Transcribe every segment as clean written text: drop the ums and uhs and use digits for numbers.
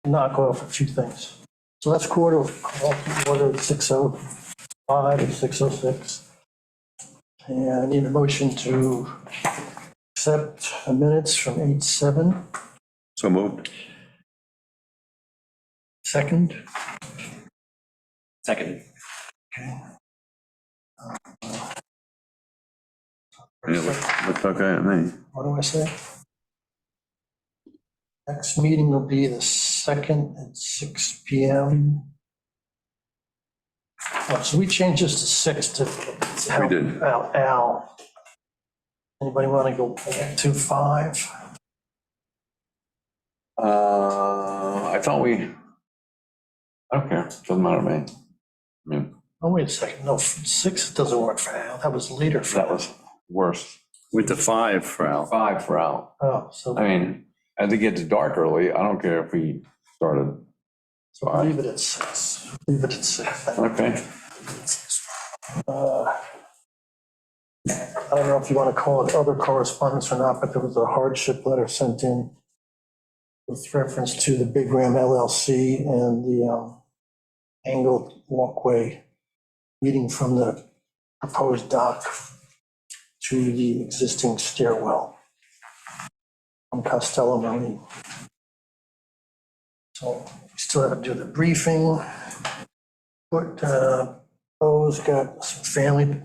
knock off a few things. So that's order 6:05 and 6:06. And I need a motion to accept the minutes from 8:07. So moved. Second. Second. Okay. Yeah, looks okay to me. What do I say? Next meeting will be the 2nd at 6 p.m. Oh, so we changed this to 6 to help We did. out Al. Anybody want to go back to 5? I thought I don't care, doesn't matter to me. I mean, Oh, wait a second. No, 6 doesn't work for Al. That was later for that Al. was worse. Went to 5 for Al. 5 for Al. Oh, so I mean, as it gets dark early, I don't care if we started. leave it at 6. Leave it at 6. Okay. I don't know if you want to call it other correspondence or not, but there was a hardship letter sent in with reference to the Big Ram LLC and the angled walkway leading from the proposed dock to the existing stairwell from Costello Marine. So we still have to do the briefing. But Bo's got some family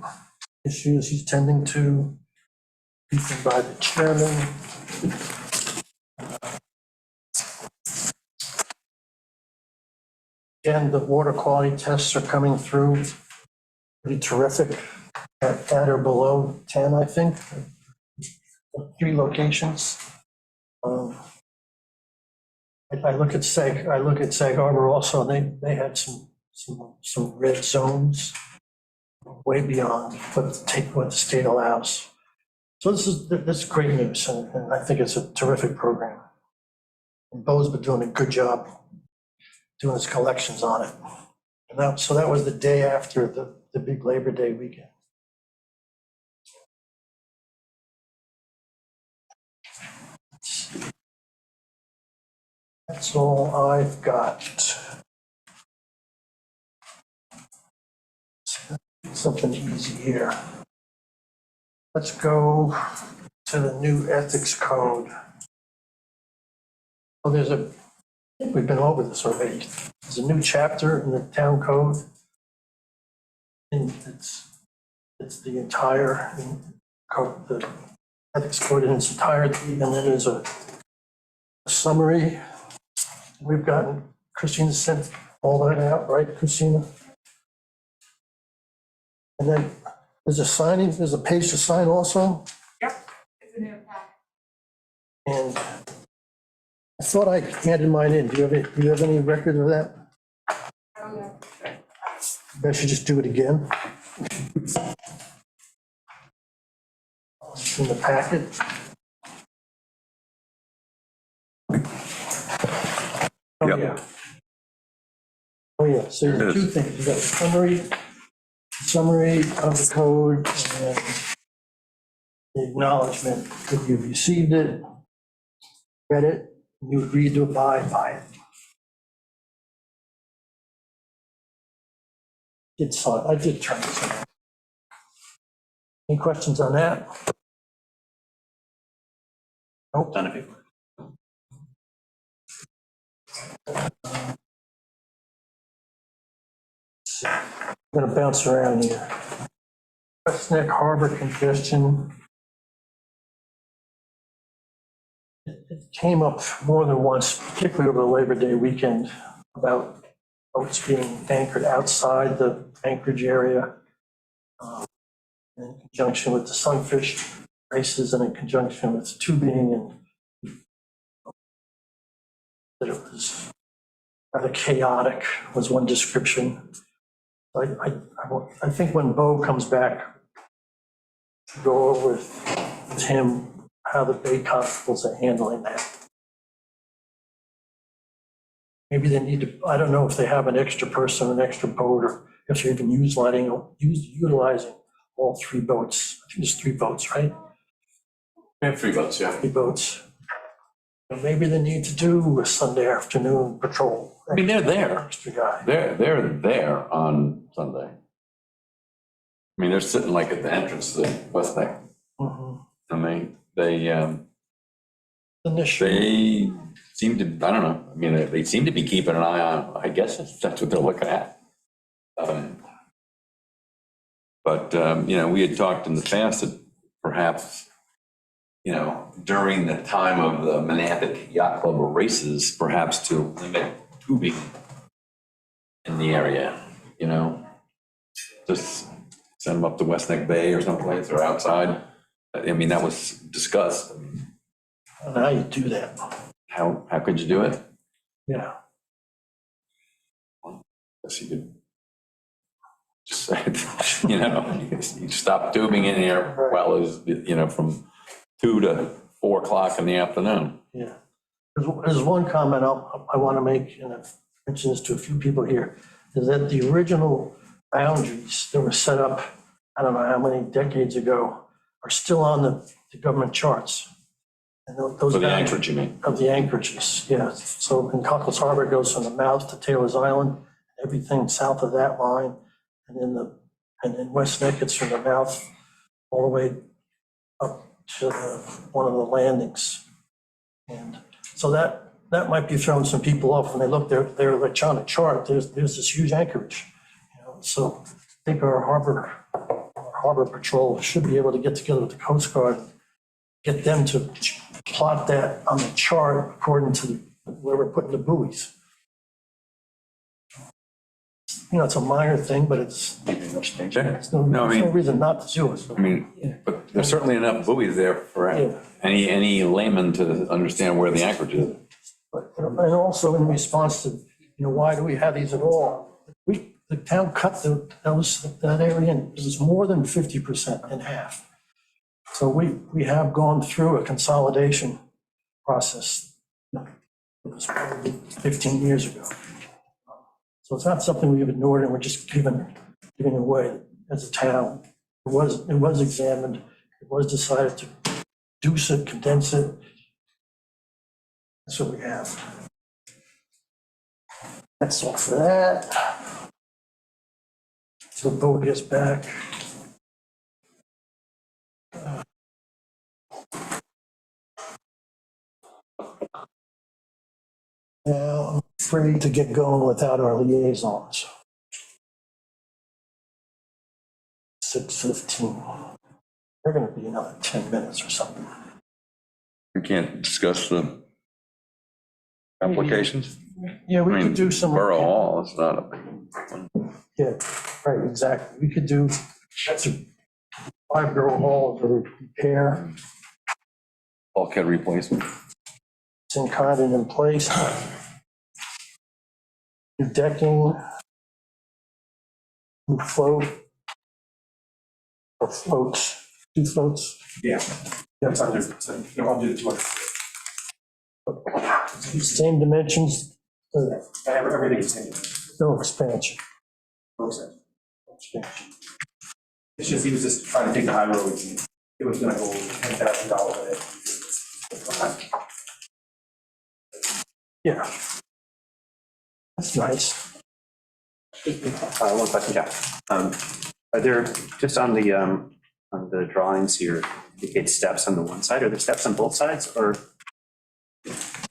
issues he's tending to, briefing by the chairman. Again, the water quality tests are coming through pretty terrific at or below 10, I think. 3 locations. I look at Sag Harbor also, and they had some red zones way beyond what the state allows. So this is great news, and I think it's a terrific program. And Bo's been doing a good job doing his collections on it. And so that was the day after the big Labor Day weekend. That's all I've got. Something easy here. Let's go to the new ethics code. Oh, I think we've been over this already. There's a new chapter in the town code. And it's the entire code, the ethics code in its entirety, and then there's a summary. We've gotten, Christina sent all that out, right, Christina? And then there's a page to sign also, Yep, it's a new pack. and I thought I handed mine in. Do you have any record of that? Oh, yeah. Maybe I should just do it again. It's in the packet. Oh, Yep. yeah. Oh, yeah, so There it there's is. 2 things. You got the summary of the code and the acknowledgement that you've received it, read it, and you agreed to abide by it. I did turn this in. Any questions on that? Nope. Done it before. I'm gonna bounce around here. West Neck Harbor congestion. It came up more than once, particularly over the Labor Day weekend, about boats being anchored outside the anchorage area in conjunction with the sunfish races and in conjunction with tubing, and that it was rather chaotic was one description. I think when Bo comes back, go over with him how the Bay Constables are handling that. Maybe they need to, I don't know if they have an extra person, an extra boat, or if they're even utilizing all 3 boats. I think there's 3 boats, right? We have 3 votes, yeah. 3 boats. maybe they need to do a Sunday afternoon patrol. I mean, they're there. Extra guy. They're there on Sunday. I mean, they're sitting like at the entrance to West Neck. Mhm. And they Initially, seem to, I don't know, I mean, they seem to be keeping an eye on, I guess that's what they're looking at. But we had talked in the past that perhaps, during the time of the Monathic Yacht Club races, perhaps to limit tubing in the area, just send them up to West Neck Bay or someplace or outside. I mean, that was discussed. I don't know how you do that. How could you do it? Yeah. Guess you could just say, you stop tubing in here well as, from 2 to 4 o'clock in the afternoon. Yeah. There's one comment I want to make, and I've mentioned this to a few people here, is that the original boundaries that were set up, I don't know how many decades ago, are still on the government charts. And those For the boundaries anchorage, you mean? of the anchorages, yeah. So in Cockles Harbor, it goes from the mouth to Taylor's Island, everything south of that line. And in West Neck, it's from the mouth all the way up to one of the landings. And so that might be throwing some people off when they look their electronic chart. There's this huge anchorage, So I think our harbor patrol should be able to get together with the Coast Guard, get them to plot that on the chart according to where we're putting the buoys. It's a minor thing, but there's no reason not to do it. I mean, but there's certainly enough buoys there for any layman to understand where the anchorage is. And also in response to, why do we have these at all? The town cut that area, and it was more than 50% in half. So we have gone through a consolidation process. It was probably 15 years ago. So it's not something we've ignored and we're just giving away as a town. It was examined, it was decided to reduce it, condense it. That's what we have. That's all for that. So the boat gets back. Now, I'm afraid to get going without our liaisons. 6:15. They're gonna be another 10 minutes or something. We can't discuss the applications? Yeah, we I mean, could do some. Borough Hall, it's not a big one. Yeah, right, exactly. We could do, that's a 5-borough hall to repair, Bulkhead replacement. it's in kind and in place. New decking. New float. Or floats, 2 floats. Yeah, it's under, so you want to do the 200. Same dimensions, Everything is changing. no expansion. It's just, he was just trying to take the high road, and it was gonna go $10,000 in it. Yeah. That's nice. One question, Jeff. Are there, just on the drawings here, indicate steps on the one side, are there steps on both sides, or?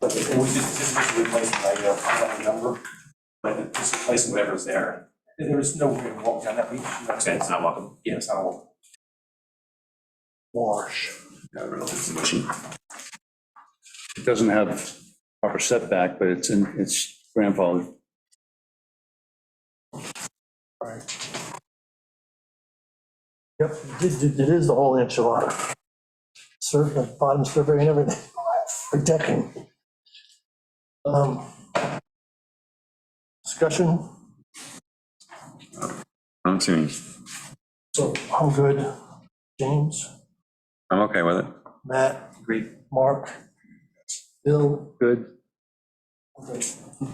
But it was just replacing, I don't remember, but just replacing whatever's there. There was no way to walk down that. Okay, it's not welcome. Yeah, it's not walkable. Wash. Yeah, really, it's a machine. It doesn't have proper setback, but it's grandfathered. Right. Yep, it is the whole enchilada. Survey, bottom survey and everything for decking. Discussion, I don't see any. so I'm good. James, I'm okay with it. Matt, Agreed. Mark, Bill, Good.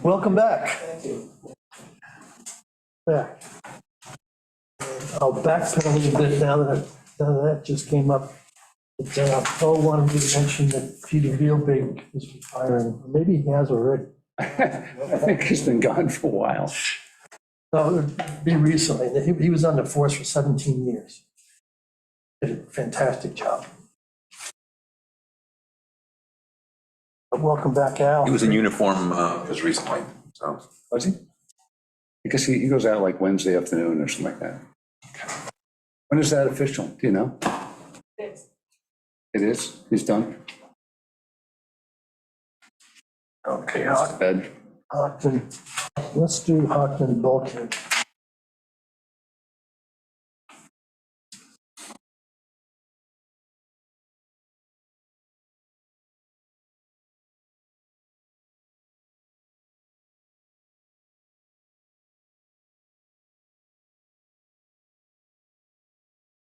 welcome back. Thank you. Back. I'll backpedal a little bit now that just came up. Paul wanted me to mention that Peter Veelbig is retiring. Maybe he has already. I think he's been gone for a while. No, it would be recently. He was on the force for 17 years. Did a fantastic job. But welcome back, Al. He was in uniform just recently, so. Was he? Because he goes out like Wednesday afternoon or something like that. When is that official? Do you know? It's It is? He's done? Okay, Bed. Hockton. Let's do Hockton bulkhead.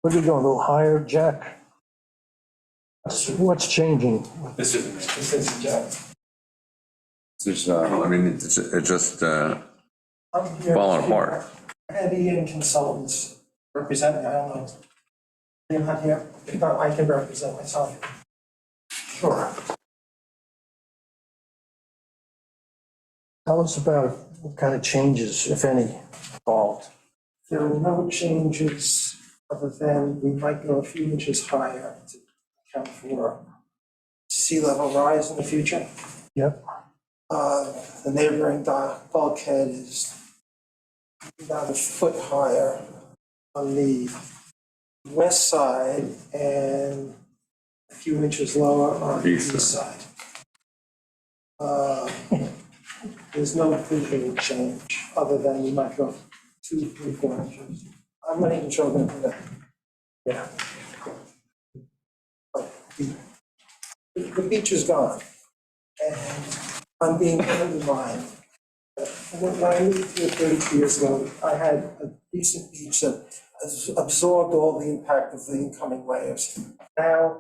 What are we going, a little higher, Jack? What's changing? This is Jack. There's, Well, I mean, it's just I'm here falling to- apart. I had Ian Consultants representing, I don't know. They're not here, if not, I can represent myself. Sure. Tell us about what kind of changes, if any, involved. There are no changes other than we might go a few inches higher to account for sea level rise in the future. Yep. The neighboring bulkhead is about a foot higher on the west side and a few inches lower on the East east side. There's no visual change other than you might go 2, 3, 4 inches. I'm not even sure I'm gonna do that. Yeah. But the beach is gone. And I'm being undermined. When I moved here 32 years ago, I had a decent beach that has absorbed all the impact of the incoming waves. Now,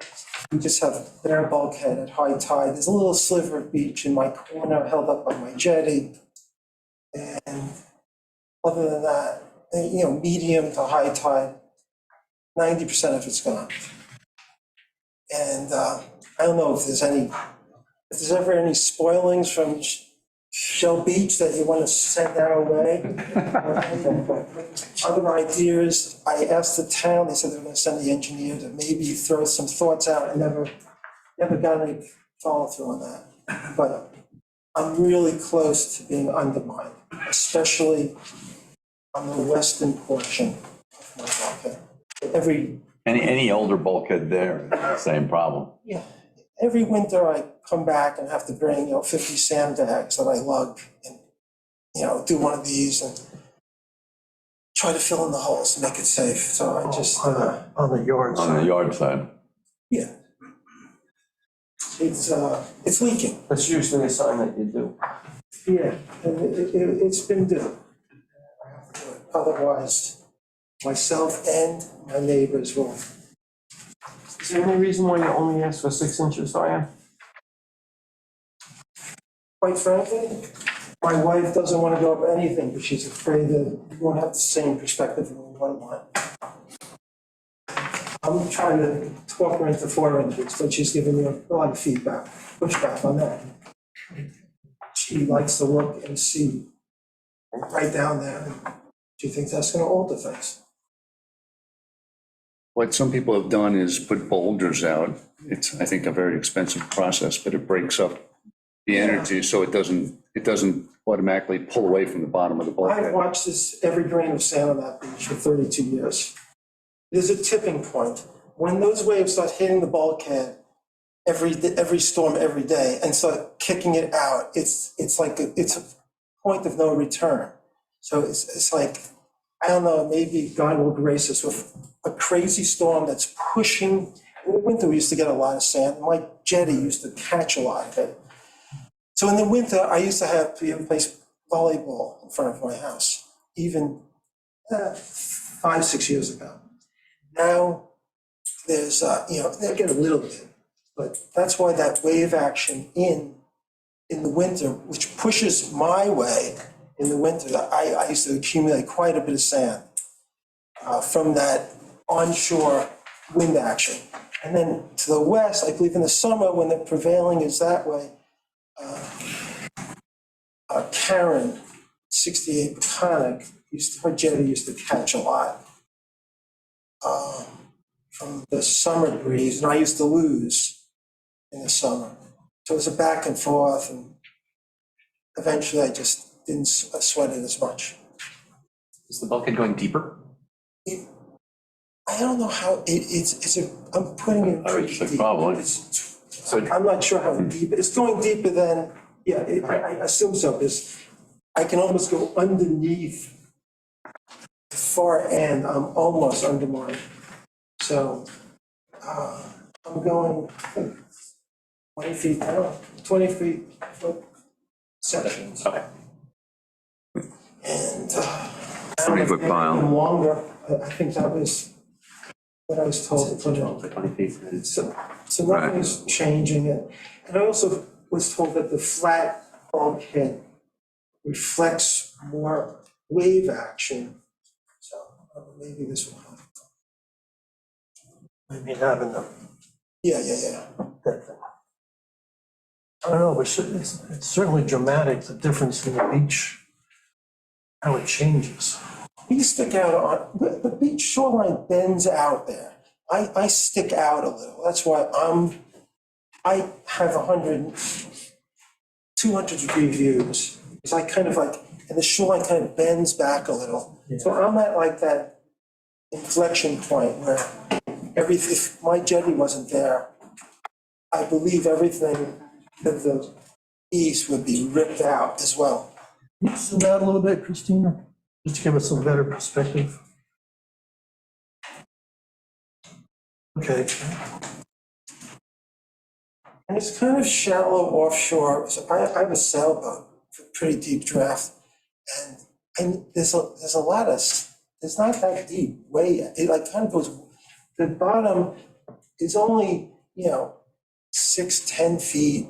we just have a bare bulkhead at high tide. There's a little sliver of beach in my corner held up by my jetty. And other than that, medium to high tide, 90% of it's gone. And I don't know if there's ever any spoilings from Shell Beach that you want to send our way. Other ideas, I asked the town, they said they were going to send the engineer to maybe throw some thoughts out. I never got any follow through on that. But I'm really close to being undermined, especially on the western portion of my bulkhead. Any older bulkhead there, same problem. Yeah, every winter I come back and have to bring, 50 sandbags that I lug and, do one of these and try to fill in the holes, make it safe. So I just, On the yard On the side. yard side. yeah. It's leaking. That's usually a sign that you do. Yeah, and it's been due. I have to do it. Otherwise, myself and my neighbors will. Is there any reason why you only asked for 6 inches higher? Quite frankly, my wife doesn't want to go up anything because she's afraid that we won't have the same perspective we want. I'm trying to talk her into 4 inches, but she's giving me a lot of feedback, pushback on that. She likes to look and see right down there. And she thinks that's going to alter things. What some people have done is put boulders out. It's, I think, a very expensive process, but it breaks up the energy so it doesn't automatically pull away from the bottom of the I've bulkhead. watched this, every grain of sand on that beach for 32 years. There's a tipping point. When those waves start hitting the bulkhead every storm, every day, and start kicking it out, it's like it's a point of no return. So it's like, I don't know, maybe God will grace us with a crazy storm that's pushing. In the winter, we used to get a lot of sand. My jetty used to catch a lot of it. So in the winter, I used to have to play volleyball in front of my house, even 5, 6 years ago. Now, there's, they get a little bit, but that's why that wave action in the winter, which pushes my way in the winter, I used to accumulate quite a bit of sand from that onshore wind action. And then to the west, I believe in the summer, when the prevailing is that way, Karen, 68 Peconic, her jetty used to catch a lot from the summer breeze, and I used to lose in the summer. So it was a back and forth, and eventually I just didn't sweat it as much. Is the bulkhead going deeper? I don't know how, I'm putting it I would pretty say deep. probably. So I'm not sure how deep, it's going deeper than, yeah, I assume so, because I can almost go underneath the far end, I'm almost under mine. So, I'm going 20 feet down, 20 feet foot sections. okay. And, 20-foot pile. longer, I think that was what I was told to put in. 12 to 20 feet. So nothing's changing it. And I also was told that the flat bulkhead reflects more wave action. So maybe this will help. Maybe having the, Yeah. that thing. I don't know, but it's certainly dramatic, the difference in the beach, how it changes. We stick out on, the beach shoreline bends out there. I stick out a little. That's why I have 200 degree views. Because I kind of like, and the shoreline kind of bends back a little. So I'm at like that inflection point where if my jetty wasn't there, I believe everything to the east would be ripped out as well. Can you zoom out a little bit, Christina? Just to give us a better perspective. Okay, And it's kind of shallow offshore. So I have a sailboat, a pretty deep draft. And there's a lot of, it's not that deep, it like kind of goes, the bottom is only, 6-10 feet.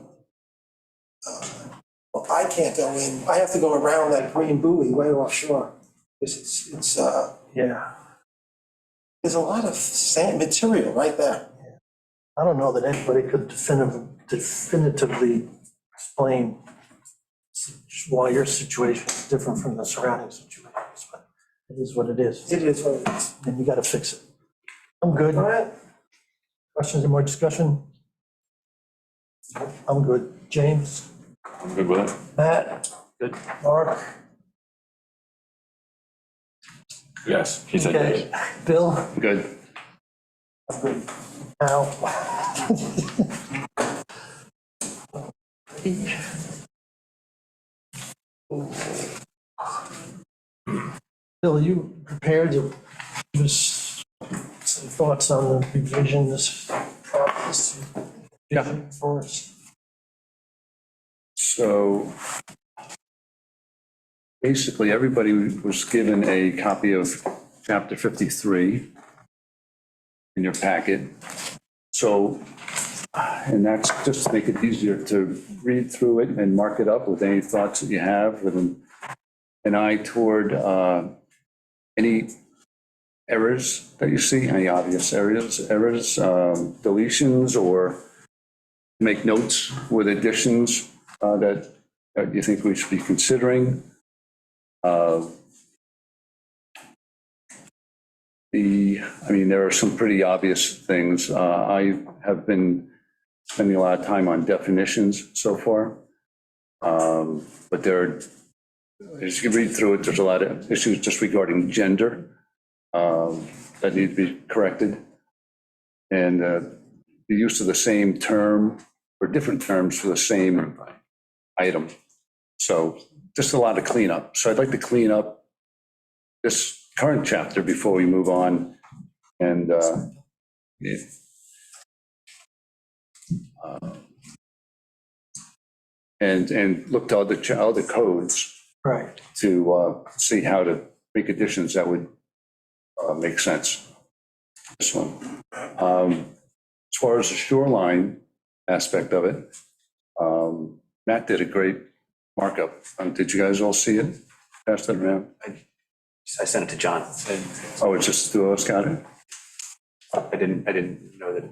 Well, I can't go in, I have to go around that green buoy way offshore. Because yeah. there's a lot of sand material right there. I don't know that anybody could definitively explain why your situation is different from the surrounding situations, but it is what it is, It is what it is. and you gotta fix it. I'm good. All right. Questions or more discussion? I'm good. James? I'm good with it. Matt? Good. Mark? Yes, he said Okay. yes. Bill? Good. I'm good. Al? Bill, you prepared to give us some thoughts on the revisions process? Yeah. For us. So basically, everybody was given a copy of chapter 53 in your packet. So, and that's just to make it easier to read through it and mark it up with any thoughts that you have with an eye toward any errors that you see, any obvious errors, deletions, or make notes with additions that you think we should be considering. There are some pretty obvious things. I have been spending a lot of time on definitions so far. But as you read through it, there's a lot of issues just regarding gender that need to be corrected. And the use of the same term or different terms for the same item. So just a lot of cleanup. So I'd like to clean up this current chapter before we move on and and look to other codes Right. to see how to make additions that would make sense. This one. As far as the shoreline aspect of it, Matt did a great markup. Did you guys all see it? Pass that around. I sent it to John. Oh, it's just two of us got it? I didn't know that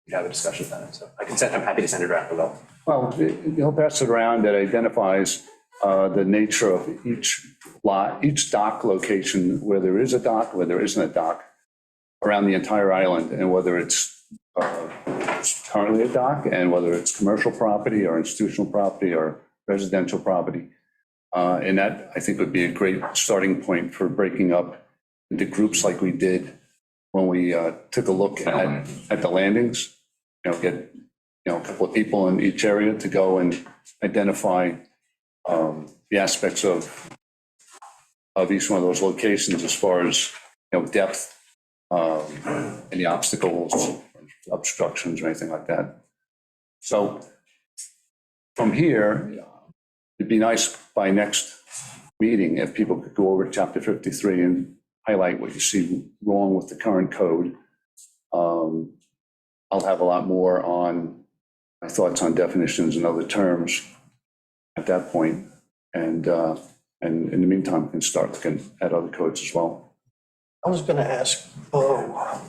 we'd have a discussion about it. So I'm happy to send it around as well. Well, he'll pass it around that identifies the nature of each lot, each dock location, where there is a dock, where there isn't a dock, around the entire island, and whether it's currently a dock, and whether it's commercial property or institutional property or residential property. And that, I think, would be a great starting point for breaking up into groups like we did when we took a look at the landings. Get a couple of people in each area to go and identify the aspects of each one of those locations as far as, depth, any obstacles, obstructions, or anything like that. So from here, it'd be nice by next meeting if people could go over chapter 53 and highlight what you see wrong with the current code. I'll have a lot more on my thoughts on definitions and other terms at that point. And in the meantime, we can start looking at other codes as well. I was gonna ask Bo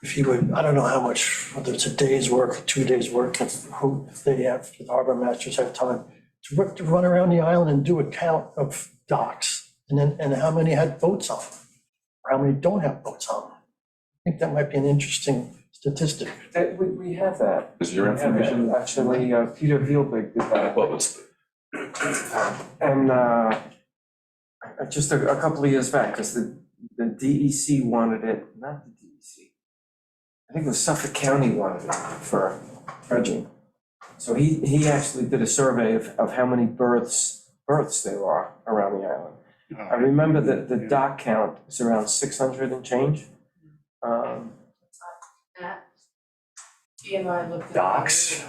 if he would, I don't know how much, whether it's a day's work, or 2 days' work, if they have, the harbor masters have time to run around the island and do a count of docks, and how many had boats on, or how many don't have boats on. I think that might be an interesting statistic. We have that. Is your We have that. information? Actually, Peter Vielbeck did that. What was, And just a couple of years back, because the DEC wanted it, not the DEC. I think it was Suffolk County wanted it for dredging. So he actually did a survey of how many births there are around the island. I remember that the dock count is around 600 and change. Matt, he and I looked at. Docks?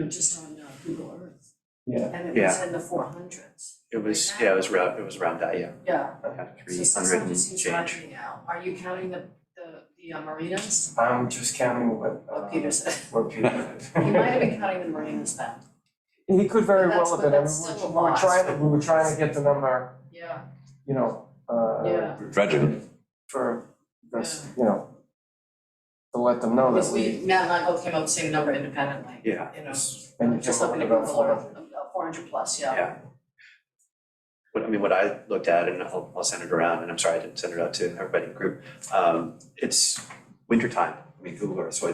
Just on Google Earth. Yeah. And it was in the 400s. It was around that, yeah. Yeah. Yeah, So 300 600 and seems right change. to me now. Are you counting the marinas? I'm just counting what. What Peter said. What Peter said. He might have been counting the marinas then. He could very But well have been. that's still a We were lot. we were trying to get the number, Yeah, yeah. dredging? For this, to let them know because that we. Matt and I both came up with the same number independently. Yeah. And you Just came up looking at with about Google Earth, 400. 400 plus, yeah. Yeah. What I looked at, and I'll send it around, and I'm sorry I didn't send it out to everybody in the group. It's wintertime, Google Earth, so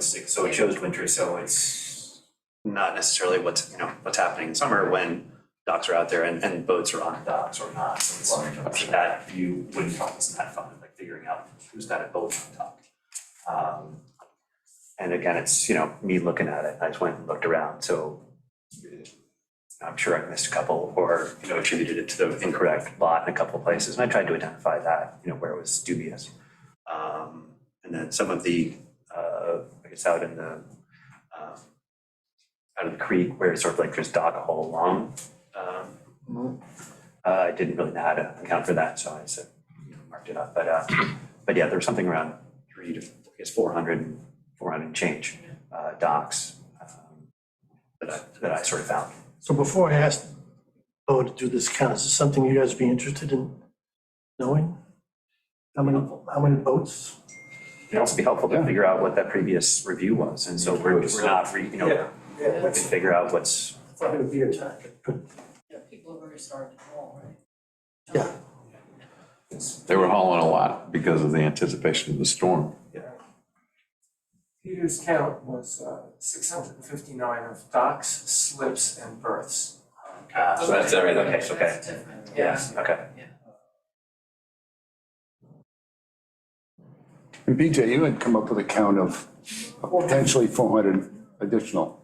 it shows winter, so it's not necessarily what's happening in summer when docks are out there and boats are on docks or not. So it's that view wouldn't isn't that fun, like figuring out who's got a boat on dock. And again, it's me looking at it. I just went and looked around, so I'm sure I missed a couple or attributed it to the incorrect lot in a couple of places. And I tried to identify that where it was dubious. And then some of the I guess out in the out of the creek where it's sort of like there's dock all along. I didn't really know how to account for that, so I said marked it up. But yeah, there was something around 300 to 400 and change docks that I sort of found. So before I ask Bo to do this count, is this something you guys would be interested in knowing? How many boats? It'd also be helpful to figure out what that previous review was, and so we're not we can figure out what's. I thought it would be a target, but Yeah, people have already started to haul, right? yeah. They were hauling a lot because of the anticipation of the storm. Peter's count was 659 of docks, slips, and berths. So that's everything. That's Okay. different, yeah. Yes. Okay. And BJ, you had come up with a count of potentially 400 additional.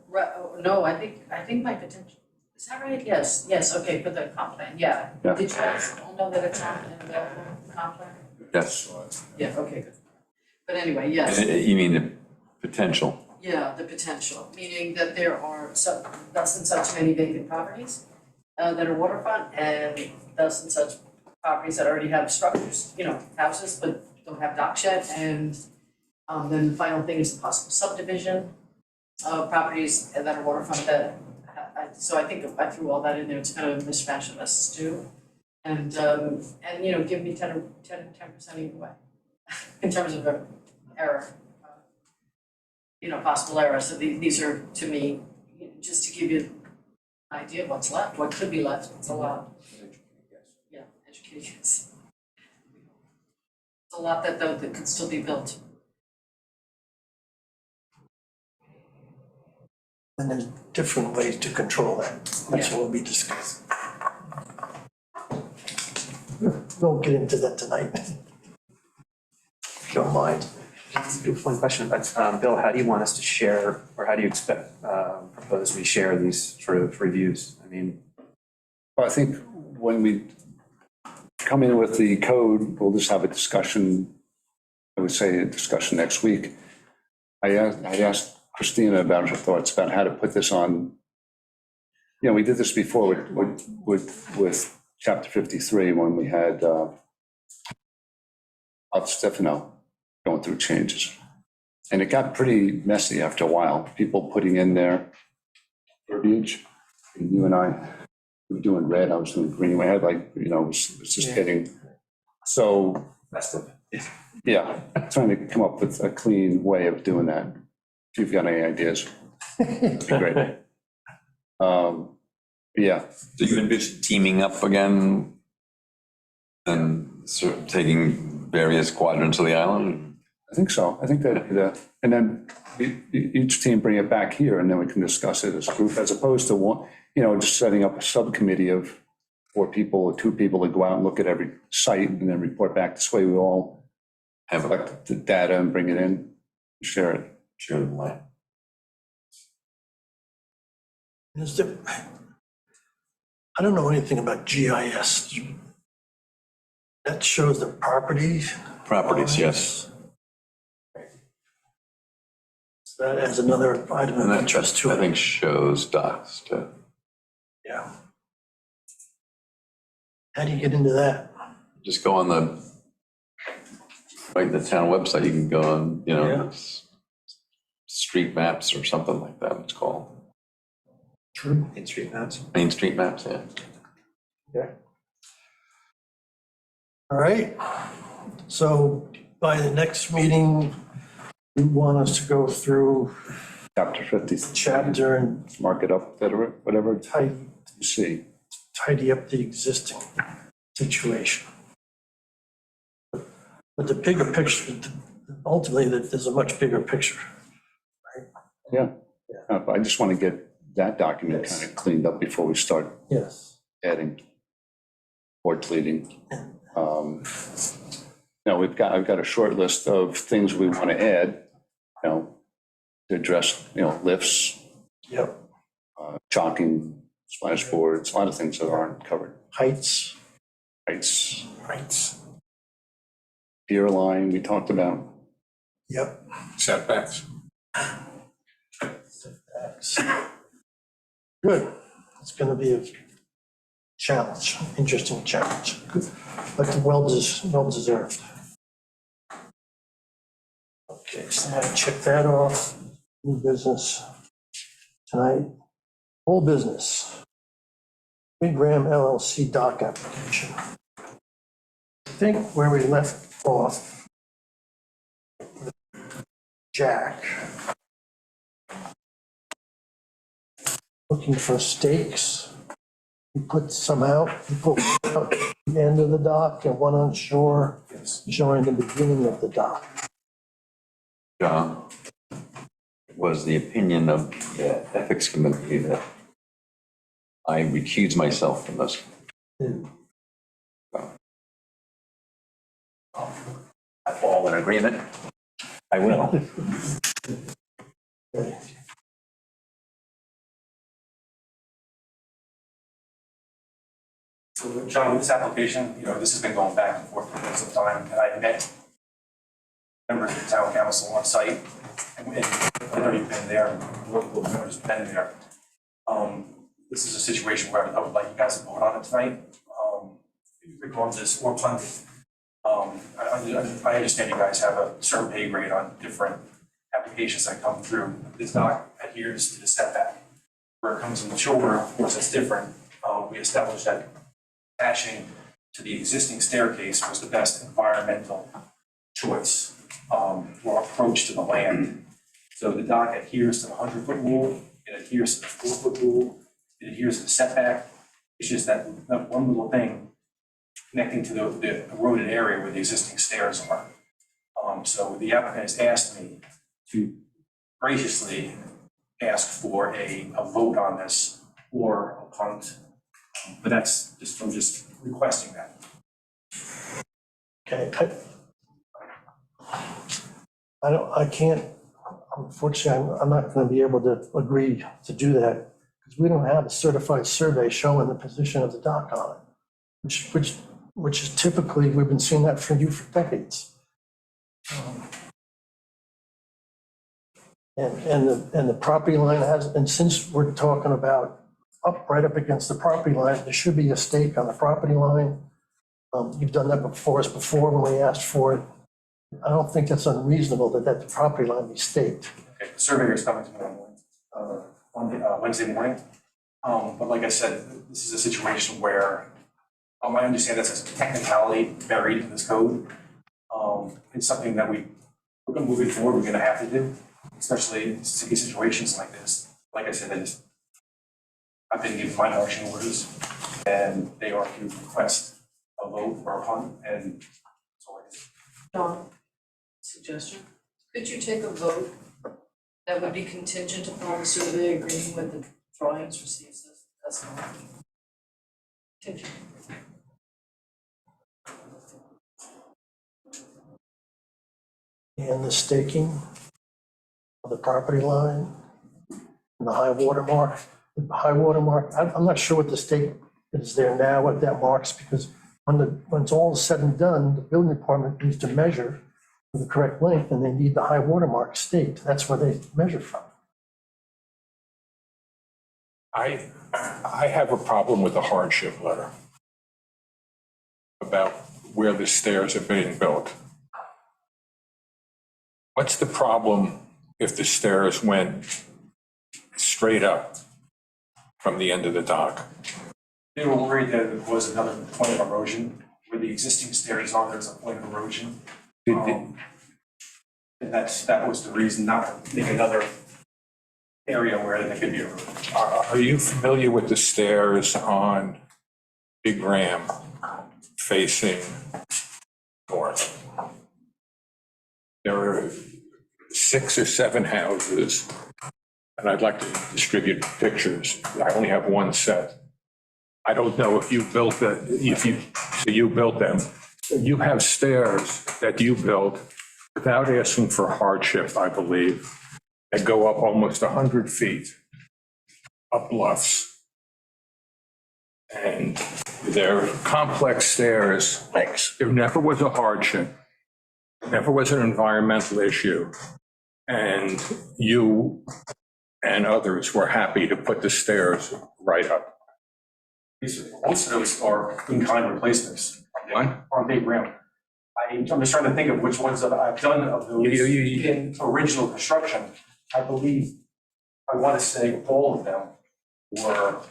No, I think my potential, is that right? Yes, okay, for the comp plan, yeah. Yeah. Did you guys all know that it's on an available comp plan? Yes. Yeah, okay, good. But anyway, yes. You mean the potential? Yeah, the potential, meaning that there are thus and such many vacant properties that are waterfront, and thus and such properties that already have structures, houses, but don't have docks yet, and then the final thing is the possible subdivision of properties that are waterfront that, so I think I threw all that in there, it's kind of a mishmash of us too. And give me 10% either way, in terms of error, possible error. So these are, to me, just to give you an idea of what's left, what could be left. It's a lot. Yeah, education. It's a lot that could still be built. And there's different ways to control that. That's what will be discussed. Don't get into that tonight. If you don't mind. One question, Bill, how do you want us to share, or how do you expect, propose we share these sort of reviews? I mean, Well, I think when we come in with the code, we'll just have a discussion, I would say a discussion next week. I asked Christina about her thoughts about how to put this on. We did this before with chapter 53 when we had Stefano going through changes. And it got pretty messy after a while, people putting in their verbiage. And you and I were doing red, I was doing green. We had it was just getting, so, yeah, trying to come up with a clean way of doing that. If you've got any ideas, it'd be great. Yeah. Do you envision teaming up again and sort of taking various quadrants of the island? I think so. I think that, and then each team bring it back here and then we can discuss it as a group, as opposed to one, just setting up a subcommittee of 4 people or 2 people to go out and look at every site and then report back. This way we all have collect the data and bring it in, share it. Share the light. I don't know anything about GIS. That shows the property. Properties, yes. So that adds another item of interest to I it. think shows docs too. Yeah. How do you get into that? Just go on the town website, you can go on, street maps or something like that, it's called. True. in street maps. Main Street maps, yeah. Yeah. All right. So by the next meeting, you want us to go through Chapter 50. chapter and Mark it up, whatever tidy you see. up the existing situation. But the bigger picture, ultimately, there's a much bigger picture. Yeah. But I just want to get that document Yes. kind of cleaned up before we start Yes. adding or deleting. I've got a short list of things we want to add, to address, lifts, Yep. chalking, splash boards, a lot of things that aren't covered. Heights. Heights, Heights. pier line, we talked about. Yep. Setbacks. Good. It's going to be a challenge, interesting challenge, but well deserved. Okay, so I check that off. New business tonight. Whole business. Big Ram LLC dock application. I think where we left off, Jack, looking for stakes. You put some out, you put one out at the end of the dock and one on shore, showing the beginning of the dock. John, it was the opinion of the ethics committee that I recuse myself from this. If all in agreement, I will. Okay. So, John, with this application, this has been going back and forth for some time, and I met members of the town council on site, and I've already been there, local members have been there. This is a situation where I would like you guys to vote on it tonight, regardless or punting. I understand you guys have a certain pay grade on different applications that come through. This dock adheres to the setback. Where it comes in the shore, of course, it's different. We established that attaching to the existing staircase was the best environmental choice. or approach to the land. So the dock adheres to the 100-foot rule, it adheres to the 4-foot rule, it adheres to the setback. It's just that one little thing connecting to the eroded area where the existing stairs are. So the applicant has asked me to graciously ask for a vote on this or a punt. But that's just, I'm just requesting that. Okay, I can't, unfortunately, I'm not gonna be able to agree to do that, because we don't have a certified survey showing the position of the dock on it, which is typically, we've been seeing that from you for decades. And the property line has, and since we're talking about right up against the property line, there should be a stake on the property line. You've done that for us before when we asked for it. I don't think that's unreasonable that the property line be staked. Okay, the surveyor is coming tomorrow morning, on Wednesday morning. But like I said, this is a situation where I understand that's a technicality buried in this code. It's something that we're gonna move it forward, we're gonna have to do, especially in sticky situations like this. Like I said, I've been given my marching orders, and they are to request a vote or a punt, and so I just. John, suggestion, could you take a vote that would be contingent upon the survey agreeing with the drawings received, that's all. Contingent. And the staking of the property line and the high water mark. The high water mark, I'm not sure what the stake is there now, what that marks, because when it's all said and done, the building department needs to measure for the correct length, and they need the high water mark staked. That's where they measure from. I have a problem with the hardship letter about where the stairs are being built. What's the problem if the stairs went straight up from the end of the dock? They were worried that it was another point of erosion, where the existing stairs are, there's a point of erosion. And that was the reason not to make another area where there could be erosion. Are you familiar with the stairs on Big Ram facing north? There are 6 or 7 houses, and I'd like to distribute pictures. I only have one set. I don't know if you built that, so you built them. You have stairs that you built without asking for hardship, I believe, that go up almost 100 feet up bluffs. And they're complex stairs. There never was a hardship. Never was an environmental issue. And you and others were happy to put the stairs right up. Most of those are in-kind replacements. What? On Big Ram. I'm just trying to think of which ones that I've done of those in original construction. I believe, I want to say all of them were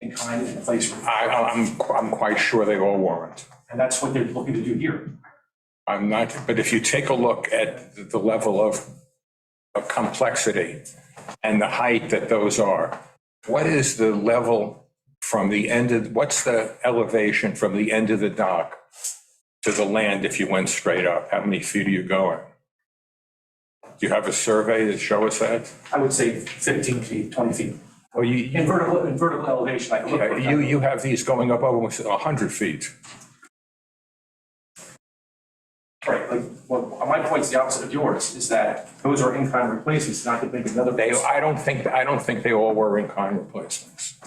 in-kind replacement. I'm quite sure they all weren't. And that's what they're looking to do here. I'm not, but if you take a look at the level of complexity and the height that those are, what is the level from the end of, what's the elevation from the end of the dock to the land if you went straight up? How many feet are you going? Do you have a survey that show us that? I would say 15 feet, 20 feet. Well, In vertical elevation, I can look at you have these going up almost 100 feet. Right, like, well, my point's the opposite of yours, is that those are in-kind replacements, not to make another. I don't think they all were in-kind replacements.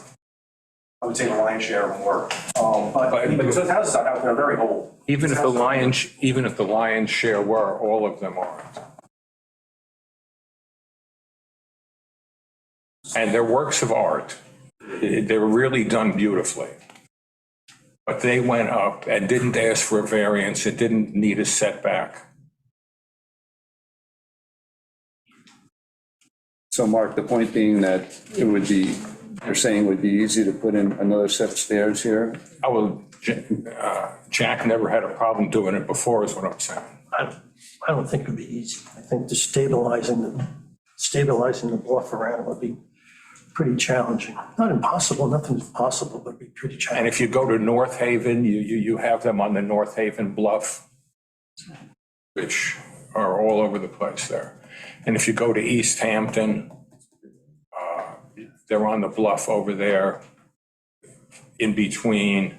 I would say the lion's share of them were. But those houses out there are very old. Even if the lion's share were, all of them aren't. And they're works of art. They're really done beautifully. But they went up and didn't ask for a variance. It didn't need a setback. So Mark, the point being that it would be, you're saying it would be easy to put in another set of stairs here? Jack never had a problem doing it before, is what I'm saying. I don't think it would be easy. I think just stabilizing the bluff around it would be pretty challenging. Not impossible, nothing's impossible, but it'd be pretty And challenging. if you go to North Haven, you have them on the North Haven bluff, which are all over the place there. And if you go to East Hampton, they're on the bluff over there in between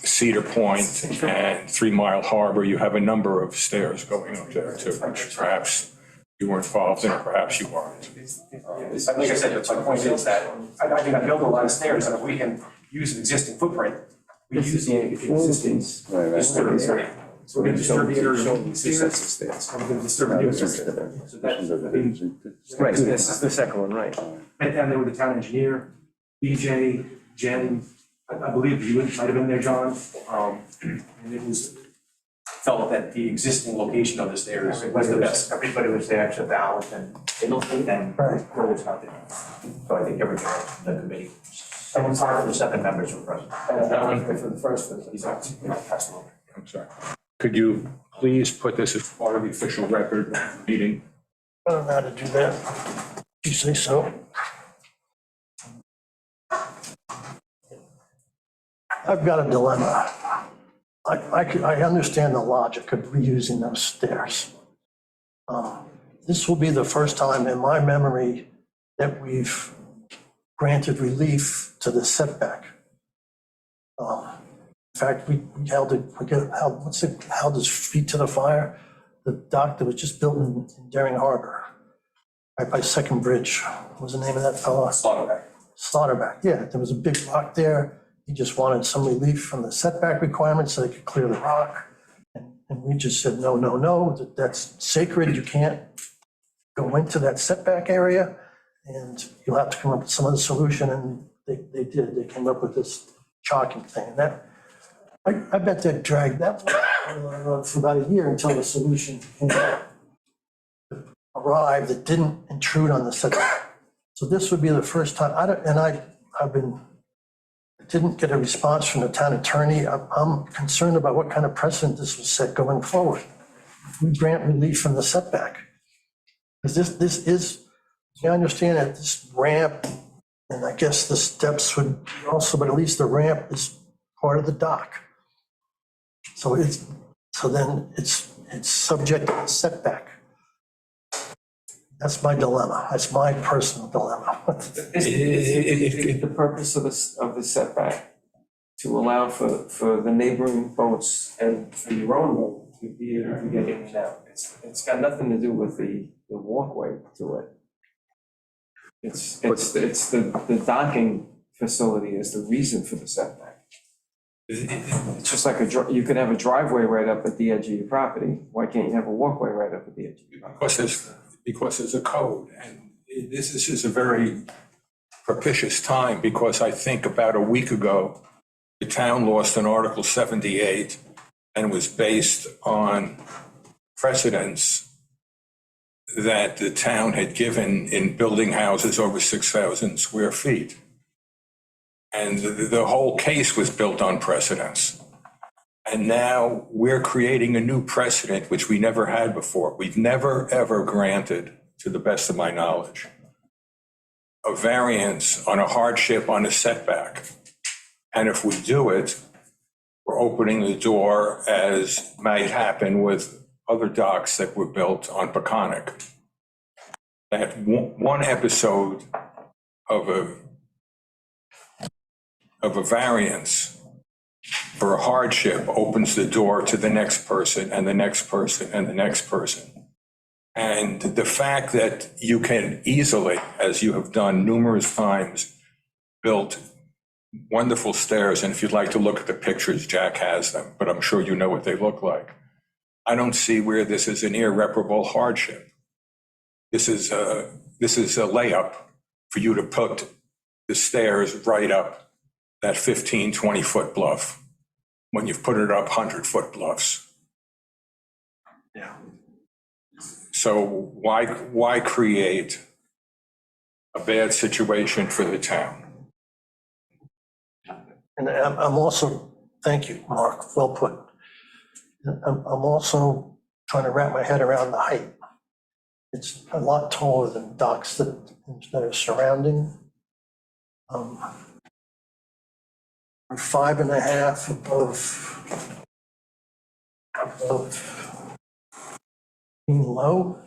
Cedar Point and 3 Mile Harbor. You have a number of stairs going up there too, which perhaps you were involved in, or perhaps you weren't. Like I said, my point is that, I mean, I built a lot of stairs, and if we can use an existing footprint, we use the existing. Right. So we're gonna disturb the area of the stairs. We're gonna disturb the area. So that's, Right, this is the second one, right. met down there with the town engineer, BJ, Jen, I believe you might have been there, John. And it was felt that the existing location of the stairs was the best. Everybody was there except Alex and Middleton and Right. there was nothing. So I think everybody else in the committee, someone's part of the 7 members were present. That was for the first visit. Exactly. I'm sorry. Could you please put this as part of the official record of the meeting? I don't know how to do that. You say so? I've got a dilemma. I understand the logic of reusing those stairs. This will be the first time in my memory that we've granted relief to the setback. In fact, we held his feet to the fire. The dock that was just built in Daring Harbor, right by Second Bridge. What was the name of that fellow? Slaughterback, yeah. There was a big rock there. He just wanted some relief from the setback requirements so they could clear the rock. And we just said, no, that's sacred. You can't go into that setback area. And you'll have to come up with some other solution. And they did. They came up with this chalking thing. And that, I bet that dragged that for about a year until the solution arrived that didn't intrude on the setback. So this would be the first time. I didn't get a response from the town attorney. I'm concerned about what kind of precedent this will set going forward. We grant relief from the setback. Because this is, I understand that this ramp, and I guess the steps would also, but at least the ramp is part of the dock. So then it's subject to setback. That's my dilemma. That's my personal dilemma. Is the purpose of the setback to allow for the neighboring boats and for your own boat to be able to get in and out? It's got nothing to do with the walkway to it. It's the docking facility is the reason for the setback. It's just like you could have a driveway right up at the edge of your property. Why can't you have a walkway right up at the edge of your property? Because there's a code, and this is a very propitious time, because I think about a week ago, the town lost an Article 78, and it was based on precedents that the town had given in building houses over 6,000 square feet. And the whole case was built on precedents. And now we're creating a new precedent, which we never had before. We've never, ever granted, to the best of my knowledge, a variance on a hardship on a setback. And if we do it, we're opening the door, as might happen with other docks that were built on Peconic. That one episode of a variance for a hardship opens the door to the next person and the next person and the next person. And the fact that you can easily, as you have done numerous times, build wonderful stairs, and if you'd like to look at the pictures, Jack has them, but I'm sure you know what they look like. I don't see where this is an irreparable hardship. This is a layup for you to put the stairs right up that 15, 20-foot bluff when you've put it up 100-foot bluffs. Yeah. So why create a bad situation for the town? And I'm also, thank you, Mark, well put. I'm also trying to wrap my head around the height. It's a lot taller than docks that are surrounding. We're 5.5 above being low.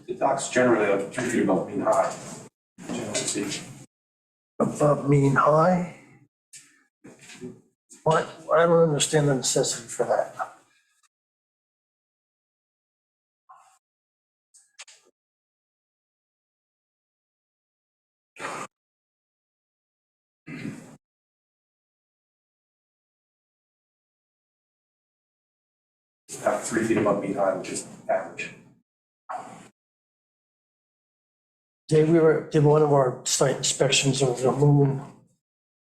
The dock's generally like 3 feet above mean high, generally speaking. Above mean high. What, I don't understand the necessity for that. About 3 feet above mean high, which is average. Dave, we did one of our site inspections, there was a moon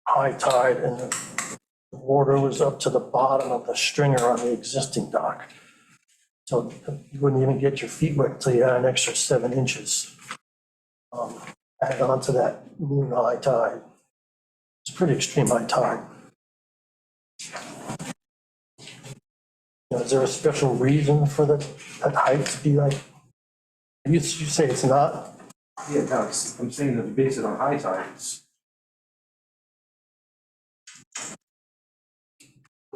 high tide and the water was up to the bottom of the stringer on the existing dock. So you wouldn't even get your feet wet till you had an extra 7 inches. Added on to that moon high tide. It's pretty extreme high tide. Is there a special reason for that height to be like, you say it's not? Yeah, no, I'm saying that we base it on high tides.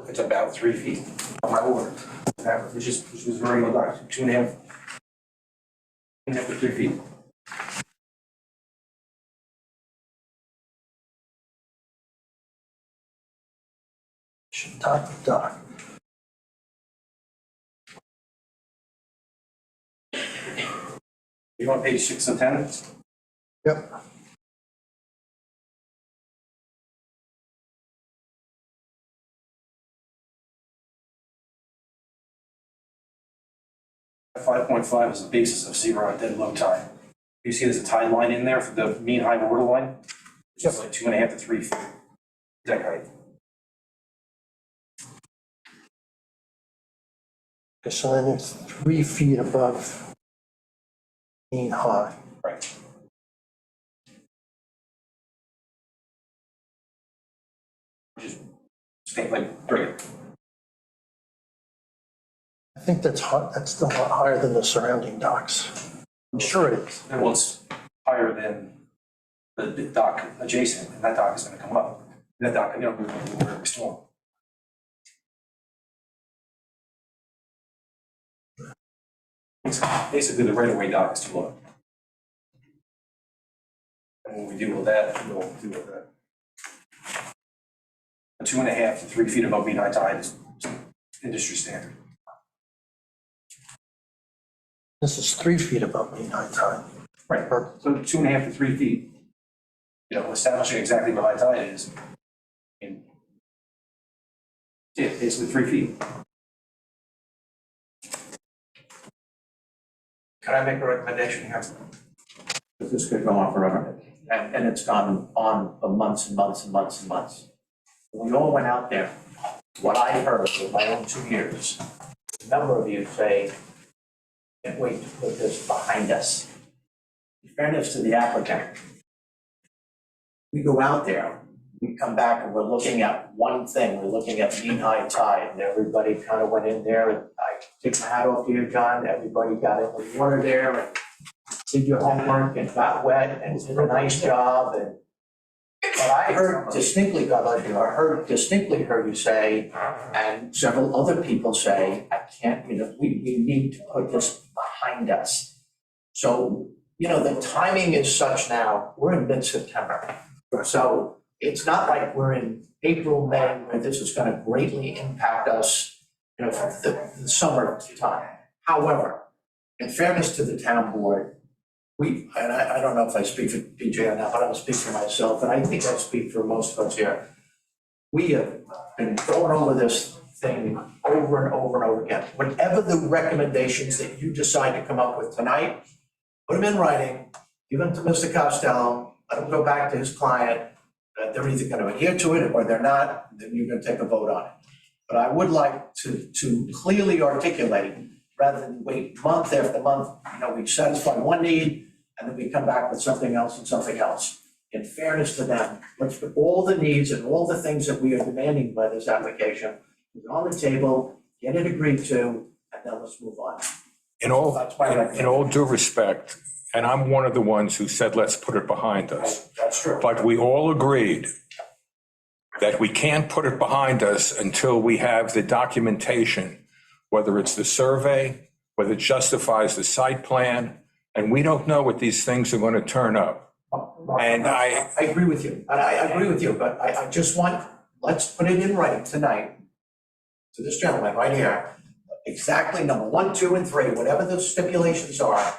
It's about 3 feet on my order, average, which is very low, 2.5 to 3 feet. Top of dock. You want page 6 and 10? Yep. At 5.5 is the basis of zero at dead low tide. You see there's a tide line in there for the mean high water line? It's just like 2.5 to 3 feet. Deck height. Okay, so then it's 3 feet above mean high. Right. Just think like, great. I think that's hot, that's still a lot higher than the surrounding docks. I'm sure it is. And what's higher than the dock adjacent, and that dock is gonna come up. And that dock, we're gonna storm. Basically, the right-of-way dock is too low. And when we deal with that, we'll deal with that. 2.5 to 3 feet above mean high tide is industry standard. This is 3 feet above mean high tide. Right, so 2.5 to 3 feet. Establishing exactly what high tide is. And yeah, basically 3 feet. Can I make a recommendation here? Because this could go on forever, and it's gone on for months and months and months and months. When we all went out there, what I heard in my own 2 years, a number of you say, can't wait to put this behind us. In fairness to the applicant, we go out there, we come back and we're looking at one thing, we're looking at mean high tide, and everybody kind of went in there, and I take my hat off to you, John, everybody got in the water there and did your homework and got wet and did a nice job, and but I heard distinctly, God bless you, I heard you say, and several other people say, I can't, we need to put this behind us. So, the timing is such now, we're in mid-September. So it's not like we're in April, May, where this is gonna greatly impact us, for the summer time. However, in fairness to the town board, and I don't know if I speak for PJ or not, but I'll speak for myself, and I think I speak for most of us here. We have been going over this thing over and over and over again. Whatever the recommendations that you decide to come up with tonight, put them in writing, give them to Mr. Costello, let him go back to his client. They're either gonna adhere to it or they're not, then you're gonna take a vote on it. But I would like to clearly articulate, rather than wait month after month, we satisfy one need, and then we come back with something else and something else. in fairness to them, let's put all the needs and all the things that we are demanding by this application, put it on the table, get it agreed to, and then let's move on. In all, That's my in all due respect, and I'm one of the ones who said, let's put it behind us. That's true. But we all agreed that we can't put it behind us until we have the documentation, whether it's the survey, whether it justifies the site plan, and we don't know what these things are going to turn up. And I agree with you, and I agree with you, but I just want, let's put it in writing tonight to this gentleman right here, exactly number 1, 2, and 3, whatever the stipulations are,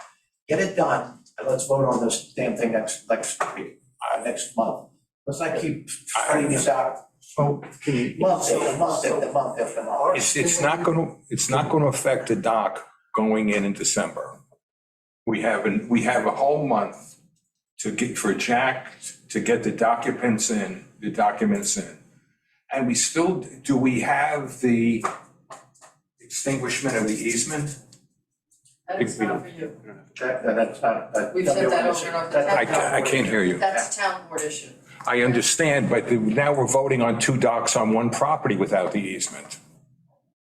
get it done, and let's vote on this damn thing next week, next month. Let's not keep spreading this out. So can you, Month after month after month after month. it's not going to affect the dock going in December. We have a whole month for Jack to get the documents in. And do we have the extinguishment of the easement? That's not for you. That's not. We've said that over and over. That's I can't hear you. That's a town board issue. I understand, but now we're voting on 2 docks on 1 property without the easement.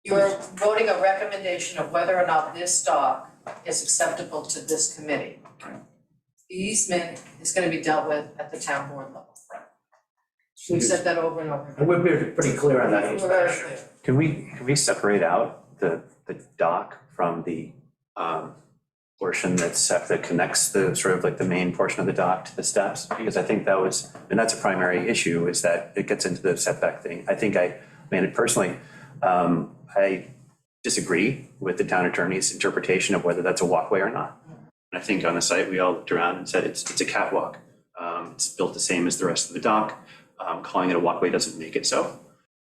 You're voting a recommendation of whether or not this dock is acceptable to this committee. The easement is gonna be dealt with at the town board level. We've said that over and over. And we're pretty clear on that. We're very clear. Can we separate out the dock from the portion that connects the sort of like the main portion of the dock to the steps? Because I think that's a primary issue, is that it gets into the setback thing. Personally, I disagree with the town attorney's interpretation of whether that's a walkway or not. And I think on the site, we all looked around and said it's a catwalk. It's built the same as the rest of the dock. Calling it a walkway doesn't make it so.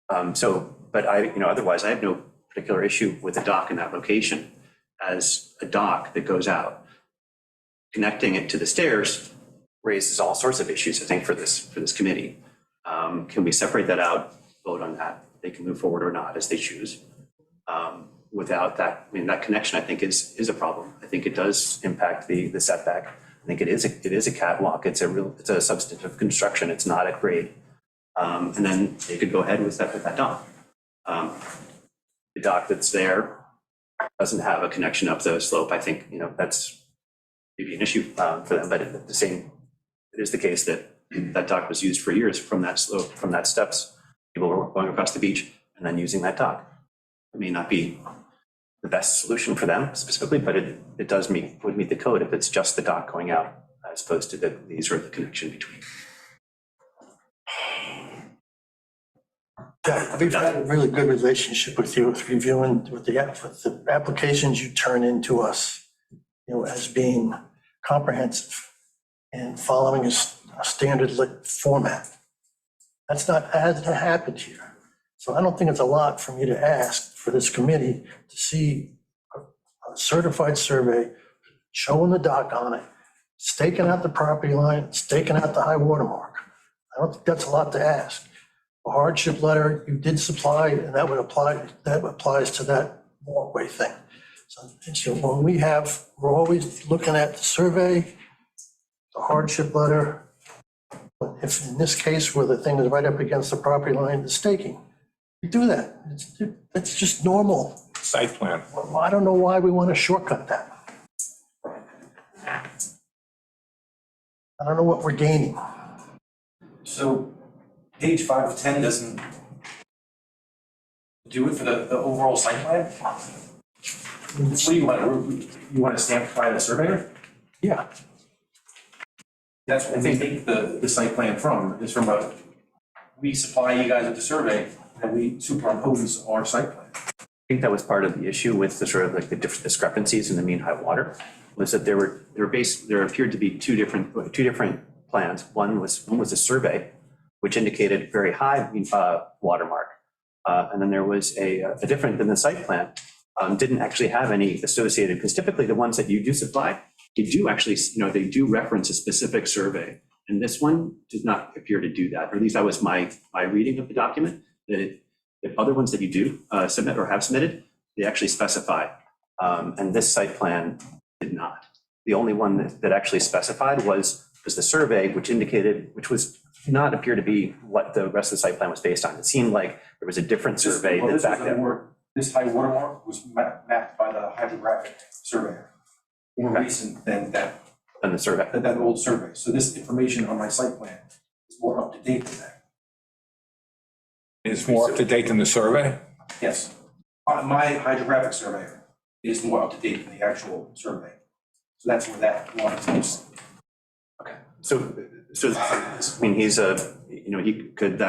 But otherwise I have no particular issue with the dock in that location as a dock that goes out. Connecting it to the stairs raises all sorts of issues, I think, for this committee. Can we separate that out, vote on that? They can move forward or not as they choose. Without that, that connection, I think, is a problem. I think it does impact the setback. I think it is a catwalk. It's a substantive construction. It's not at grade. And then they could go ahead with that dock. The dock that's there doesn't have a connection up the slope. I think, that's maybe an issue for them, but it is the case that that dock was used for years from that slope, from that steps. People were going across the beach and then using that dock. It may not be the best solution for them specifically, but it would meet the code if it's just the dock going out as opposed to the connection between. Yeah, we've had a really good relationship with you, with reviewing with the applications you turn into us, as being comprehensive and following a standard lit format. That's not hasn't happened here. So I don't think it's a lot for me to ask for this committee to see a certified survey showing the dock on it, staking out the property line, staking out the high water mark. I don't think that's a lot to ask. A hardship letter you did supply, and that applies to that walkway thing. So when we're always looking at the survey, the hardship letter. If in this case where the thing is right up against the property line, the staking, you do that. It's just normal. Site plan. Well, I don't know why we want to shortcut that. I don't know what we're gaining. So page 5 of 10 doesn't do it for the overall site plan? What do you want to stamp by the surveyor? Yeah. That's what we make the site plan from, is we supply you guys with the survey and we superimpose our site plan. I think that was part of the issue with the sort of like the different discrepancies in the mean high water, was that there appeared to be two different plans. One was a survey, which indicated very high watermark. And then there was a different than the site plan, didn't actually have any associated, because typically the ones that you do supply, you do actually, they do reference a specific survey. And this one does not appear to do that, or at least that was my reading of the document, that the other ones that you do submit or have submitted, they actually specify. And this site plan did not. The only one that actually specified was was the survey, which indicated, which was did not appear to be what the rest of the site plan was based on. It seemed like there was a different survey Well, that's this was back there. this high watermark was mapped by the hydrographic surveyor. More Okay. recent than that, On the survey. that old survey. So this information on my site plan is more up to date than that. Is more up to date than the survey? Yes. My hydrographic surveyor is more up to date than the actual survey. So that's where that one is. So, I mean, he's he could,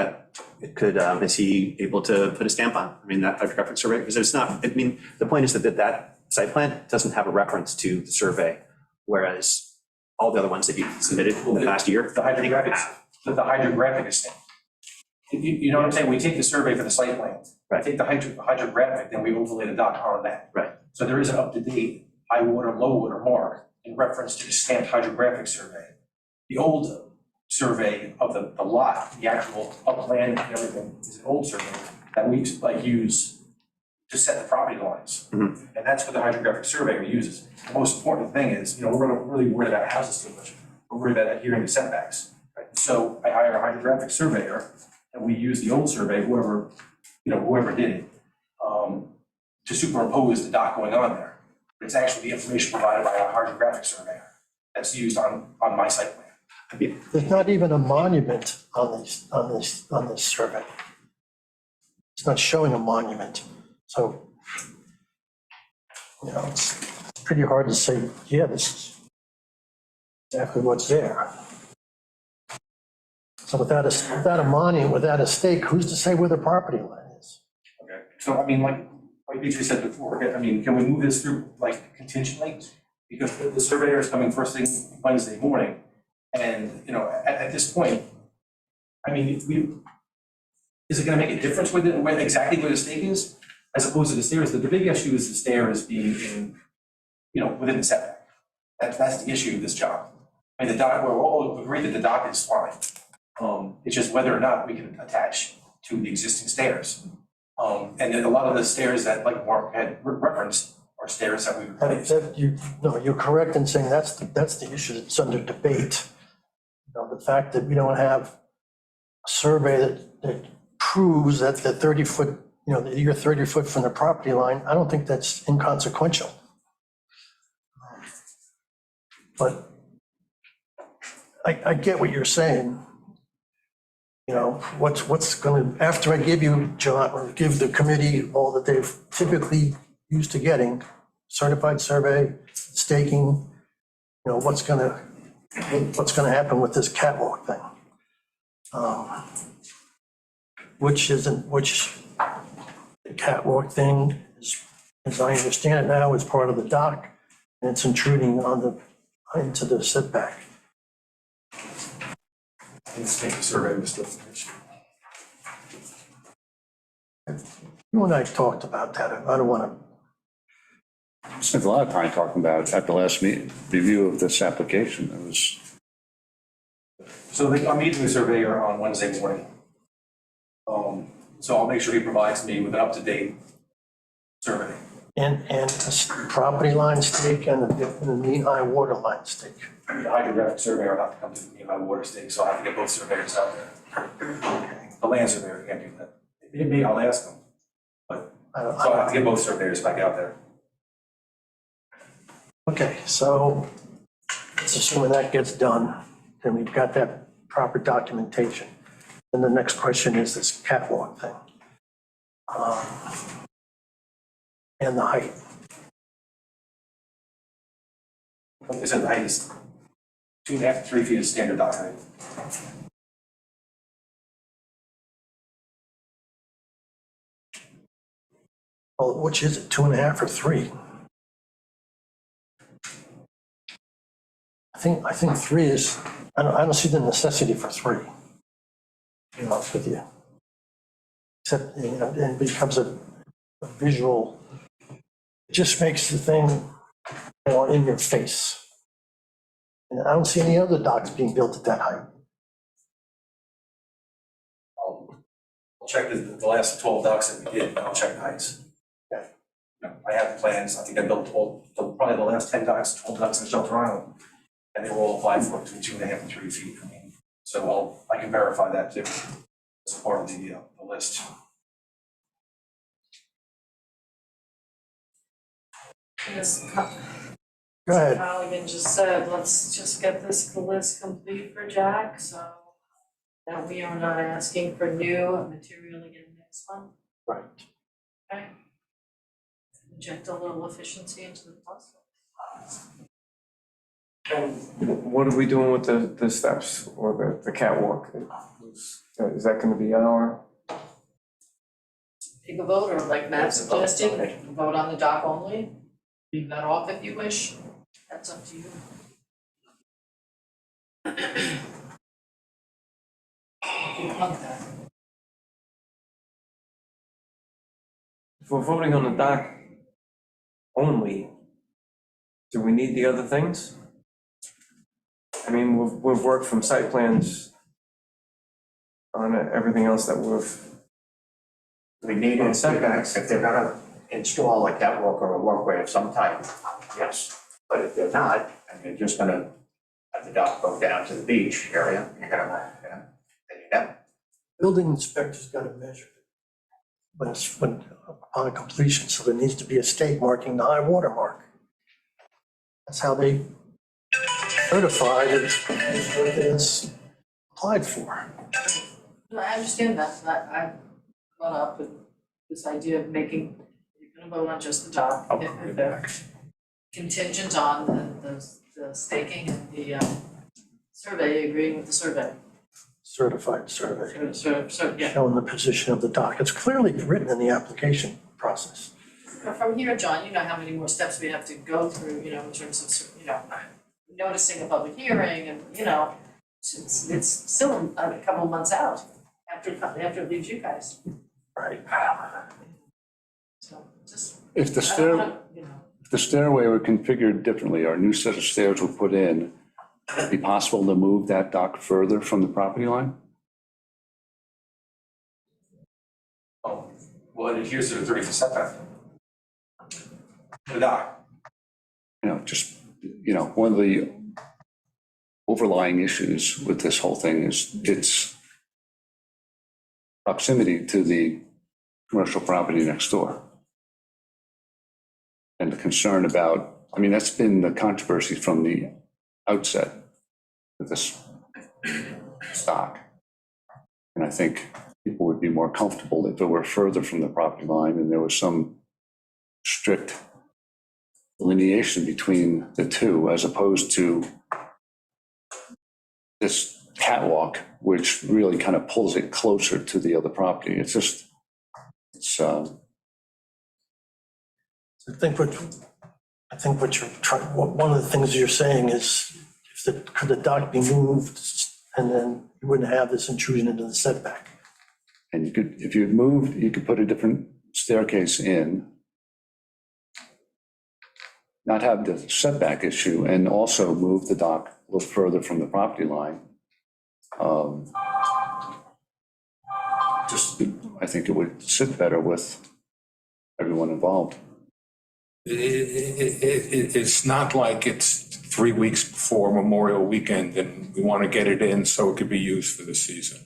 is he able to put a stamp on? I mean, that hydrographic survey, because it's not, I mean, the point is that site plan doesn't have a reference to the survey, whereas all the other ones that you've submitted in the past year. The hydrographic is stamped. You know what I'm saying? We take the survey for the site plan. Right. Take the hydrographic, then we overlay the dock on that. Right. So there is an up-to-date high water, low water mark in reference to the stamped hydrographic survey. The old survey of the lot, the actual upland and everything, is an old survey that we use to set the property lines. Mhm. And that's what the hydrographic surveyor uses. The most important thing is, we're not really worried about houses too much. We're worried about adhering to setbacks. So I hire a hydrographic surveyor and we use the old survey, whoever did it, to superimpose the dock going on there. It's actually the information provided by a hydrographic surveyor that's used on my site plan. There's not even a monument on this survey. It's not showing a monument, so, it's pretty hard to say, yeah, this is exactly what's there. So without a monument, without a stake, who's to say where the property line is? Okay. So I mean, like BJ said before, can we move this through contingently? Because the surveyor is coming first thing Wednesday morning. And, at this point, I mean, is it gonna make a difference exactly where the stake is? As opposed to the stairs? The big issue is the stairs being within the setback. That's the issue of this job. I mean, the dock, we're all agreed that the dock is fine. It's just whether or not we can attach to the existing stairs. And then a lot of the stairs that Mark had referenced are stairs that we replaced. You're correct in saying that's the issue that's under debate. The fact that we don't have a survey that proves that the 30-foot, that you're 30 foot from the property line, I don't think that's inconsequential. But I get what you're saying. What's going to, after I give you, John, or give the committee all that they've typically used to getting, certified survey, staking, what's going to happen with this catwalk thing? Which the catwalk thing is, as I understand it now, is part of the dock, and it's intruding into the setback. Let's make the survey was still finished. You and I talked about that. I don't want to. Spent a lot of time talking about it at the last review of this application. It was. So I'm meeting the surveyor on Wednesday morning. So I'll make sure he provides me with an up-to-date survey. And a property line stake and a mean high water line stake. The hydrographic surveyor will have to come to me my water stake, so I'll have to get both surveyors out there. The land surveyor can't do that. Maybe I'll ask them, but so I'll have to get both surveyors back out there. Okay, so let's assume that gets done, then we've got that proper documentation. Then the next question is this catwalk thing. And the height. They said the height is 2.5 to 3 feet is standard dock height. Well, which is it, 2.5 or 3? I think 3 is, I don't see the necessity for 3. To be honest with you. Except, it becomes a visual, it just makes the thing, in your face. And I don't see any other docks being built at that height. I'll check the last 12 docks that we did, and I'll check the heights. Okay. I have the plans. I think I built probably the last 10 docks, 12 docks in Shelter Island. And they were all applied for between 2.5 and 3 feet. I mean, so I can verify that too, as part of the list. Ms. Go ahead. Halligan just said, let's just get this list complete for Jack, so that we are not asking for new material again next month. Right. Okay. Inject a little efficiency into the process. And what are we doing with the steps or the catwalk? Is that gonna be our? Take a vote, or like Matt suggested, vote on the dock only, leave that off if you wish, that's up to you. If you want that. If we're voting on the dock only, do we need the other things? I mean, we've worked from site plans on everything else that we've, We need it, if they're gonna install a catwalk or a walkway of some type, yes. But if they're not, and you're just gonna have the dock go down to the beach area, you're gonna, then you know. Building inspector's got to measure it when upon completion, so there needs to be a stake marking the high water mark. That's how they certify that it's applied for. No, I understand that, I brought up with this idea of making, you're gonna vote on just the dock, if they're contingent on the staking and the survey, agreeing with the survey. Certified survey, Yeah. showing the position of the dock. It's clearly written in the application process. From here, John, you know how many more steps we have to go through, you know, in terms of, you know, noticing a public hearing and, you know, it's still a couple of months out after it leaves you guys. Right. So just, If the I don't wanna, stair, you know, if the stairway were configured differently, or a new set of stairs were put in, would it be possible to move that dock further from the property line? Oh, well, it adheres to the 30-foot setback. The dock. You know, just, you know, one of the overlying issues with this whole thing is its proximity to the commercial property next door. And the concern about, I mean, that's been the controversy from the outset with this stock. And I think people would be more comfortable if it were further from the property line and there was some strict delineation between the two, as opposed to this catwalk, which really kind of pulls it closer to the other property. It's just, it's, I think what you're trying, one of the things you're saying is, could the dock be moved, and then you wouldn't have this intrusion into the setback. and you could, if you moved, you could put a different staircase in, not have the setback issue, and also move the dock a little further from the property line. Just, I think it would sit better with everyone involved. It's not like it's 3 weeks before Memorial Weekend and we want to get it in so it could be used for the season.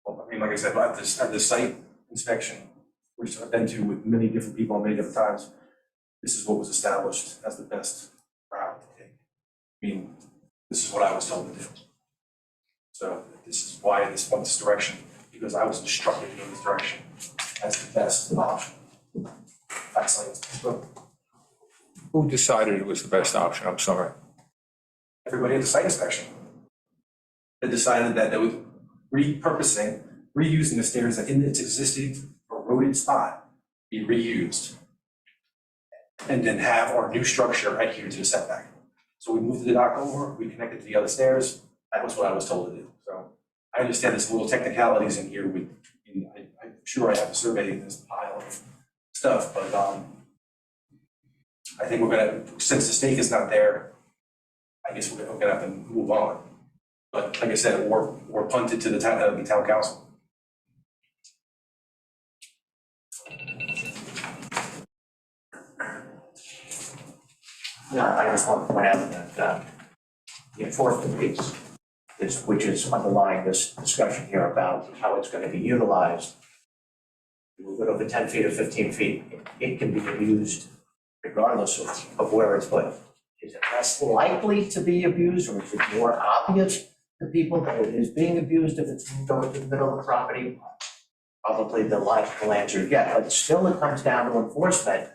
Well, I mean, like I said, at the site inspection, which I've been to with many different people many different times, this is what was established as the best route to take. I mean, this is what I was told to do. So this is why this went this direction, because I was instructed to go this direction as the best option. That's like, Who decided it was the best option? I'm sorry. everybody at the site inspection. They decided that they were reusing the stairs that in its existing eroded spot be reused. And then have our new structure adhere to the setback. So we moved the dock over, we connected to the other stairs, that was what I was told to do. So I understand there's little technicalities in here with, I'm sure I have a survey in this pile of stuff, but I think we're gonna, since the stake is not there, I guess we're gonna have to move on. But like I said, we're punted to the town council. I just want to point out that the enforcement piece, which is underlying this discussion here about how it's gonna be utilized. Move it over 10 feet or 15 feet, it can be abused regardless of where it's put. Is it less likely to be abused, or is it more obvious to people that it is being abused if it's moved over to the middle of the property? Probably the logical answer, yeah, but still it comes down to enforcement,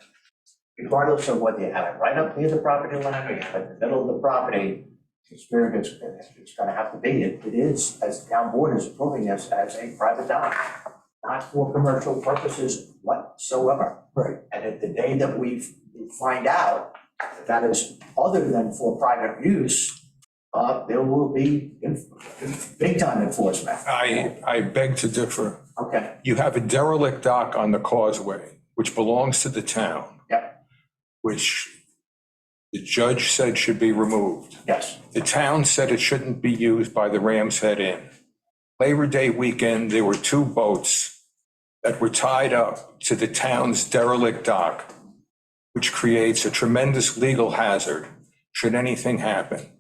regardless of whether you have it right up near the property line or you have it in the middle of the property. It's gonna have to be, it is, as the town board is approving this as a private dock, not for commercial purposes whatsoever. Right. And at the day that we find out that is other than for private use, there will be big time enforcement. I beg to differ. Okay, You have a derelict dock on the causeway, which belongs to the town. Yep. Which the judge said should be removed. yes, The town said it shouldn't be used by the Rams Head Inn. Labor Day weekend, there were 2 boats that were tied up to the town's derelict dock, which creates a tremendous legal hazard should anything happen.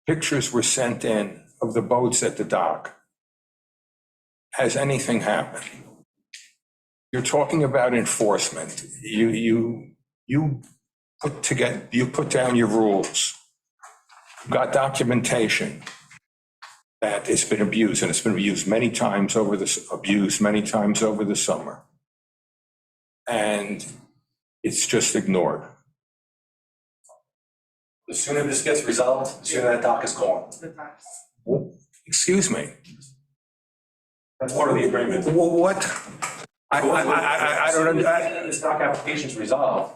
Pictures were sent in of the boats at the dock. Has anything happened? You're talking about enforcement. You put down your rules. You've got documentation that it's been abused, and it's been abused many times over the summer. And it's just ignored. The sooner this gets resolved, the sooner that dock is gone. Excuse me, That's part of the agreement. what? I don't understand. This dock application's resolved,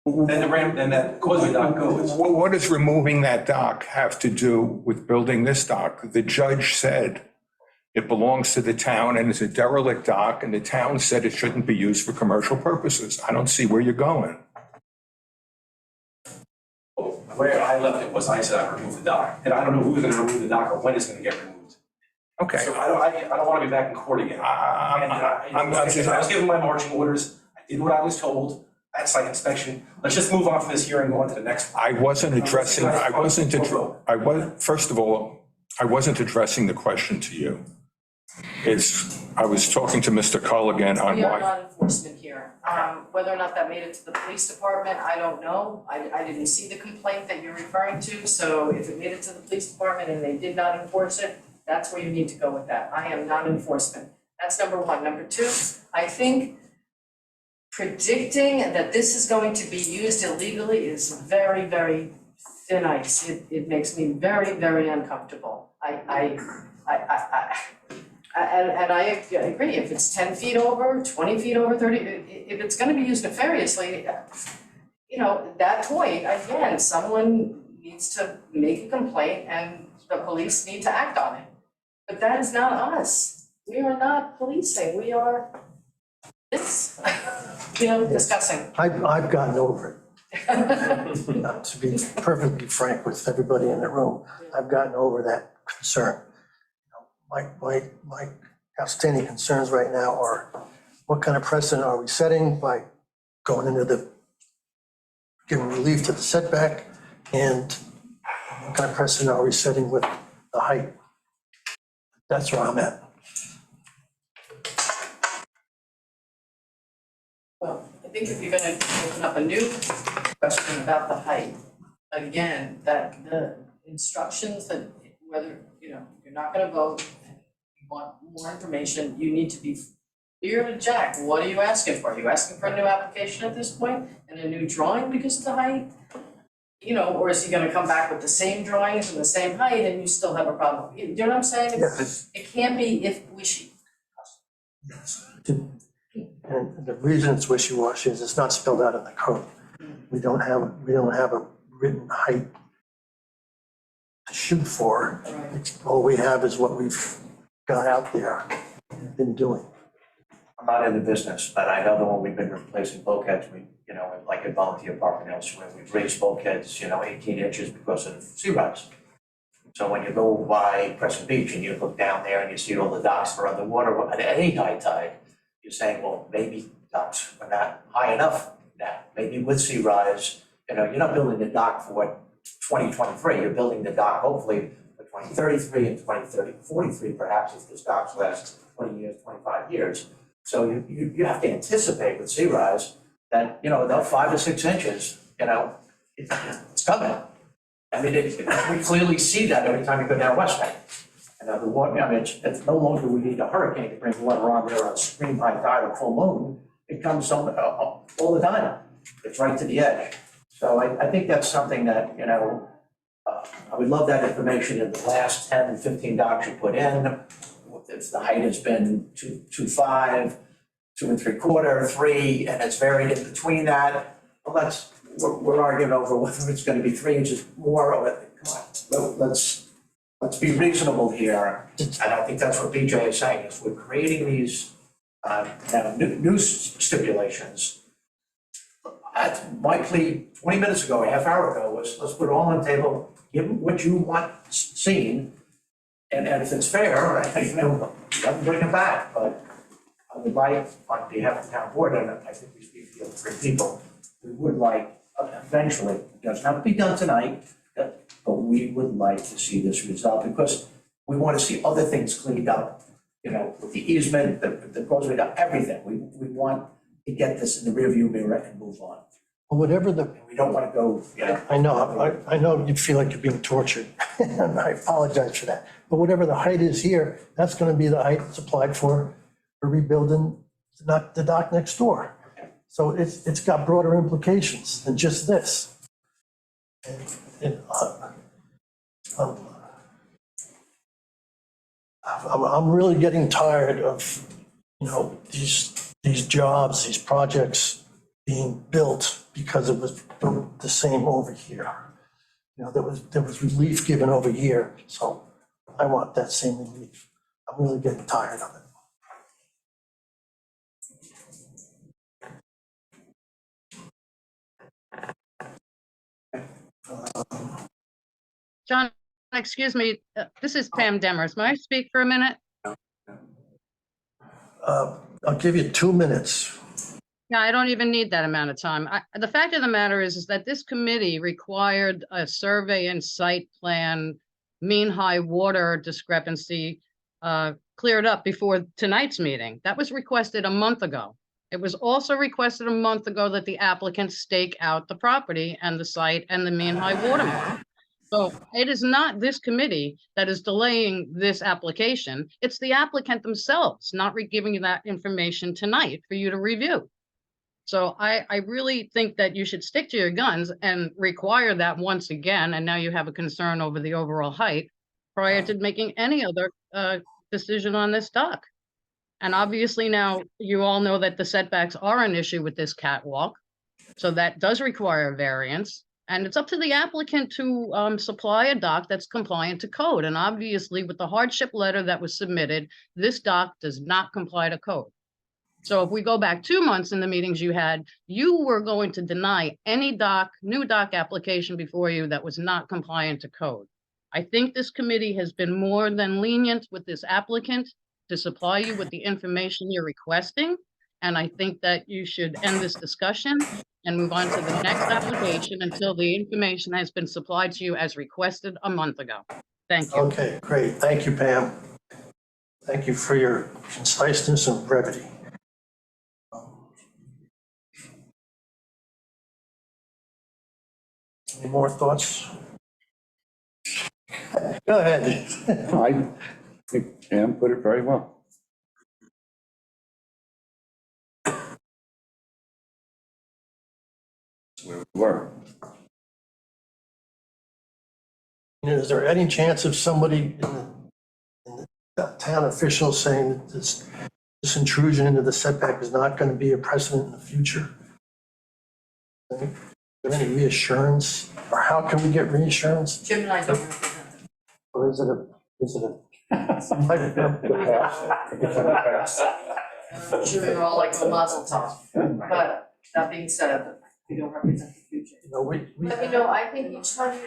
then that causeway dock goes. What does removing that dock have to do with building this dock? The judge said it belongs to the town and it's a derelict dock, and the town said it shouldn't be used for commercial purposes. I don't see where you're going. Where I left it was I said I removed the dock, and I don't know who's gonna remove the dock or when it's gonna get removed. Okay. So I don't wanna be back in court again. I was given my marching orders, I did what I was told, I had site inspection, let's just move on from this here and go on to the next one. First of all, I wasn't addressing the question to you. I was talking to Mr. Culligan on We are why. not enforcement here. Whether or not that made it to the police department, I don't know. I didn't see the complaint that you're referring to, so if it made it to the police department and they did not enforce it, that's where you need to go with that. I am not enforcement. That's number one. Number two, I think predicting that this is going to be used illegally is very, very thin ice. It makes me very, very uncomfortable. And I agree, if it's 10 feet over, 20 feet over, 30, if it's gonna be used nefariously, at that point, again, someone needs to make a complaint and the police need to act on it. But that is not us. We are not policing, we are discussing. I've gotten over it. To be perfectly frank with everybody in the room, I've gotten over that concern. My outstanding concerns right now are what kind of precedent are we setting by going into giving relief to the setback, and what kind of precedent are we setting with the height? That's where I'm at. Well, I think if you're gonna open up a new question about the height, again, that the instructions that whether, you're not gonna vote, you want more information, you need to be clear to Jack, what are you asking for? Are you asking for a new application at this point and a new drawing because of the height? Or is he gonna come back with the same drawings and the same height and you still have a problem? You know what I'm saying? Yes. It can't be if wishy. And the reason it's wishy-washy is it's not spelled out in the code. We don't have a written height to shoot for. All we have is what we've got out there, been doing. I'm not in the business, but I know that when we've been replacing bulkheads, like at volunteer park and elsewhere, we've raised bulkheads, 18 inches because of sea rise. So when you go by Crescent Beach and you look down there and you see all the docks are underwater at any high tide, you're saying, well, maybe docks are not high enough now. Maybe with sea rise, you're not building a dock for 2023. You're building the dock hopefully for 2033 and 2043 perhaps, if this dock lasts 20 years, 25 years. So you have to anticipate with sea rise that, you know, they'll 5 to 6 inches, you know, it's coming. I mean, we clearly see that every time you go down West Bank. And the water, I mean, it's no longer we need a hurricane to bring water on there on a stream high tide or full moon. It comes all the time. It's right to the edge. So I think that's something that, you know, I would love that information in the last 10, 15 docks you put in. If the height has been 2.5, 2 3/4, 3, and it's varied in between that, well, we're arguing over whether it's gonna be 3 inches more or, come on, let's be reasonable here. And I think that's what BJ is saying, is we're creating these new stipulations. My plea 20 minutes ago, a half hour ago, was let's put it all on the table, give them what you want seen, and if it's fair, you know, let them bring it back. But I would like, on behalf of the town board, and I think we speak for the other 3 people, we would like eventually, it doesn't have to be done tonight, but we would like to see this resolved, because we want to see other things cleaned up, you know, with the easement, the causeway, everything. We want to get this in the rearview mirror and move on. Well, whatever the, And we don't want to go, you know. I know you feel like you're being tortured, and I apologize for that. But whatever the height is here, that's gonna be the height that's applied for rebuilding the dock next door. So it's got broader implications than just this. And, I'm really getting tired of, you know, these jobs, these projects being built because it was the same over here. You know, there was relief given over here, so I want that same relief. I'm really getting tired of it. John, excuse me, this is Pam Demers. May I speak for a minute? I'll give you 2 minutes. Yeah, I don't even need that amount of time. The fact of the matter is that this committee required a survey and site plan mean high water discrepancy cleared up before tonight's meeting. That was requested a month ago. It was also requested a month ago that the applicant stake out the property and the site and the mean high water mark. So it is not this committee that is delaying this application. It's the applicant themselves not giving you that information tonight for you to review. So I really think that you should stick to your guns and require that once again. And now you have a concern over the overall height prior to making any other decision on this dock. And obviously now you all know that the setbacks are an issue with this catwalk. So that does require a variance. And it's up to the applicant to supply a dock that's compliant to code. And obviously with the hardship letter that was submitted, this dock does not comply to code. So if we go back 2 months in the meetings you had, you were going to deny any new dock application before you that was not compliant to code. I think this committee has been more than lenient with this applicant to supply you with the information you're requesting. And I think that you should end this discussion and move on to the next application until the information has been supplied to you as requested a month ago. Thank you. Okay, great. Thank you, Pam. Thank you for your conciseness and brevity. Any more thoughts? Go ahead. I think Pam put it very well. Where we were. Is there any chance of somebody in the town officials saying that this intrusion into the setback is not going to be a precedent in the future? Is there any reassurance, or how can we get reassurance? Jim and I don't represent them. Or is it a? I'm sure you're all like a mazel tov. But that being said, we don't represent the future. You know, we But you know, I think each time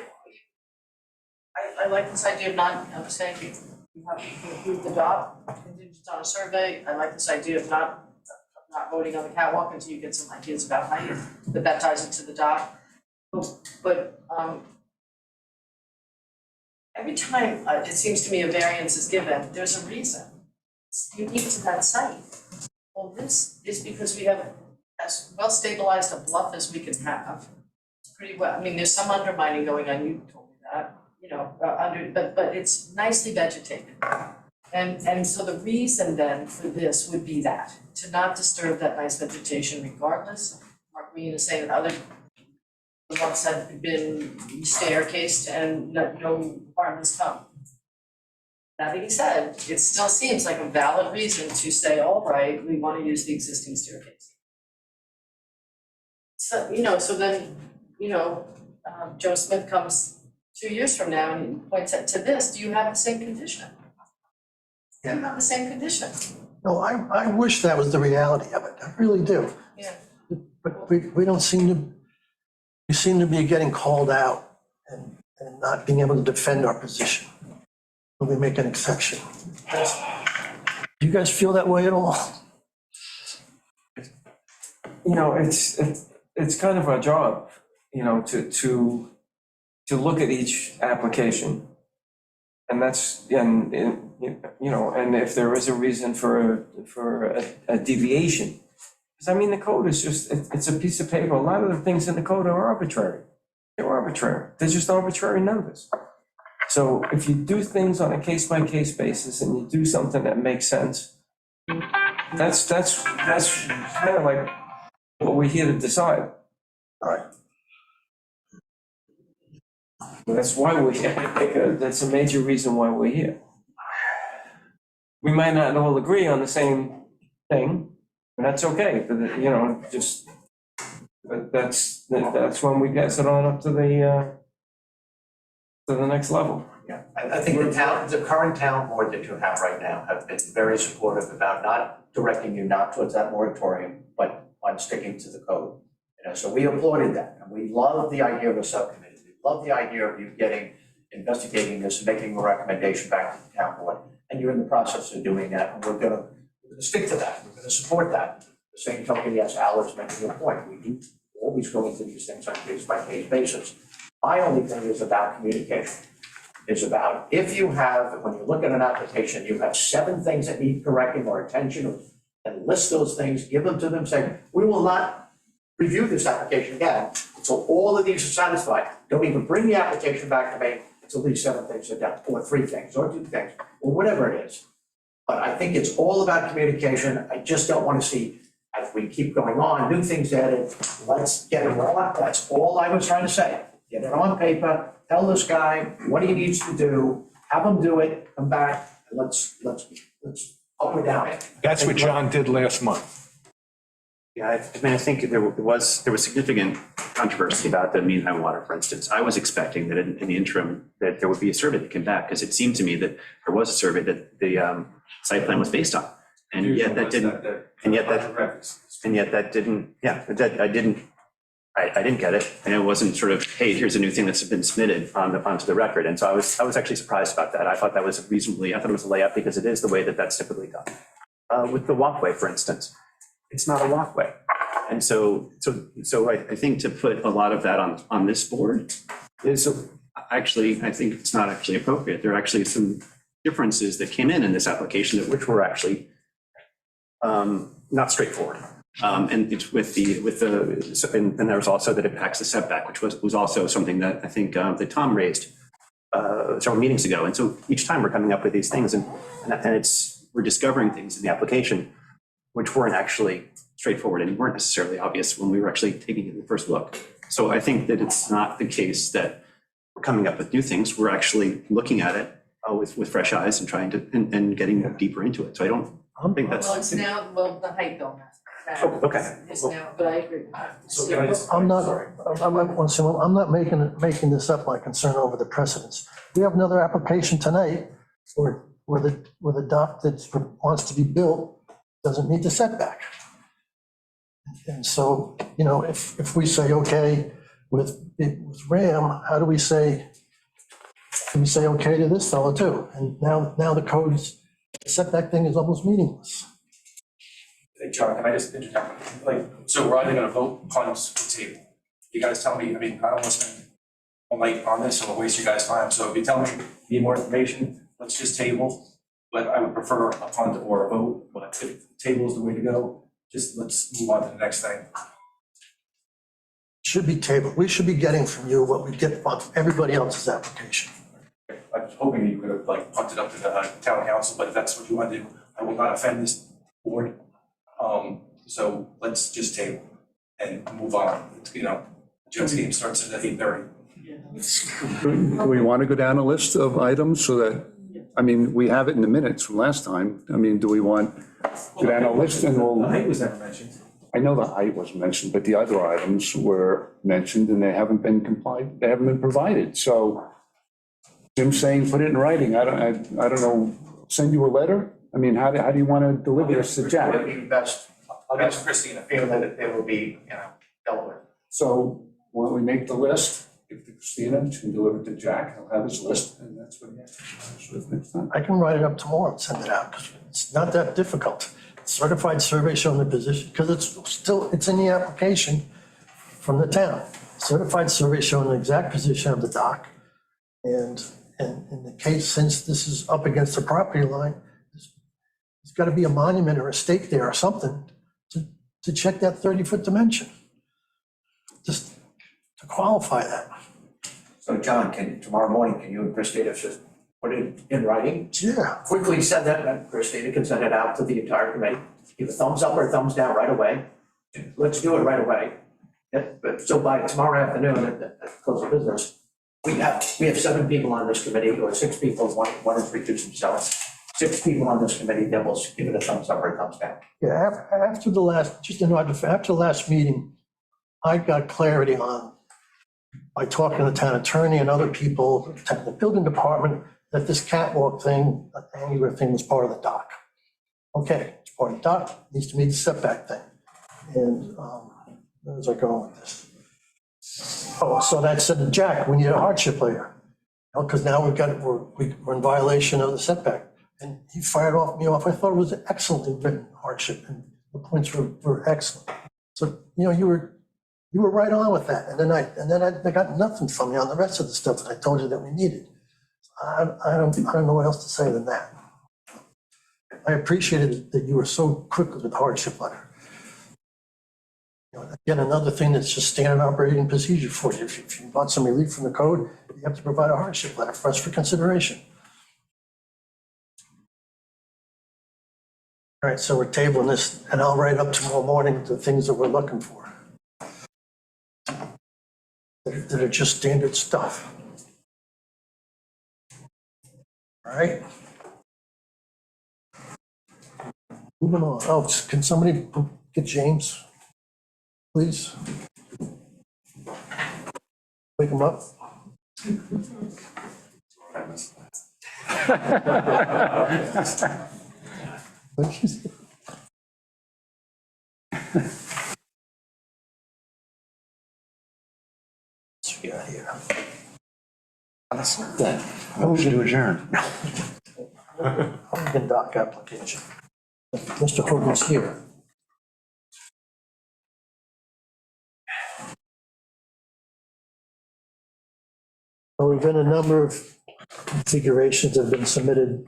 I like this idea of not, of saying you have to approve the dock contingent on a survey. I like this idea of not voting on the catwalk until you get some ideas about height, that ties into the dock. But every time it seems to me a variance is given, there's a reason. It's unique to that site. Well, this is because we have as well stabilized a bluff as we can have. It's pretty well, I mean, there's some undermining going on, you told me that, but it's nicely vegetated. And so the reason then for this would be that, to not disturb that nice vegetation regardless. Mark Green is saying that other ones have been staircased and no harm has come. That being said, it still seems like a valid reason to say, all right, we want to use the existing staircase. So, so then, Joe Smith comes 2 years from now and he points to this, do you have the same condition? Do you have the same condition? No, I wish that was the reality of it, I really do. Yeah. But we don't seem to, we seem to be getting called out and not being able to defend our position. When we make an exception. Do you guys feel that way at all? It's kind of our job, to look at each application. And that's, and if there is a reason for a deviation. Because I mean, the code is just, it's a piece of paper. A lot of the things in the code are arbitrary. They're arbitrary. They're just arbitrary numbers. So if you do things on a case-by-case basis and you do something that makes sense, that's kind of like what we're here to decide. All right. That's why we're here. That's a major reason why we're here. We might not all agree on the same thing, and that's okay. But that's when we pass it on up to the next level. Yeah, I think the current town board that you have right now have been very supportive about not directing you not towards that moratorium, but on sticking to the code. So we applauded that, and we love the idea of a subcommittee. We love the idea of you investigating this, and making a recommendation back to the town board. And you're in the process of doing that, and we're gonna stick to that. We're gonna support that. The same token, yes, Al is making a point. We do always go into these things on a case-by-case basis. My only thing is about communication. It's about if you have, when you look at an application, you have 7 things that need correcting or attention, and list those things, give them to them, say, we will not review this application again until all of these are satisfied. Don't even bring the application back to me until these 7 things are done, or 3 things, or 2 things, or whatever it is. But I think it's all about communication. I just don't want to see, as we keep going on, new things added. Let's get it all out. That's all I was trying to say. Get it on paper, tell this guy what he needs to do, have him do it, come back, and let's up or down. That's what John did last month. Yeah, I think there was significant controversy about the mean high water, for instance. I was expecting that in the interim, that there would be a survey that came back, because it seemed to me that there was a survey that the site plan was based on. And yet that didn't, I didn't get it, and it wasn't sort of, hey, here's a new thing that's been submitted onto the record. And so I was actually surprised about that. I thought it was a layup, because it is the way that that's typically done. With the walkway, for instance, it's not a walkway. And so I think to put a lot of that on this board is actually, I think it's not actually appropriate. There are actually some differences that came in this application, which were actually not straightforward. And it's and there was also that impacts the setback, which was also something that I think that Tom raised several meetings ago. And so each time we're coming up with these things, and we're discovering things in the application which weren't actually straightforward and weren't necessarily obvious when we were actually taking it in the first look. So I think that it's not the case that we're coming up with new things. We're actually looking at it with fresh eyes and trying to and getting deeper into it. So I don't think that's. Well, it's now, the height don't matter. Oh, okay. It's now, but I agree. So can I just- I'm not making this up, my concern over the precedents. We have another application tonight where the dock that wants to be built doesn't meet the setback. And so, if we say, okay, with Ram, how do we say, can we say okay to this fellow too? And now the code's setback thing is almost meaningless. Hey, John, can I just interject? So we're either gonna vote, climb the table. You guys tell me, I don't want to spend all night on this, so we'll waste you guys' time. So if you tell me you need more information, let's just table. But I would prefer a punt or a vote, but if table is the way to go, just let's move on to the next thing. Should be tabled. We should be getting from you what we get on everybody else's application. I was hoping you could have like punted up to the town council, but if that's what you want to do, I will not offend this board. So let's just table and move on. It's, you know, Joe's game starts at 8:30. Do we want to go down a list of items so that, I mean, we have it in the minutes from last time. I mean, do we want to go down a list and The we'll, height was never mentioned. I know the height was mentioned, but the other items were mentioned and they haven't been complied, they haven't been provided. So Jim's saying, put it in writing. I don't know, send you a letter? I mean, how do you want to deliver this to Jack? It would be best, I'll get to Christina. feel that it will be, you know, dealt with. So why don't we make the list, give it to Christina, she can deliver it to Jack, he'll have his list, and that's what he has to do next time. I can write it up tomorrow and send it out, because it's not that difficult. Certified survey showing the position, because it's in the application from the town. Certified survey showing the exact position of the dock. And in the case, since this is up against the property line, there's got to be a monument or a stake there or something to check that 30-foot dimension. Just to qualify that. So John, tomorrow morning, can you and Christina just put it in writing? Yeah. Quickly send that, and Christina can send it out to the entire committee. Give a thumbs up or a thumbs down right away. Let's do it right away. But so by tomorrow afternoon, at close of business, we have 7 people on this committee, or 6 people, one has recused himself. 6 people on this committee, then we'll give it a thumbs up or a thumbs down. Yeah, after the last, just to know, after the last meeting, I got clarity on, by talking to the town attorney and other people, the building department, that this catwalk thing, that angular thing was part of the dock. Okay, it's part of the dock, needs to meet the setback thing. And where was I going with this? Oh, so that said to Jack, we need a hardship layer. Because now we're in violation of the setback. And he fired me off. I thought it was an excellently written hardship, and the points were excellent. So, you know, you were right on with that. And then I got nothing from you on the rest of the stuff that I told you that we needed. I don't know what else to say than that. I appreciated that you were so quick with the hardship letter. You know, again, another thing that's just standard operating procedure for you. If you want some relief from the code, you have to provide a hardship letter for us for consideration. All right, so we're tabling this, and I'll write up tomorrow morning the things that we're looking for. That are just standard stuff. All right. Moving on. Oh, can somebody get James, please? Wake him up. What is it? Yeah, here. That's that. Motion to adjourn. Hogan doc application. Mr. Hogan's here. Well, we've been a number of configurations have been submitted.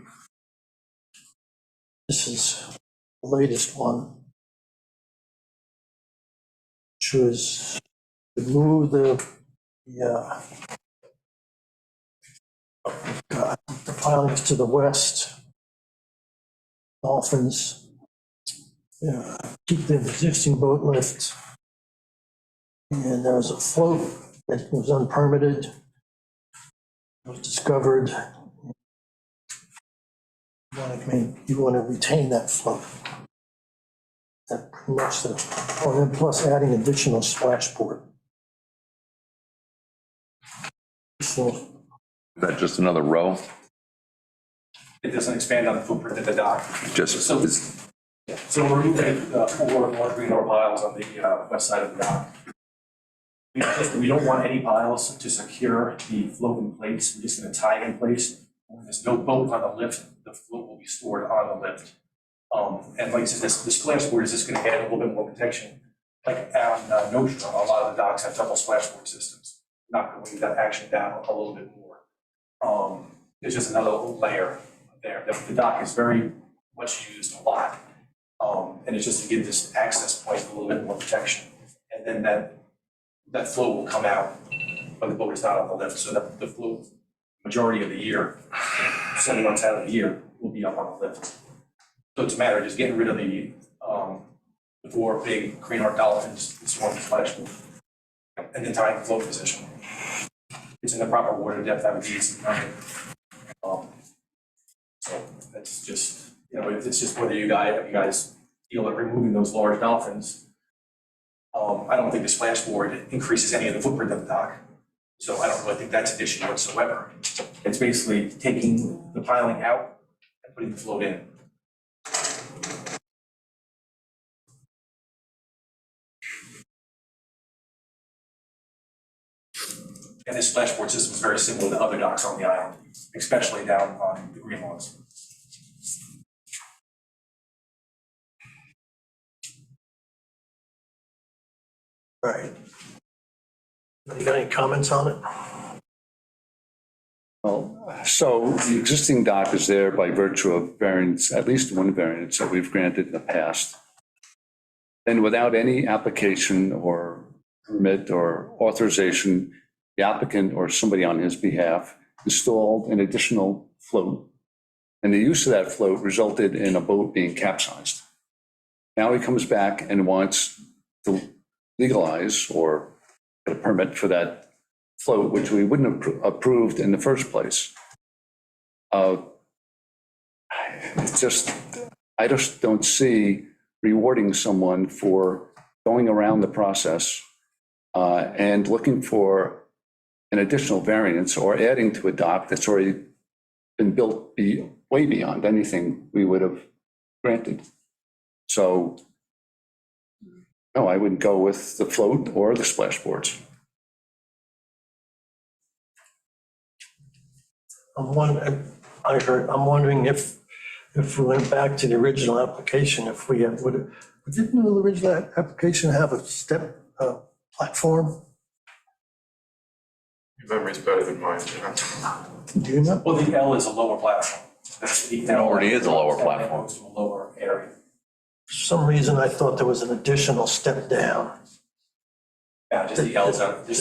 This is the latest one, which was to move the pilings to the west. Dolphins, keep the existing boat lift. And there was a float that was unpermitted. It was discovered. You want to retain that float. That pretty much and then plus adding additional splashboard. So, Is that just another row? It doesn't expand on the footprint of the dock. Just, So we're removing the 4 more green ore piles on the west side of the dock. We don't want any piles to secure the floating plates. We're just going to tie it in place. When there's no boat on the lift, the float will be stored on the lift. And like I said, this splashboard is just going to add a little bit more protection. Like on Nostrum, a lot of the docks have double splashboard systems. knocking that action down a little bit more. There's just another layer there. The dock is very much used a lot. And it's just to give this access point a little bit more protection. And then that float will come out when the boat is not on the lift, so that the float, majority of the year, 7 months out of the year, will be up on the lift. So it's a matter of just getting rid of the 4 big greenheart dolphins, the swarm splash pool, and then tying the float position. It's in the proper water depth, I would need some permit. So that's just, it's just whether you guys feel that removing those large dolphins, I don't think the splashboard increases any of the footprint of the dock. So I don't really think that's an issue whatsoever. It's basically taking the piling out and putting the float in. And this splashboard system is very similar to other docks on the island, especially down on the green lawns. Right. You got any comments on it? Well, so the existing dock is there by virtue of variance, at least one variance that we've granted in the past. And without any application or permit or authorization, the applicant or somebody on his behalf installed an additional float. And the use of that float resulted in a boat being capsized. Now he comes back and wants to legalize or get a permit for that float, which we wouldn't have approved in the first place. I just don't see rewarding someone for going around the process and looking for an additional variance or adding to a dock that's already been built way beyond anything we would have granted. So, no, I wouldn't go with the float or the splashboards. I'm wondering if we went back to the original application, if we didn't the original application have a step platform? Your memory's better than mine, John. Do you know? Well, the L is a lower platform. It already is a lower platform. Goes to a lower area. For some reason, I thought there was an additional step down. Yeah, just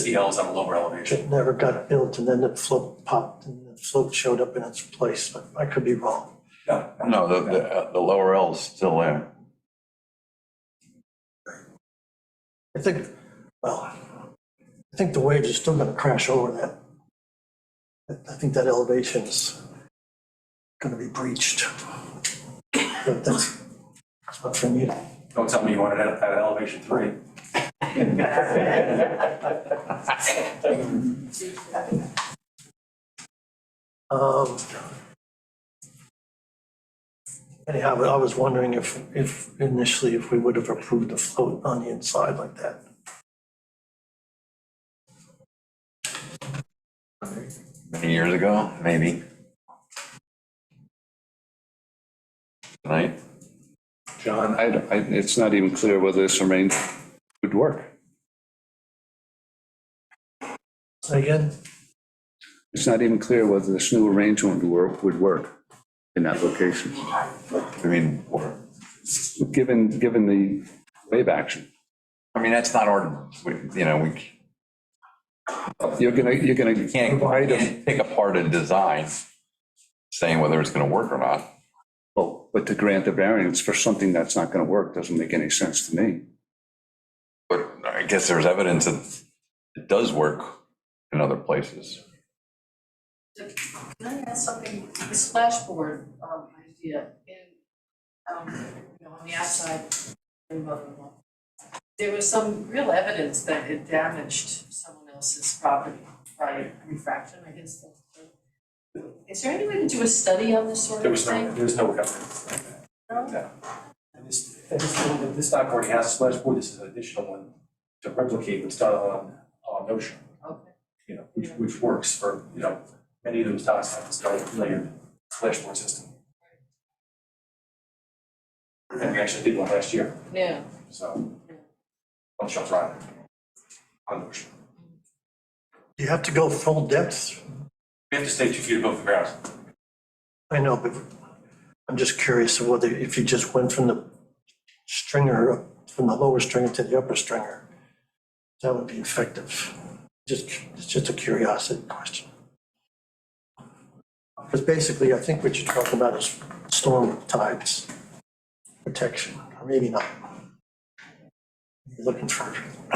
the L's on a lower elevation. It never got built, and then the float popped and the float showed up in its place, but I could be wrong. No, the lower L is still there. I think the waves are still gonna crash over that. I think that elevation is gonna be breached. But that's not for me to. Don't tell me you want it at elevation 3. Anyhow, I was wondering if initially if we would have approved the float on the inside like that. Many years ago, maybe. Tonight? John, it's not even clear whether this arrangement would work. Say again? It's not even clear whether this new arrangement would work in that location, I mean, given the wave action. that's not our, You're gonna you can't provide them. pick apart a design saying whether it's gonna work or not. Oh, but to grant a variance for something that's not gonna work doesn't make any sense to me. But I guess there's evidence that it does work in other places. Can I ask something, the splashboard idea on the outside, there was some real evidence that it damaged someone else's property by refraction, I guess. Is there any way to do a study on this sort of thing? There's no evidence like that. No. And this dock already has a splashboard. This is an additional one to replicate what's done on Ocean. Okay. Which works for, many of those docks have this layered splashboard system. And we actually did one last year, Yeah. so on Shelf Island, on Ocean. You have to go full depth? We have to stay 2 feet above the ground. I know, but I'm just curious of whether, if you just went from the stringer, from the lower stringer to the upper stringer, that would be effective. It's just a curiosity question. Because basically, I think what you're talking about is storm tides protection, or maybe not. You're looking for.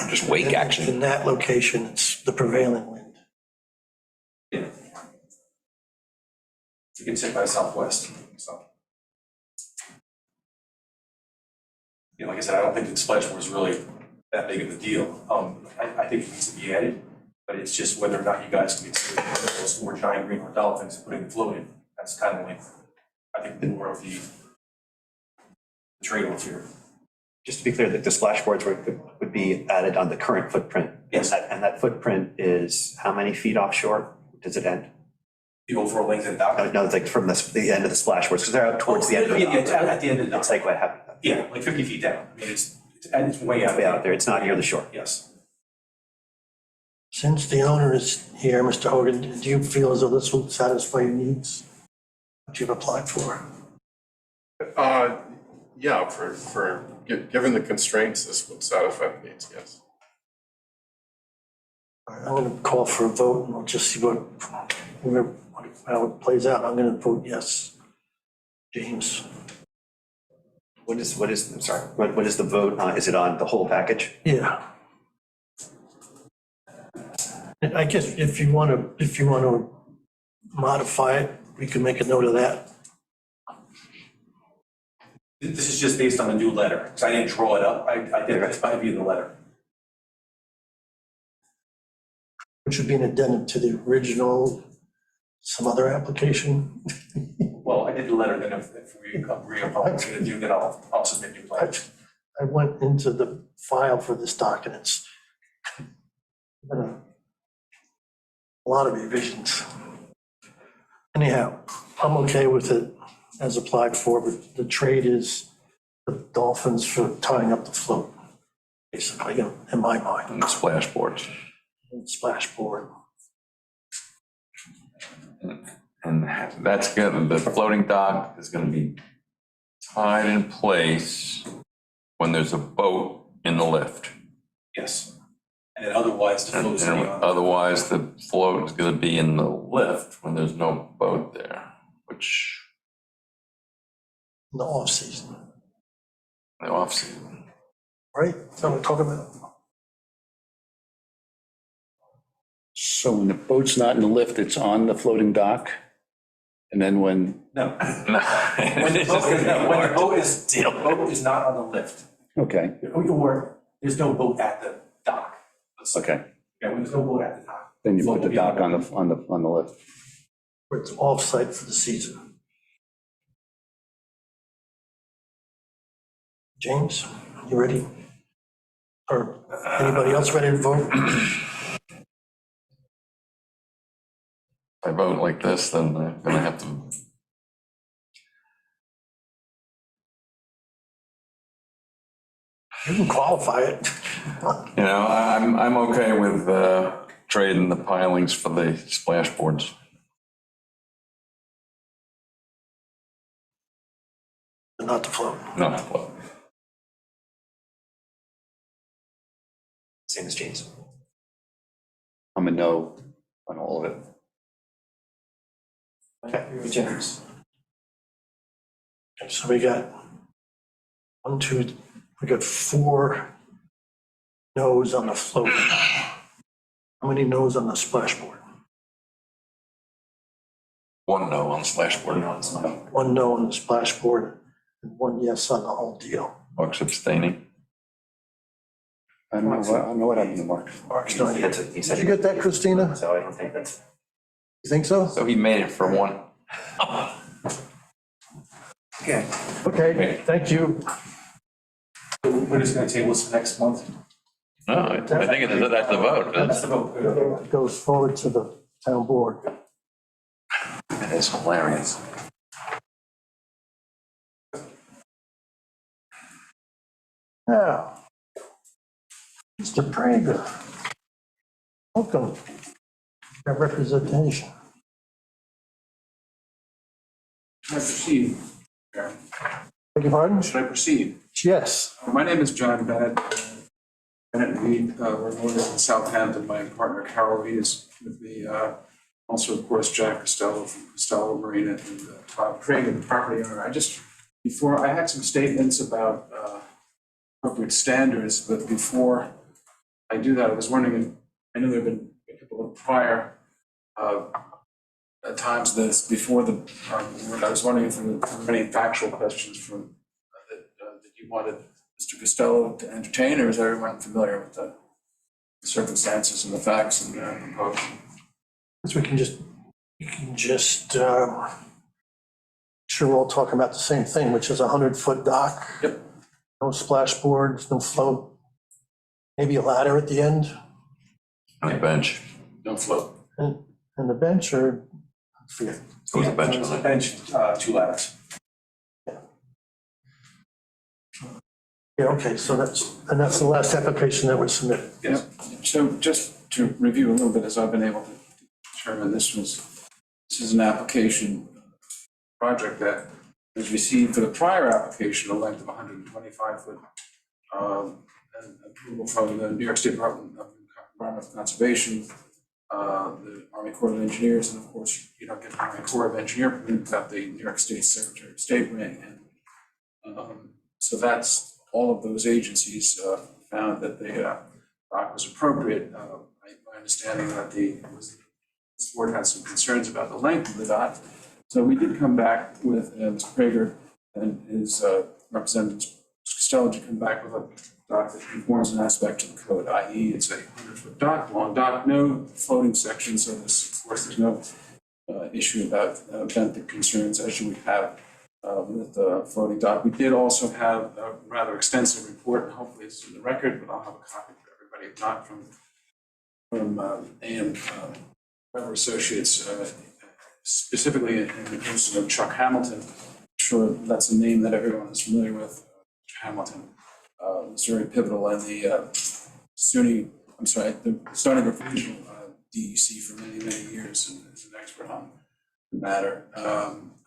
Just wake action. In that location, it's the prevailing wind. Yeah. You can sit by southwest, so. You know, like I said, I don't think the splashboard is really that big of a deal. I think it needs to be added, but it's just whether or not you guys can consider those 4 giant green dolphins putting the float in. That's kind of like, I think, the more of the trade-off here. Just to be clear, that the splashboards would be added on the current footprint. Yes. And that footprint is how many feet offshore does it end? The overall length of the dock? No, it's like from the end of the splashboards, because they're out towards the end of the Yeah, dock. at the end of the dock. It's like what happened. Yeah, like 50 feet down. I mean, it's way out. Way out there, it's not near the shore. Yes. Since the owner is here, Mr. Hogan, do you feel as though this will satisfy your needs? What you've applied for? Yeah, given the constraints, this would satisfy the needs, yes. All right, I'm gonna call for a vote and we'll just see how it plays out. I'm gonna vote yes. James? What is, I'm sorry, what is the vote on? Is it on the whole package? Yeah. And I guess if you want to modify it, we can make a note of that. This is just based on the new letter, because I didn't draw it up. I did it by via the letter. Which would be an addendum to the original, some other application. Well, I did the letter, then if we agree upon what we're gonna do, then I'll submit new plans. I went into the file for this documents. A lot of revisions. Anyhow, I'm okay with it as applied for, but the trade is the dolphins for tying up the float, basically, in my mind. And the splashboards. And splashboard. And that's good. The floating dock is gonna be tied in place when there's a boat in the lift. Yes. And then otherwise, the And float's and on. otherwise, the float is gonna be in the lift when there's no boat there, which, In the off-season, the off-season. right? That's what we're talking about. So when the boat's not in the lift, it's on the floating dock? And then when, No. No. When the boat is not on the lift, okay, or there's no boat at the dock. okay, Yeah, when there's no boat at the dock. then you float put the will be dock on the lift. Where it's off-site for the season. James, you ready? Or anybody else ready to vote? If I vote like this, then I'm gonna have to. You can qualify it. You know, I'm okay with trading the pilings for the splashboards. Not the float. No, well, Same as James. I'm a no on all of it. Okay, you're generous. Okay, so we got we got 4 no's on the float. How many no's on the splashboard? one no on splashboard. 1 no on the splashboard and 1 yes on the whole deal. Mark's abstaining. I don't know what happened to Mark. Mark's not here. He Did said you get that, Christina? so I don't think that's. You think so? So he made it for 1. Okay. Okay, thank you. We're just gonna table this for next month. No, I think that's the vote. That's the vote. It goes forward to the town board. That is hilarious. Now, Mr. Prager, welcome. That representation. Should I proceed? Chair? Beg your pardon? Should I proceed? Yes. My name is John Bennett. Bennett Reed, we're lawyers in Southampton. My partner Carol Reed is with me. Also, of course, Jack Costello from Costello Marina and Todd Craig, the property owner. Before I had some statements about appropriate standards, but before I do that, I was wondering, I know there have been a couple of prior at times that's before the, I was wondering if there were any factual questions from, that you wanted Mr. Costello to entertain, or is everyone familiar with the circumstances and the facts and the proposal? So you can just, sure we're all talking about the same thing, which is a 100-foot dock. Yep. No splashboards, no float, maybe a ladder at the end, On the bench. No float. and the bench, or, I forget. There was a bench There's on a it. bench, 2 ladders. Yeah, okay, so that's the last application that was submitted. Yes. So just to review a little bit, as I've been able to determine, this is an application project that was received for the prior application, a length of 125 foot, and approval from the New York State Department of Environmental Conservation, the Army Corps of Engineers, and of course, you don't get the Army Corps of Engineer without the New York State Secretary of State ring. And so that's, all of those agencies found that the dock was appropriate. My understanding that this board had some concerns about the length of the dock. So we did come back with Mr. Prager and his representative Costello to come back with a dock that conforms an aspect to the code, i.e. it's a 100-foot dock, long dock, no floating section. So this, of course, there's no issue about benthic concerns as you would have with the floating dock. We did also have a rather extensive report, and hopefully it's in the record, but I'll have a copy for everybody, if not from A.M. Weber Associates, specifically in the person of Chuck Hamilton. I'm sure that's a name that everyone is familiar with. Hamilton was very pivotal in the Stony Brook Regional DEC for many, many years, and is an expert on the matter.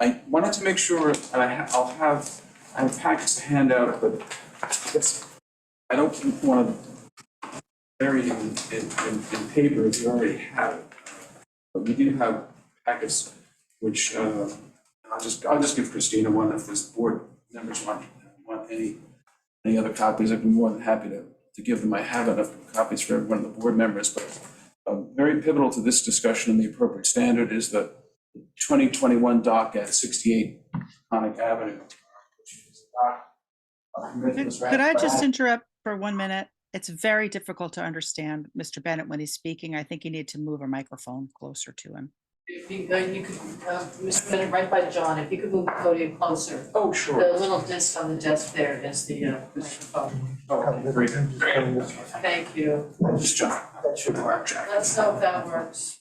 I wanted to make sure, and I have packets to hand out, but I guess I don't want to bury it in paper if you already have it. But we do have packets which I'll just give Christina one if this board members want any other copies. I'd be more than happy to give them. I have enough copies for every one of the board members, but very pivotal to this discussion and the appropriate standard is the 2021 dock at 68 Conic Avenue, which is a dock. Could I just interrupt for 1 minute? It's very difficult to understand Mr. Bennett when he's speaking. I think you need to move a microphone closer to him. If you could, Mr. Bennett, right by John, if you could move the podium closer. Oh, The sure. little disc on the desk there is the microphone. Oh, great. Thank you. Just John. That should work. Let's hope that works.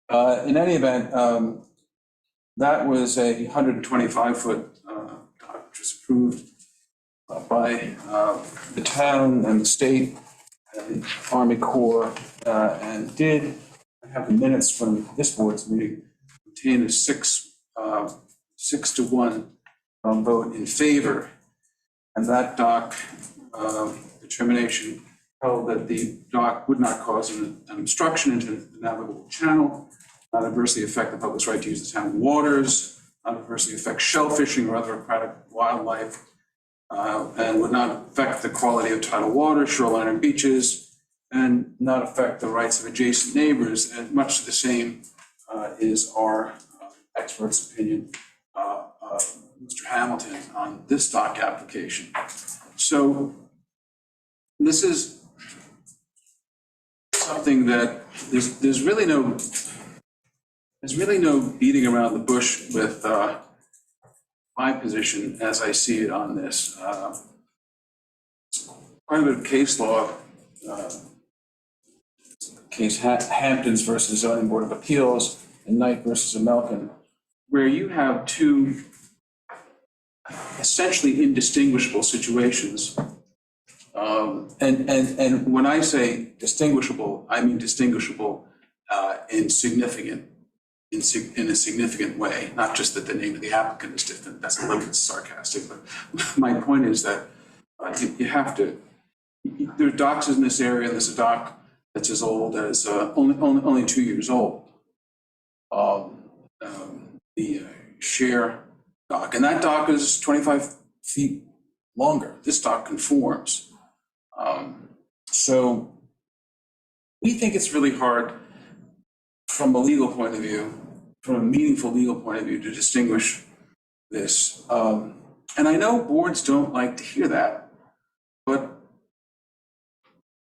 In any event, that was a 125-foot dock, which was approved by the town and the state and the Army Corps, and did, I have the minutes from this board's meeting, obtain a 6-1 vote in favor. And that dock determination held that the dock would not cause an obstruction into the navigable channel, not adversely affect the public's right to use the town waters, not adversely affect shell fishing or other aquatic wildlife, and would not affect the quality of tidal water, shoreline, or beaches, and not affect the rights of adjacent neighbors. And much the same is our expert's opinion, Mr. Hamilton, on this dock application. So this is something that there's really no beating around the bush with my position as I see it on this. Quite a bit of case law, case Hamptons versus Zoning Board of Appeals and Knight versus Amelkin, where you have two essentially indistinguishable situations. And when I say distinguishable, I mean distinguishable in a significant way, not just that the name of the applicant is different, that's a little bit sarcastic, but my point is that you have to, there are docks in this area, and there's a dock that's as old as, only 2 years old. The share dock, and that dock is 25 feet longer. This dock conforms. So we think it's really hard from a legal point of view, from a meaningful legal point of view, to distinguish this. And I know boards don't like to hear that, but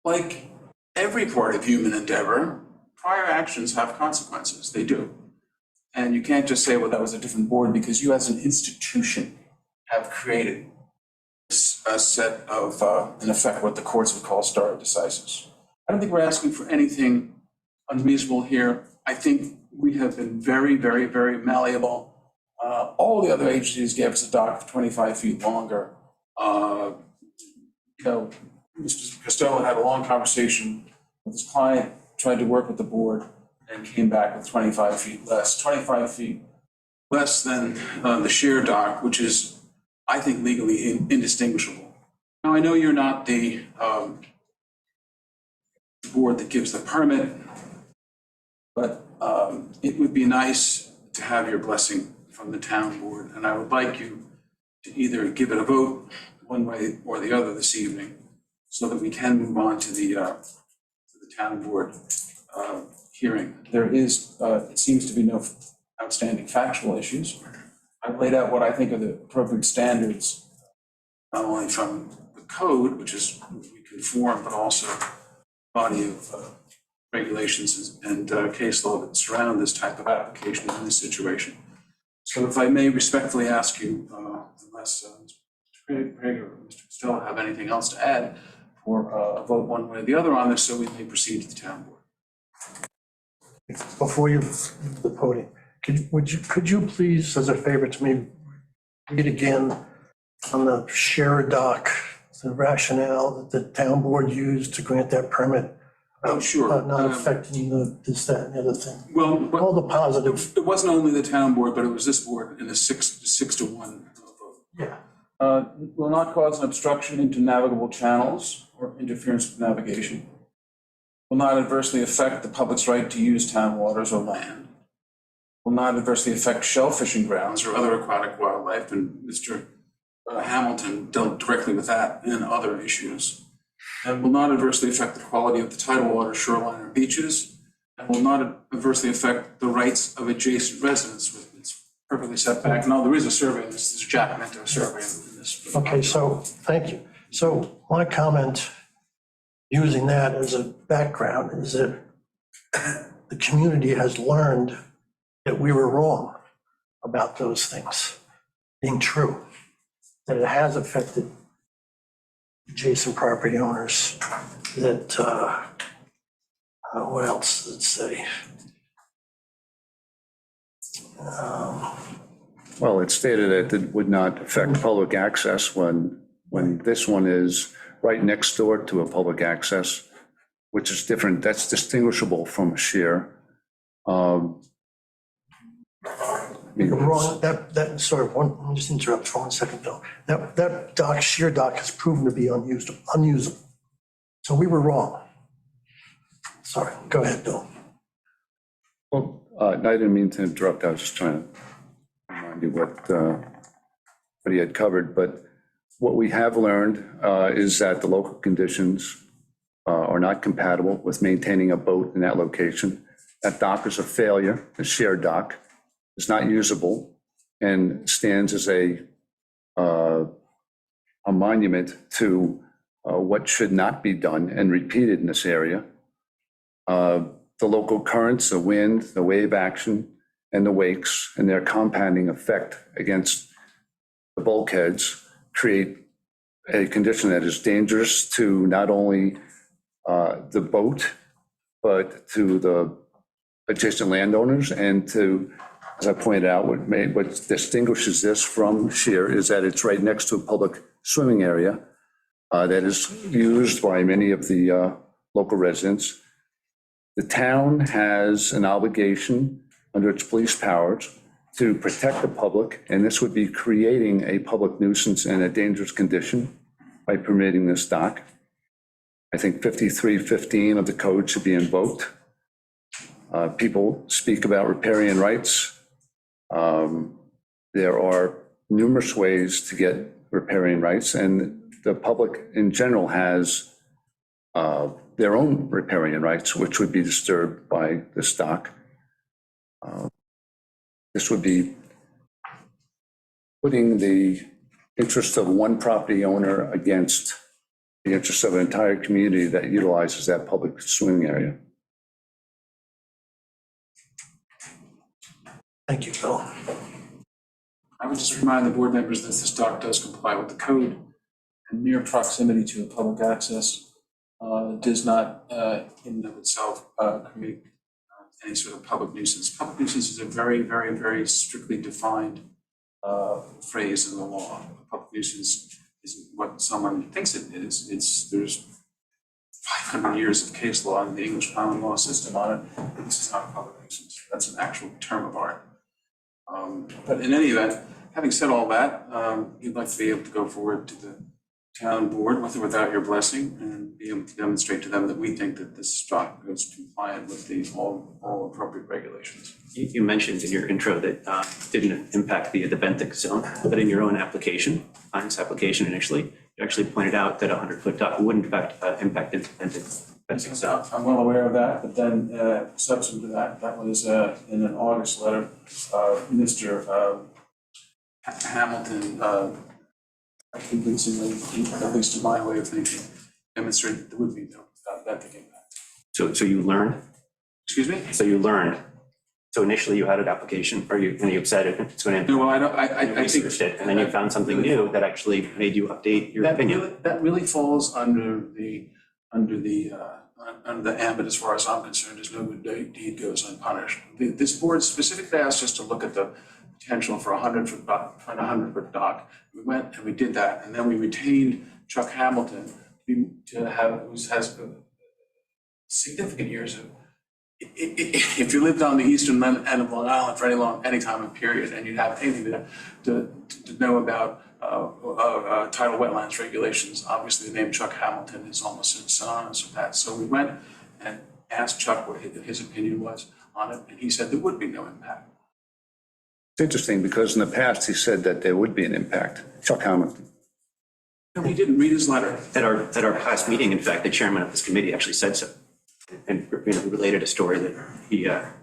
like every part of human endeavor, prior actions have consequences. They do. And you can't just say, well, that was a different board, because you as an institution have created a set of, in effect, what the courts would call stare decisis. I don't think we're asking for anything unreasonable here. I think we have been very, very, very malleable. All the other agencies gave us a dock 25 feet longer. Mr. Costello had a long conversation with his client, tried to work with the board, and came back with 25 feet less. 25 feet less than the share dock, which is, I think, legally indistinguishable. Now, I know you're not the board that gives the permit, but it would be nice to have your blessing from the town board, and I would like you to either give it a vote one way or the other this evening, so that we can move on to the town board hearing. There is, it seems to be no outstanding factual issues. I've laid out what I think are the appropriate standards, not only from the code, which is we conform, but also body of regulations and case law that surround this type of application in this situation. So if I may respectfully ask you, unless Mr. Craig or Mr. Costello have anything else to add, for a vote one way or the other on this, so we may proceed to the town board. Before you leave the podium, could you please, as a favor to me, read again on the share dock, the rationale that the town board used to grant that permit? Oh, sure. Not affecting this, that, and the other thing. Well, All the positive. it wasn't only the town board, but it was this board in a 6-1 vote. Yeah. Will not cause an obstruction into navigable channels or interference with navigation. Will not adversely affect the public's right to use town waters or land. Will not adversely affect shell fishing grounds or other aquatic wildlife, and Mr. Hamilton dealt directly with that and other issues. And will not adversely affect the quality of the tidal water, shoreline, or beaches, and will not adversely affect the rights of adjacent residents. It's perfectly set back. No, there is a survey. This is Jack Minto survey in this. Okay, so thank you. So my comment, using that as a background, is that the community has learned that we were wrong about those things being true, that it has affected adjacent property owners, that, what else does it say? Well, it stated that it would not affect public access when this one is right next door to a public access, which is different. That's distinguishable from a share. You're wrong, sorry, let me just interrupt for 1 second, Bill. That dock, sheer dock has proven to be unusable. So we were wrong. Sorry, go ahead, Bill. Well, I didn't mean to interrupt. I was just trying to remind you what he had covered. But what we have learned is that the local conditions are not compatible with maintaining a boat in that location. That dock is a failure. The shared dock is not usable and stands as a monument to what should not be done and repeated in this area. The local currents, the wind, the wave action, and the wakes and their compounding effect against the bulkheads create a condition that is dangerous to not only the boat, but to the adjacent landowners and to, as I pointed out, what distinguishes this from Sheer is that it's right next to a public swimming area that is used by many of the local residents. The town has an obligation under its police powers to protect the public, and this would be creating a public nuisance and a dangerous condition by permitting this dock. I think 5315 of the code should be invoked. People speak about riparian rights. There are numerous ways to get riparian rights, and the public in general has their own riparian rights, which would be disturbed by this dock. This would be putting the interest of one property owner against the interest of an entire community that utilizes that public swimming area. Thank you, Bill. I would just remind the board members that this dock does comply with the code, and mere proximity to a public access does not in and of itself create any sort of public nuisance. Public nuisance is a very, very, very strictly defined phrase in the law. Public nuisance is what someone thinks it is. There's 500 years of case law in the English common law system on it. This is not a public nuisance. That's an actual term of art. But in any event, having said all that, you'd like to be able to go forward to the town board with or without your blessing and be able to demonstrate to them that we think that this dock is compliant with all appropriate regulations. You mentioned in your intro that didn't impact the benthic zone, but in your own application, Hines application initially, you actually pointed out that a 100-foot dock would in fact impact the benthic zone. I'm well aware of that, but then subsequent to that, that was in an August letter, Mr. Hamilton convincingly, at least in my way of thinking, demonstrated there would be no benthic impact. So you learned? Excuse me? So you learned. So initially you had an application, or you said it's going to. No, well, I think it, and then you found something new that actually made you update your opinion. That really falls under the ambit, as far as I'm concerned, as no good deed goes unpunished. This board specifically asked us to look at the potential for a 100-foot dock. We went and we did that, and then we retained Chuck Hamilton who has significant years of. If you lived on the eastern end of Long Island for any time of period, and you'd have anything to know about tidal wetlands regulations, obviously the name Chuck Hamilton is almost synonymous with that. So we went and asked Chuck what his opinion was on it, and he said there would be no impact. It's interesting because in the past he said that there would be an impact. Chuck Hamilton. No, he didn't read his letter. At our past meeting, in fact, the chairman of this committee actually said so, and related a story that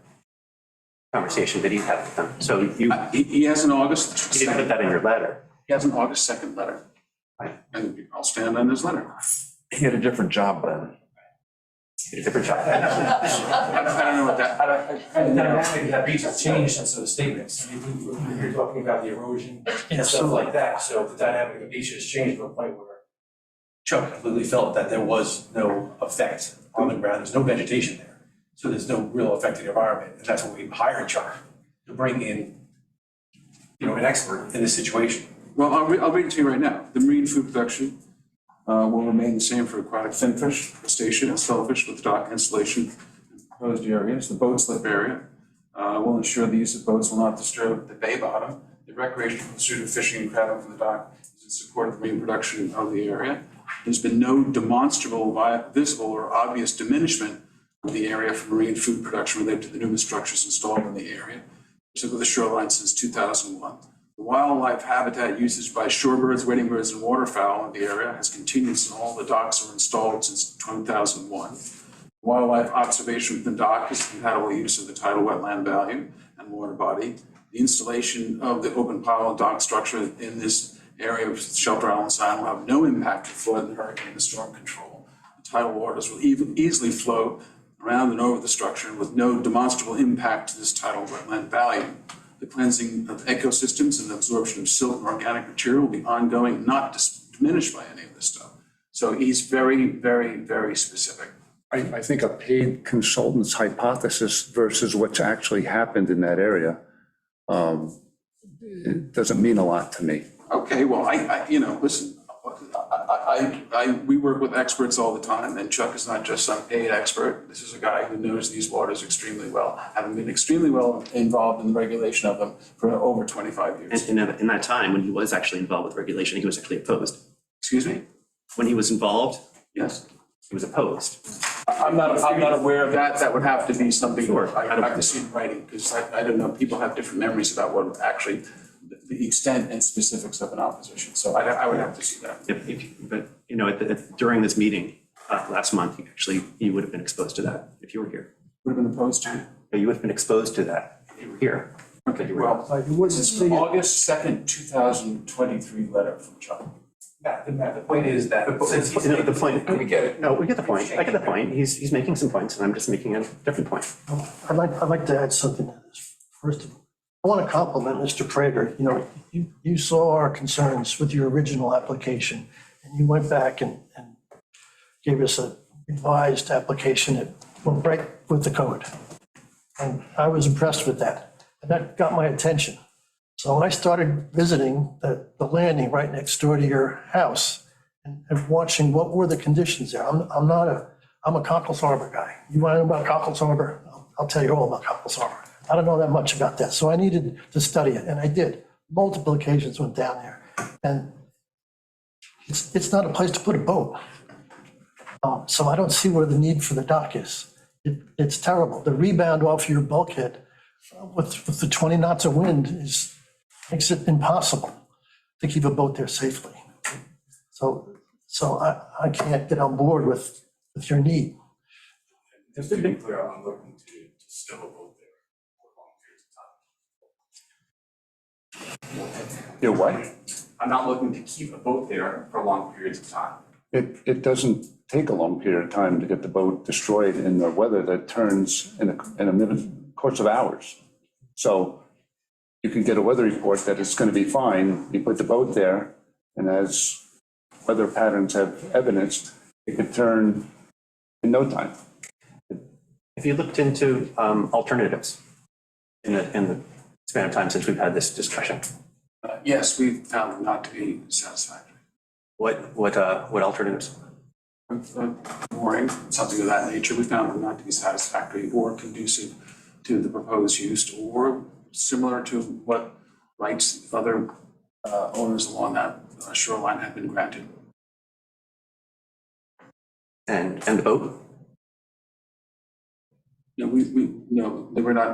conversation that he had with them. So he has an August. You didn't put that in your letter. He has an August 2nd letter, and I'll stand on his letter. He had a different job then. He had a different job. I don't know what that. And the dynamic of that beach has changed since those statements. I mean, you're talking about the erosion and stuff like that. So the dynamic of the beach has changed to a point where Chuck completely felt that there was no effect on the ground. There's no vegetation there. So there's no real effect to the environment. And that's when we hired Chuck to bring in, an expert in this situation. Well, I'll read it to you right now. The marine food production will remain the same for aquatic finfish, crustacean, and shellfish with the dock installation in proposed areas. The boat slip area will ensure the use of boats will not disturb the bay bottom. The recreational pursuit of fishing and crabbing from the dock is in support of the marine production of the area. There's been no demonstrable, visible, or obvious diminishment of the area for marine food production related to the numerous structures installed in the area, particularly the shoreline since 2001. The wildlife habitat usage by shorebirds, wading birds, and waterfowl in the area has continued since all the docks were installed since 2001. Wildlife observation within the dock is compatible use of the tidal wetland value and water body. The installation of the open pile dock structure in this area of Shelter Island Sound will have no impact to flood and hurricane and storm control. The tidal waters will easily flow around and over the structure with no demonstrable impact to this tidal wetland value. The cleansing of ecosystems and the absorption of silt and organic material will be ongoing, not diminished by any of this stuff. So he's very, very, very specific. I think a paid consultant's hypothesis versus what's actually happened in that area it doesn't mean a lot to me. Okay, well, listen, we work with experts all the time, and Chuck is not just some paid expert. This is a guy who knows these waters extremely well, having been extremely well involved in the regulation of them for over 25 years. And in that time, when he was actually involved with regulation, he was actually opposed. Excuse me? When he was involved, Yes. he was opposed. I'm not aware of that. That would have to be something Sure. I have to see in writing, because I don't know, people have different memories about what actually, the extent and specifics of an opposition. So I would have to see that. But, you know, during this meeting last month, you would have been exposed to that if you were here. Would have been opposed to. You would have been exposed to that if you were here. Okay, well, You wouldn't this is see an it. August 2nd, 2023 letter from Chuck. The point is that since he's. The point. We get it. No, we get the point. I get the point. He's making some points, and I'm just making a different point. I'd like to add something to this. First of all, I want to compliment Mr. Prager. You know, you saw our concerns with your original application, and you went back and gave us a revised application that went right with the code. And I was impressed with that, and that got my attention. So when I started visiting the landing right next door to your house and watching what were the conditions there, I'm a Cockles Harbor guy. You want to know about Cockles Harbor? I'll tell you all about Cockles Harbor. I don't know that much about that, so I needed to study it, and I did. Multiple occasions went down there, and it's not a place to put a boat. So I don't see where the need for the dock is. It's terrible. The rebound off your bulkhead with the 20 knots of wind makes it impossible to keep a boat there safely. So I can't get on board with your need. Just to be clear, I'm looking to stow a boat there for long periods of time. You're what? I'm not looking to keep a boat there for long periods of time. It doesn't take a long period of time to get the boat destroyed in the weather that turns in a minute, course of hours. So you can get a weather report that it's going to be fine. You put the boat there, and as weather patterns have evidenced, it could turn in no time. If you looked into alternatives in the span of time since we've had this discussion, Yes, we found them not to be satisfactory. what alternatives? Mooring, something of that nature, we found them not to be satisfactory or conducive to the proposed use, or similar to what rights other owners along that shoreline have been granted. And the boat? No, no,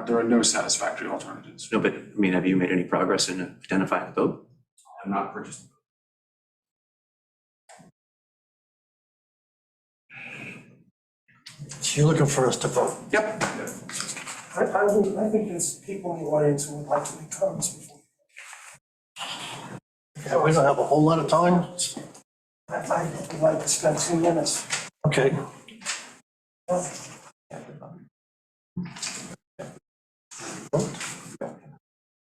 there are no satisfactory alternatives. No, but I mean, have you made any progress in identifying the boat? I'm not purchasing. So you're looking for us to vote. Yep. I think there's people in the audience who would like to make comments before. Yeah, we don't have a whole lot of time. I'd like to spend 2 minutes. Okay.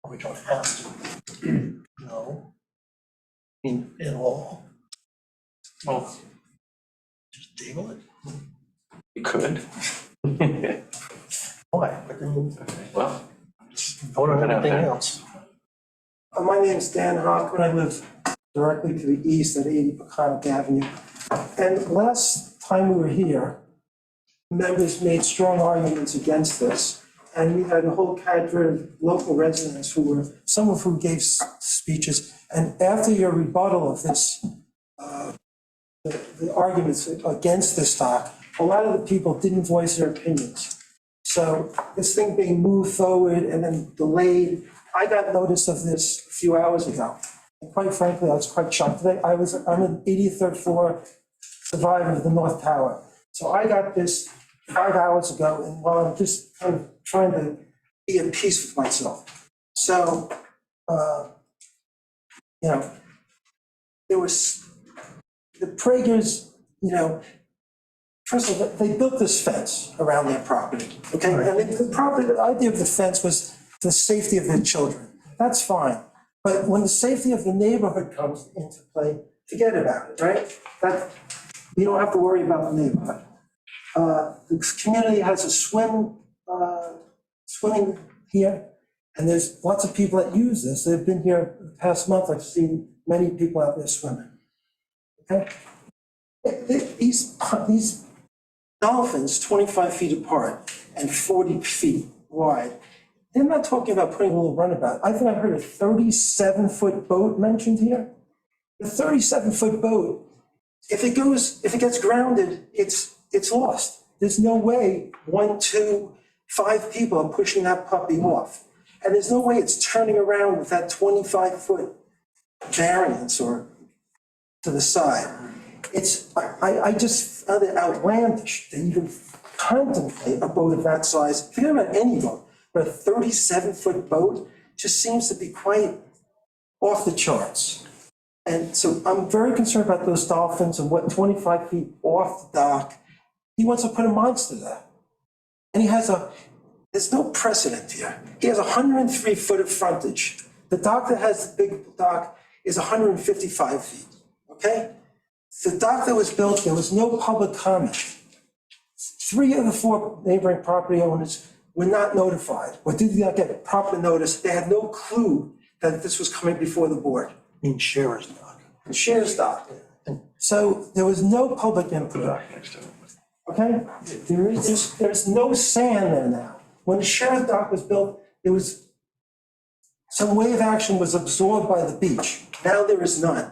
We don't have to. No. In all. Well, just table it. You could. Why? But then Well, vote on anything else. My name's Dan Hockman. I live directly to the east at 80 Peconic Avenue. And last time we were here, members made strong arguments against this. And we had a whole cadre of local residents some of whom gave speeches. And after your rebuttal of this, the arguments against this dock, a lot of the people didn't voice their opinions. So this thing being moved forward and then delayed, I got notice of this a few hours ago. And quite frankly, I was quite shocked. I'm an 83rd floor survivor of the North Tower. So I got this 5 hours ago, and while I'm just kind of trying to be at peace with myself. So, there was the Pragers, first of all, they built this fence around their property, okay? And the idea of the fence was the safety of their children. That's fine. But when the safety of the neighborhood comes into play, forget about it, right? You don't have to worry about the neighborhood. The community has a swimming here, and there's lots of people that use this. They've been here the past month. I've seen many people out there swimming. okay? These dolphins, 25 feet apart and 40 feet wide, they're not talking about putting a little runabout. I think I heard a 37-foot boat mentioned here. The 37-foot boat, if it gets grounded, it's lost. There's no way 1, 2, 5 people are pushing that puppy off. And there's no way it's turning around with that 25-foot variance or to the side. I just found it outlandish to even contemplate a boat of that size. Forget about any boat, but a 37-foot boat just seems to be quite off the charts. And so I'm very concerned about those dolphins and what 25 feet off the dock, he wants to put a monster there. And there's no precedent here. He has 103 foot of frontage. The dock that has the big dock is 155 feet, okay? The dock that was built, there was no public comment. 3 of the 4 neighboring property owners were not notified, or did not get proper notice. They had no clue that this was coming before the board. In Scherer's dock. Scherer's dock. So there was no public input. Okay? There's no sand there now. When the Scherer's dock was built, there was some wave action was absorbed by the beach. Now there is none.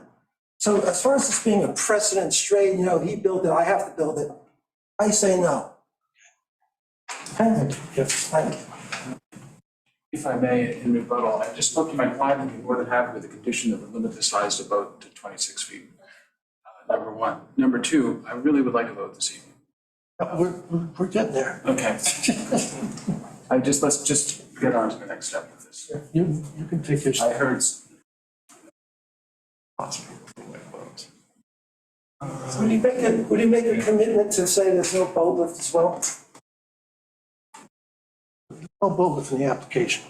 So as far as this being a precedent straight, he built it, I have to build it, I say no. Thank you. Thank you. If I may, in rebuttal, I just spoke to my client and be more than happy with the condition that would limit the size of the boat to 26 feet. Number one. Number two, I really would like a vote this evening. We're getting there. Okay. Let's just get on to the next step with this. You can take your. I heard. Would he make a commitment to say there's no boat lift as well? No boat lift in the application.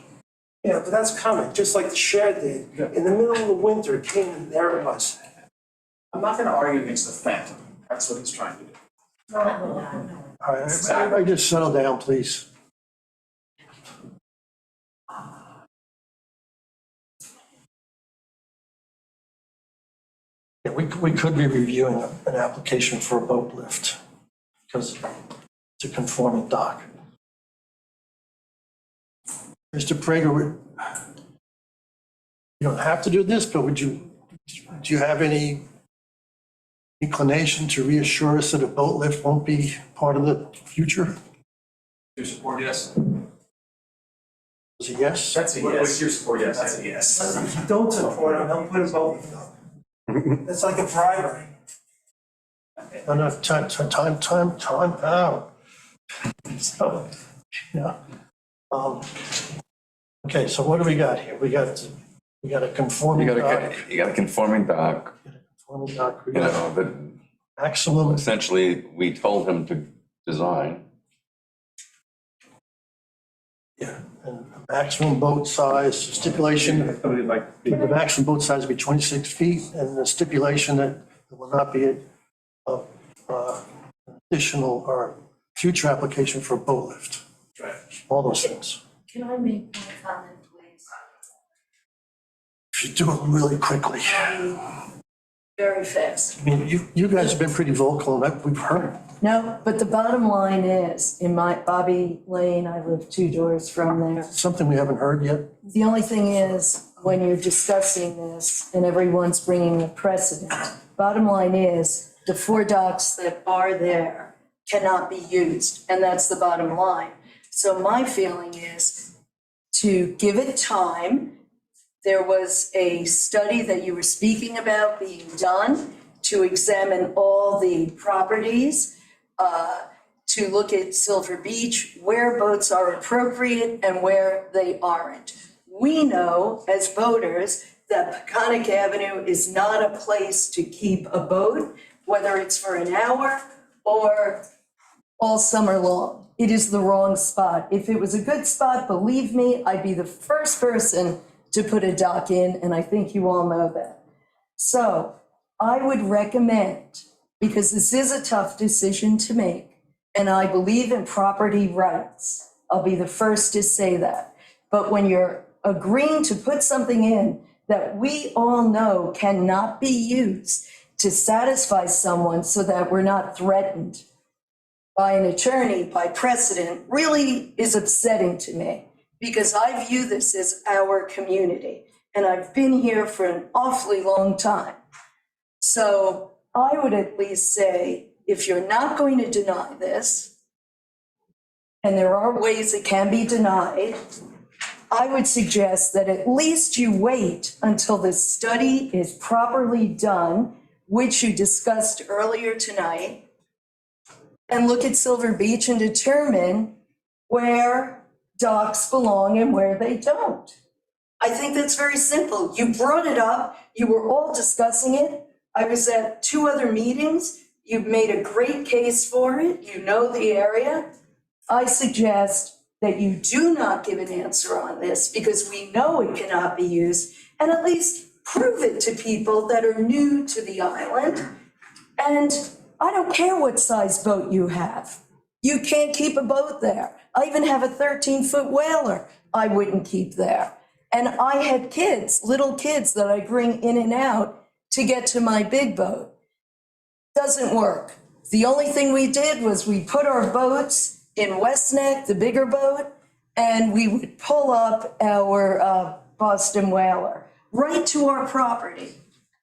Yeah, but that's coming, just like the shed did. In the middle of the winter, it came and there it was. I'm not going to argue against the phantom. That's what he's trying to do. All right, everybody just settle down, please. Yeah, we could be reviewing an application for a boat lift because it's a conforming dock. Mr. Prager, you don't have to do this, but do you have any inclination to reassure us that a boat lift won't be part of the future? Your support, yes? Is it yes? That's a yes. What's your support? Yes, that's a yes. If you don't support him, he'll put his boat lift up. It's like a bribery. Enough time out. So, yeah. Okay, so what do we got here? We got a conforming dock. You got a conforming dock, Conforming dock. We you got know, that maximum. essentially we told him to design. Yeah, and maximum boat size stipulation. The maximum boat size will be 26 feet, and the stipulation that there will not be additional or future application for a boat lift. Right. All those things. Can I make one comment, please? If you do it really quickly. Very fast. I mean, you guys have been pretty vocal, and we've heard. No, but the bottom line is, in my Bobby Lane, I live 2 doors from there. Something we haven't heard yet. The only thing is, when you're discussing this and everyone's bringing a precedent, bottom line is, the 4 docks that are there cannot be used, and that's the bottom line. So my feeling is to give it time. There was a study that you were speaking about being done to examine all the properties, to look at Silver Beach, where boats are appropriate and where they aren't. We know as boaters that Peconic Avenue is not a place to keep a boat, whether it's for an hour or all summer long. It is the wrong spot. If it was a good spot, believe me, I'd be the first person to put a dock in, and I think you all know that. So I would recommend, because this is a tough decision to make, and I believe in property rights, I'll be the first to say that. But when you're agreeing to put something in that we all know cannot be used, to satisfy someone so that we're not threatened by an attorney, by precedent, really is upsetting to me, because I view this as our community, and I've been here for an awfully long time. So I would at least say, if you're not going to deny this, and there are ways it can be denied, I would suggest that at least you wait until this study is properly done, which you discussed earlier tonight, and look at Silver Beach and determine where docks belong and where they don't. I think that's very simple. You brought it up, you were all discussing it. I was at 2 other meetings. You've made a great case for it. You know the area. I suggest that you do not give an answer on this, because we know it cannot be used, and at least prove it to people that are new to the island. And I don't care what size boat you have. You can't keep a boat there. I even have a 13-foot whaler I wouldn't keep there. And I had kids, little kids that I bring in and out to get to my big boat. Doesn't work. The only thing we did was we put our boats in West Neck, the bigger boat, and we would pull up our Boston whaler right to our property.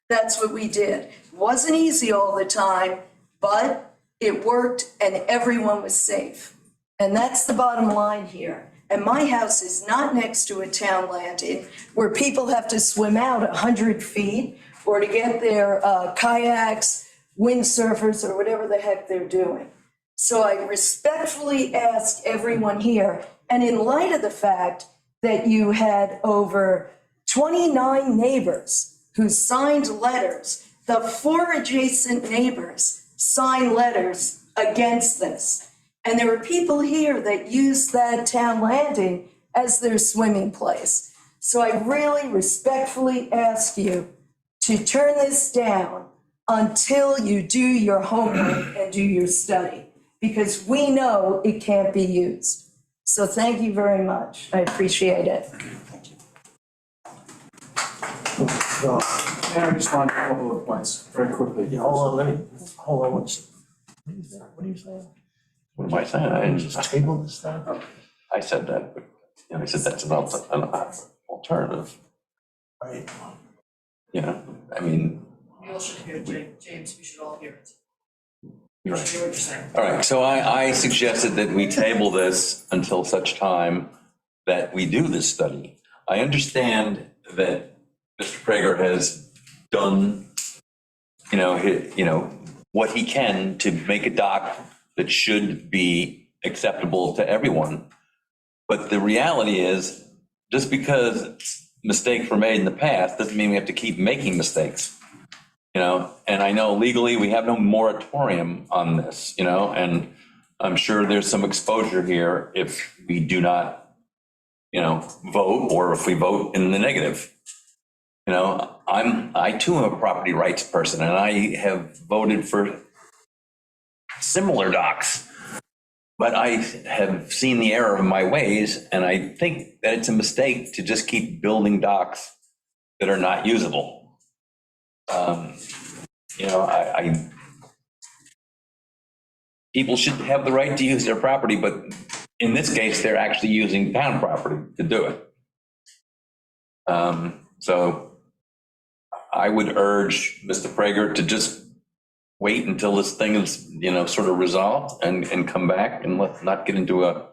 That's what we did. Wasn't easy all the time, but it worked and everyone was safe. And that's the bottom line here. And my house is not next to a town landing where people have to swim out 100 feet or to get their kayaks, windsurfers, or whatever the heck they're doing. So I respectfully ask everyone here, and in light of the fact that you had over 29 neighbors who signed letters, the 4 adjacent neighbors signed letters against this. And there are people here that use that town landing as their swimming place. So I really respectfully ask you to turn this down until you do your homework and do your study, because we know it can't be used. So thank you very much. I appreciate it. May I respond to a couple of points very quickly? Yeah, hold on one second. What are you saying? What am I saying? I didn't Just table this thing? I said that, but, you know, I said that's an alternative, Right. you know, I mean. We all should hear, James, we should all hear it. You're We should hear what you're saying. All right, so I suggested that we table this until such time that we do this study. I understand that Mr. Prager has done, what he can to make a dock that should be acceptable to everyone. But the reality is, just because mistakes were made in the past doesn't mean we have to keep making mistakes. And I know legally we have no moratorium on this, and I'm sure there's some exposure here if we do not, vote, or if we vote in the negative. I too am a property rights person, and I have voted for similar docks, but I have seen the error of my ways, and I think that it's a mistake to just keep building docks that are not usable. People should have the right to use their property, but in this case, they're actually using town property to do it. So I would urge Mr. Prager to just wait until this thing is, sort of resolved and come back, and let's not get into a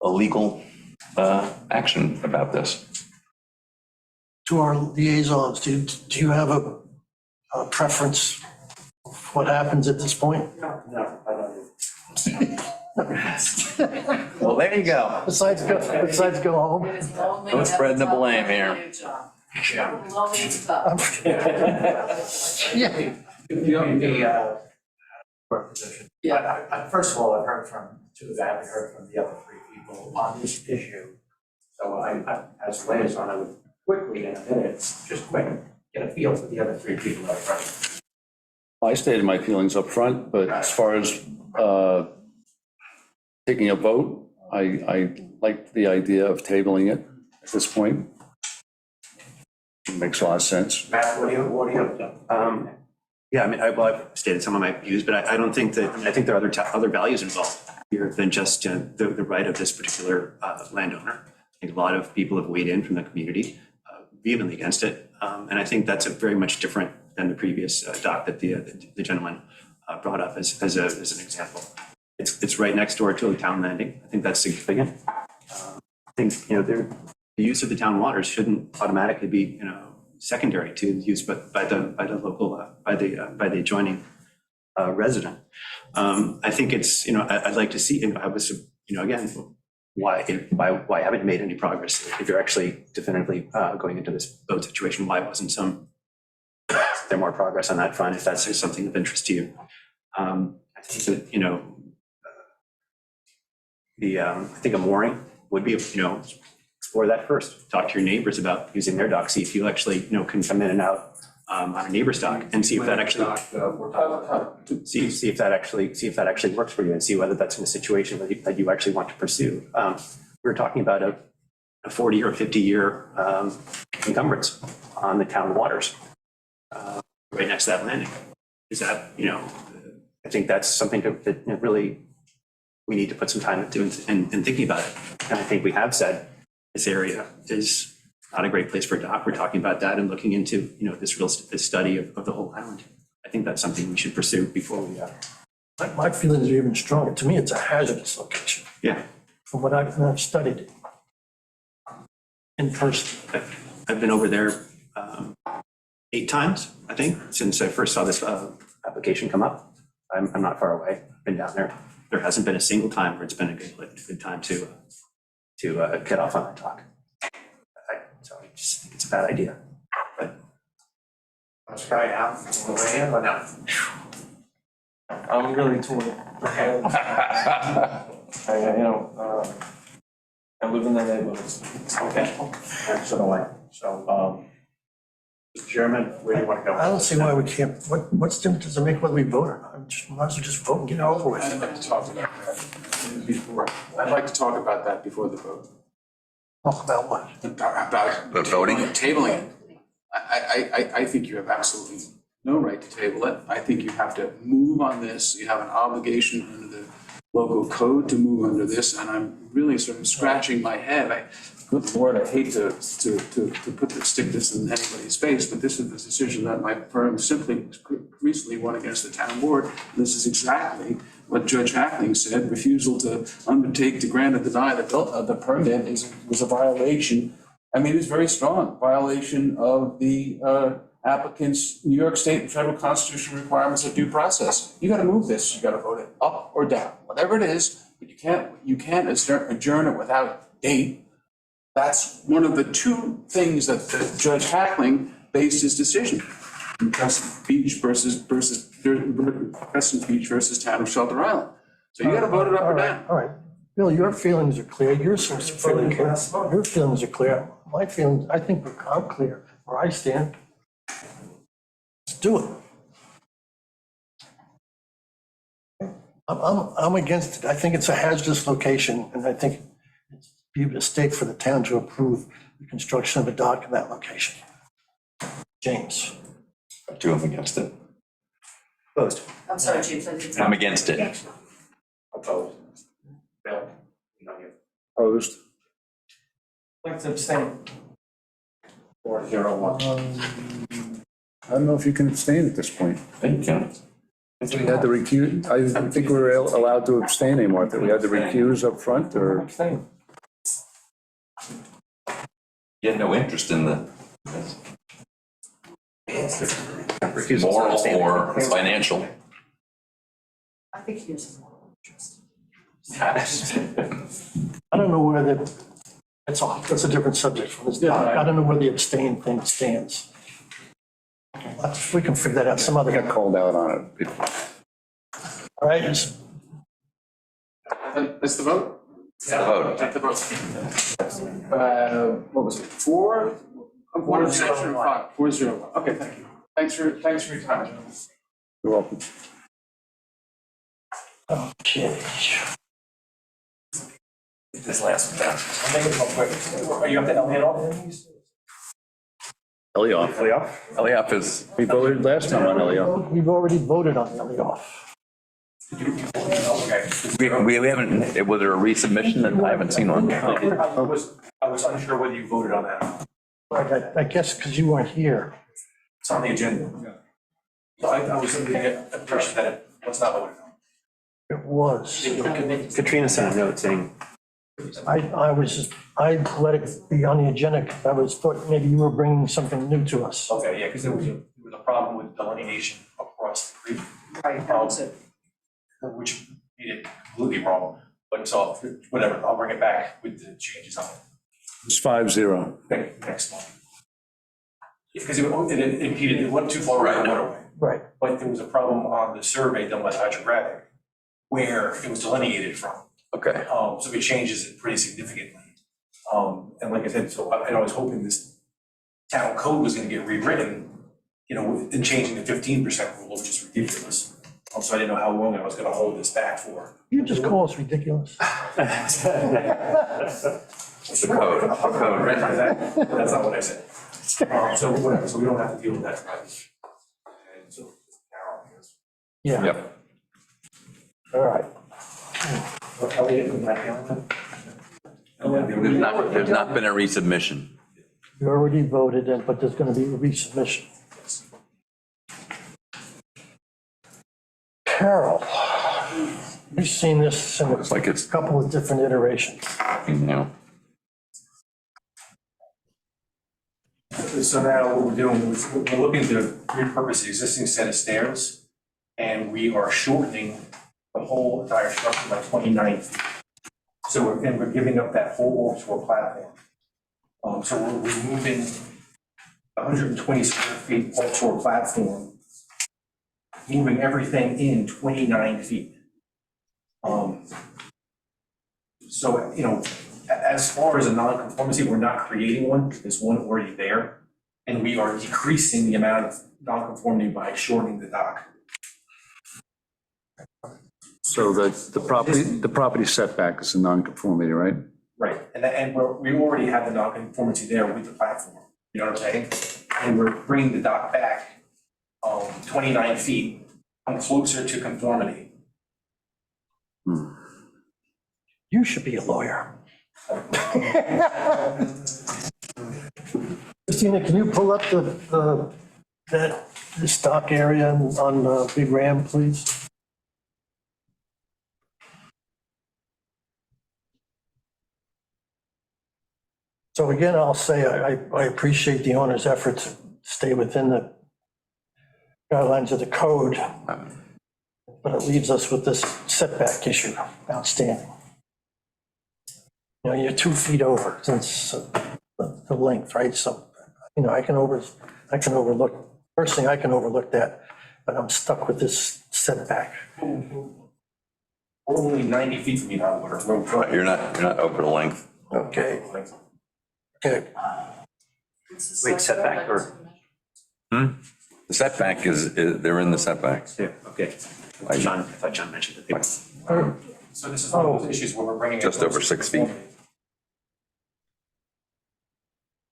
legal action about this. To our liaisons, do you have a preference of what happens at this point? No, I don't. Well, there you go. Besides go home? It is lonely. No spreading the blame here. Lonely at the top. Yeah. Position. Yeah. First of all, I've heard from 2, I haven't heard from the other 3 people on this issue. So I as liaison, I would quickly, in a minute, just quick, get a feel for the other 3 people up front. I stated my feelings up front, but as far as taking a vote, I like the idea of tabling it at this point. Makes a lot of sense. Matt, what do you? Yeah, I mean, well, I've stated some of my views, but I don't think that, I think there are other values involved here than just the right of this particular landowner. I think a lot of people have weighed in from the community vehemently against it. And I think that's a very much different than the previous dock that the gentleman brought up as an example. It's right next door to a town landing. I think that's significant. I think, the use of the town waters shouldn't automatically be, secondary to use by the local, by the adjoining resident. I think it's, I'd like to see, I was, again, why haven't you made any progress? If you're actually definitively going into this boat situation, why wasn't there more progress on that front, if that's something of interest to you? I think that, I think a mooring would be, explore that first. Talk to your neighbors about using their dock. See if you actually, can come in and out on a neighbor's dock, and see if that actually see if that actually works for you, and see whether that's in a situation that you actually want to pursue. We're talking about a 40 or 50-year encumbrance on the town waters right next to that landing. Is that, I think that's something that really we need to put some time into in thinking about it. And I think we have said this area is not a great place for a dock. We're talking about that and looking into, this study of the whole island. I think that's something we should pursue before we. My feelings are even stronger. To me, it's a hazardous location. Yeah. From what I've studied it in person. I've been over there 8 times, I think, since I first saw this application come up. I'm not far away. I've been down there. There hasn't been a single time where it's been a good time to get off on that dock. So I just think it's a bad idea. But Let's try it out. We'll weigh in or no? I'm really torn. I live in the neighborhood. Okay. So do I. So, Mr. Chairman, where do you want to go? I don't see why we can't, what's the difference does it make whether we vote or not? Might as well just vote and get it over with. I'd like to talk about that before, I'd like to talk about that before the vote. Talk about what? About voting? Tabling it. I think you have absolutely no right to table it. I think you have to move on this. You have an obligation under the local code to move under this, and I'm really sort of scratching my head. Good Lord, I hate to stick this in anybody's face, but this is the decision that my firm simply recently won against the town board. And this is exactly what Judge Hackling said: refusal to undertake to grant or deny the permit was a violation. I mean, it's very strong violation of the applicant's New York State and federal constitutional requirements of due process. You got to move this. You got to vote it up or down, whatever it is. But you can't adjourn it without date. That's one of the 2 things that Judge Hackling based his decision. Crescent Beach versus Town of Shelter Island. So you got to vote it up or down. All right. Bill, your feelings are clear. Your feelings are clear. My feelings, I think I'm clear where I stand. Let's do it. I'm against it. I think it's a hazardous location, and I think it's be a mistake for the town to approve the construction of a dock in that location. James. Two of them against it. opposed. I'm sorry, James, I didn't. I'm against it. Opposed. Bill? Opposed? I'd like to abstain. 4-0-1. I don't know if you can abstain at this point. Thank you. We had to recuse, I don't think we were allowed to abstain anymore. That we had to recuse up front, or? Abstain. You had no interest in the Recusal. moral or financial. I think he has a moral interest. I don't know where that's a different subject from this dock. I don't know where the abstain thing stands. We can figure that out some other. I got called out on it. All right, That's the vote? Yeah, vote. Take the vote. What was it, 4? 4-0-1. 4-0-1. Okay, thank you. Thanks for your time, gentlemen. You're welcome. Okay. This last one down. I'll make it real quick. Are you up to Elliot? Elioff. Eliav is, We voted last time on Elioff. We've already voted on Elioff. we haven't, was there a resubmission? That I haven't seen one. I was unsure whether you voted on that. I guess because you weren't here. It's on the agenda. So I was under the impression that it was not voted on. It was. Katrina sent a note saying, I let it be on the agenda, 'cause I thought maybe you were bringing something new to us. Okay, yeah, because there was a problem with delineation across the creek. Right, that's it. Which made it completely wrong, but so, whatever, I'll bring it back with the changes on it It's 5-0. next month. Because it impeded, it went too far around the waterway, Right. but there was a problem on the survey done by the hydrographic where it was delineated from. Okay. So it changes it pretty significantly. And like I said, so I was hoping this town code was gonna get rewritten, in changing the 15% rule, which is ridiculous. So I didn't know how long I was gonna hold this back for. You just call us ridiculous. The code, right? That's not what I said. So whatever, so we don't have to deal with that. Right? And so, Yeah. Yep. All right. Elliot, would that be on that? There's not been a resubmission. You already voted in, but there's going to be a resubmission. Carol, you've seen this in Looks like it's, a couple of different iterations. So now what we're doing is we're looking to repurpose the existing set of stairs, and we are shortening the whole entire structure by 29 feet. So we're giving up that whole offshore platform. So we're removing 120 square feet offshore platform, moving everything in 29 feet. So, as far as a non-conformity, we're not creating one, there's one already there. And we are decreasing the amount of non-conformity by shortening the dock. So the property setback is a nonconformity, right? Right, and we already have the non-conformity there with the platform, you know what I'm saying? And we're bringing the dock back 29 feet, come closer to conformity. You should be a lawyer. Christina, can you pull up this dock area on Big Ram, please? So again, I'll say I appreciate the owner's effort to stay within the guidelines of the code, but it leaves us with this setback issue outstanding. You're 2 feet over since the length, right? So, I can overlook, personally, I can overlook that, but I'm stuck with this setback. Only 90 feet from you now, water. You're not over the length. Okay. Okay. wait, setback or? The setback is, they're in the setback. Yeah, okay. I thought John mentioned it. So this is one of those issues where we're bringing. Just over 6 feet.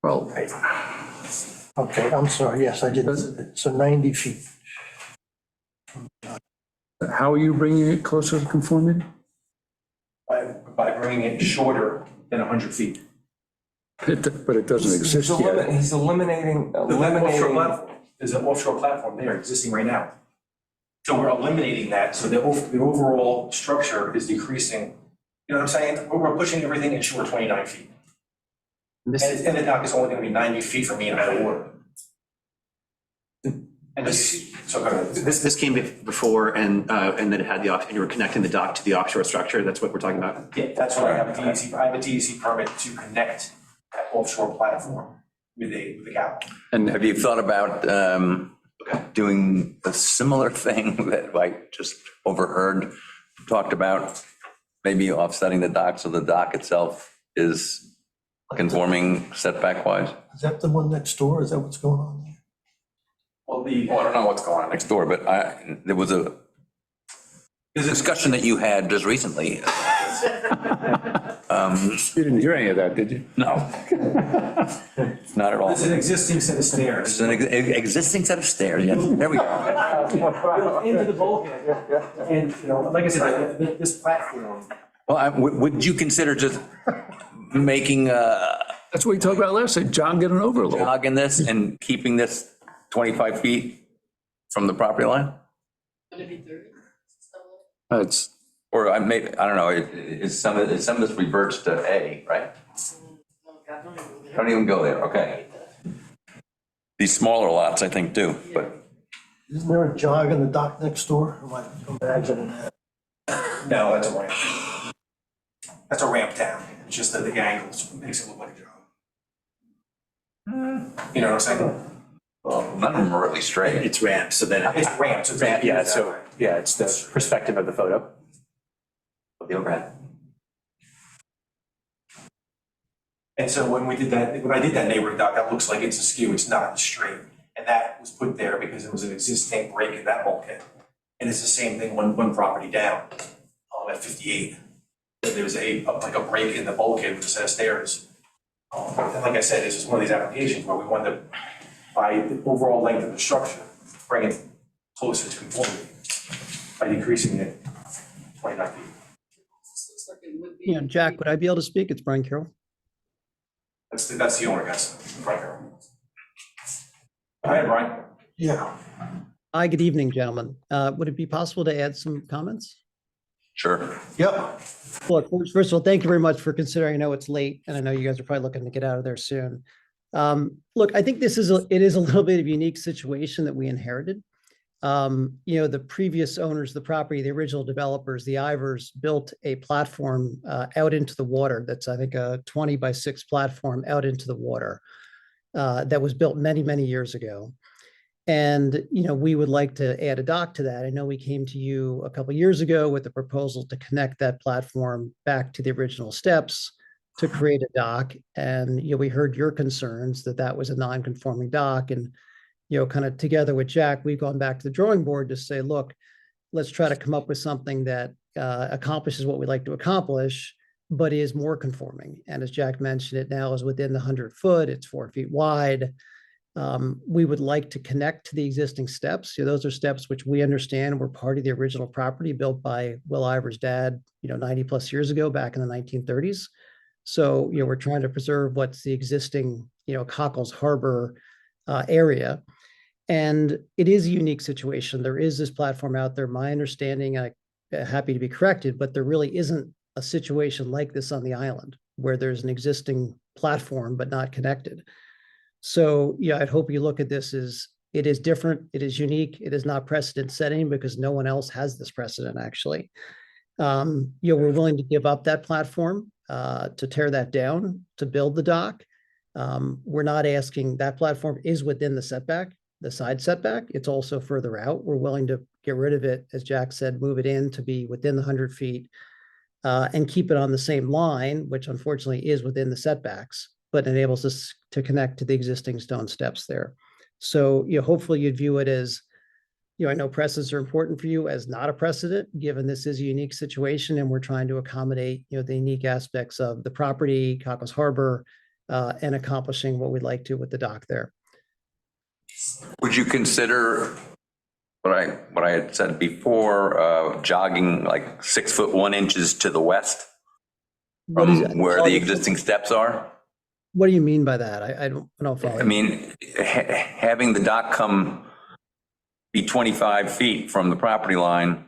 Well, Okay, I'm sorry, yes, I did, so 90 feet. how are you bringing it closer to conformity? By bringing it shorter than 100 feet. But it doesn't exist yet. He's eliminating. There's an offshore platform there existing right now. So we're eliminating that, so the overall structure is decreasing. You know what I'm saying? We're pushing everything in short 29 feet. And the dock is only gonna be 90 feet from me and out of water. And so go ahead. This came before and then it had and you were connecting the dock to the offshore structure, that's what we're talking about? Yeah, that's what I have a DEC permit to connect that offshore platform with a capital. And have you thought about doing a similar thing that I just overheard, talked about, maybe offsetting the dock so the dock itself is conforming setback wise? Is that the one next door? Is that what's going on there? Well, I don't know what's going on next door, but there was a discussion that you had just recently You didn't hear any of that, did you? No. Not at all. It's an existing set of stairs. It's an existing set of stairs, yes. There we go. Into the bulkhead. And, you know, like I said, this platform. Well, would you consider just making That's what we talked about last night, John getting over a little. jog in this and keeping this 25 feet from the property line? Would it be 30? It's, Or I don't know, is some of this reverts to A, right? Oh, God, don't even go there. Don't even go there, okay. These smaller lots, I think, do, but Isn't there a jog in the dock next door? Am I imagining that? No, that's a ramp. That's a ramp down. It's just that the angles makes it look like a jog. You know what I'm saying? well, none of them are really straight. It's ramp, so then. It's ramp, so it's. Ramp, yeah, so, yeah, it's the perspective of the photo. Of the overhead. And so when I did that neighborhood dock, that looks like it's askew, it's not, it's straight. And that was put there because it was an existing break in that bulkhead. And it's the same thing one property down, at 58. There was like a break in the bulkhead with a set of stairs. And like I said, this is one of these applications where we wanted to, by the overall length of the structure, bring it closer to conformity by decreasing it 29 feet. This looks like it would be. Yeah, Jack, would I be able to speak? It's Brian Carroll. That's the owner, guys, right here. Hi, Brian. Yeah. Hi, good evening, gentlemen. Would it be possible to add some comments? Sure. Yep. Look, first of all, thank you very much for considering. I know it's late, and I know you guys are probably looking to get out of there soon. Look, I think it is a little bit of a unique situation that we inherited. The previous owners of the property, the original developers, the Ivers, built a platform out into the water. That's, I think, a 20 by 6 platform out into the water that was built many, many years ago. And, we would like to add a dock to that. I know we came to you a couple of years ago with the proposal to connect that platform back to the original steps to create a dock. And, we heard your concerns that that was a non-conforming dock. And, kind of together with Jack, we've gone back to the drawing board to say, look, let's try to come up with something that accomplishes what we like to accomplish, but is more conforming. And as Jack mentioned, it now is within the 100 foot, it's 4 feet wide. We would like to connect to the existing steps. Those are steps which we understand were part of the original property built by Will Iver's dad, 90 plus years ago, back in the 1930s. So, we're trying to preserve what's the existing, Cockles Harbor area. And it is a unique situation. There is this platform out there. My understanding, I'm happy to be corrected, but there really isn't a situation like this on the island where there's an existing platform but not connected. So, I'd hope you look at this as it is different, it is unique, it is not precedent setting because no one else has this precedent actually. We're willing to give up that platform to tear that down, to build the dock. We're not asking, that platform is within the setback, the side setback. It's also further out. We're willing to get rid of it, as Jack said, move it in to be within the 100 feet and keep it on the same line, which unfortunately is within the setbacks, but enables us to connect to the existing stone steps there. So, hopefully you'd view it as, I know precedents are important for you, as not a precedent, given this is a unique situation and we're trying to accommodate, the unique aspects of the property, Cockles Harbor, and accomplishing what we'd like to with the dock there. Would you consider what I had said before, jogging like 6 foot 1 inches to the west from where the existing steps are? What do you mean by that? I don't follow. I mean, having the dock be 25 feet from the property line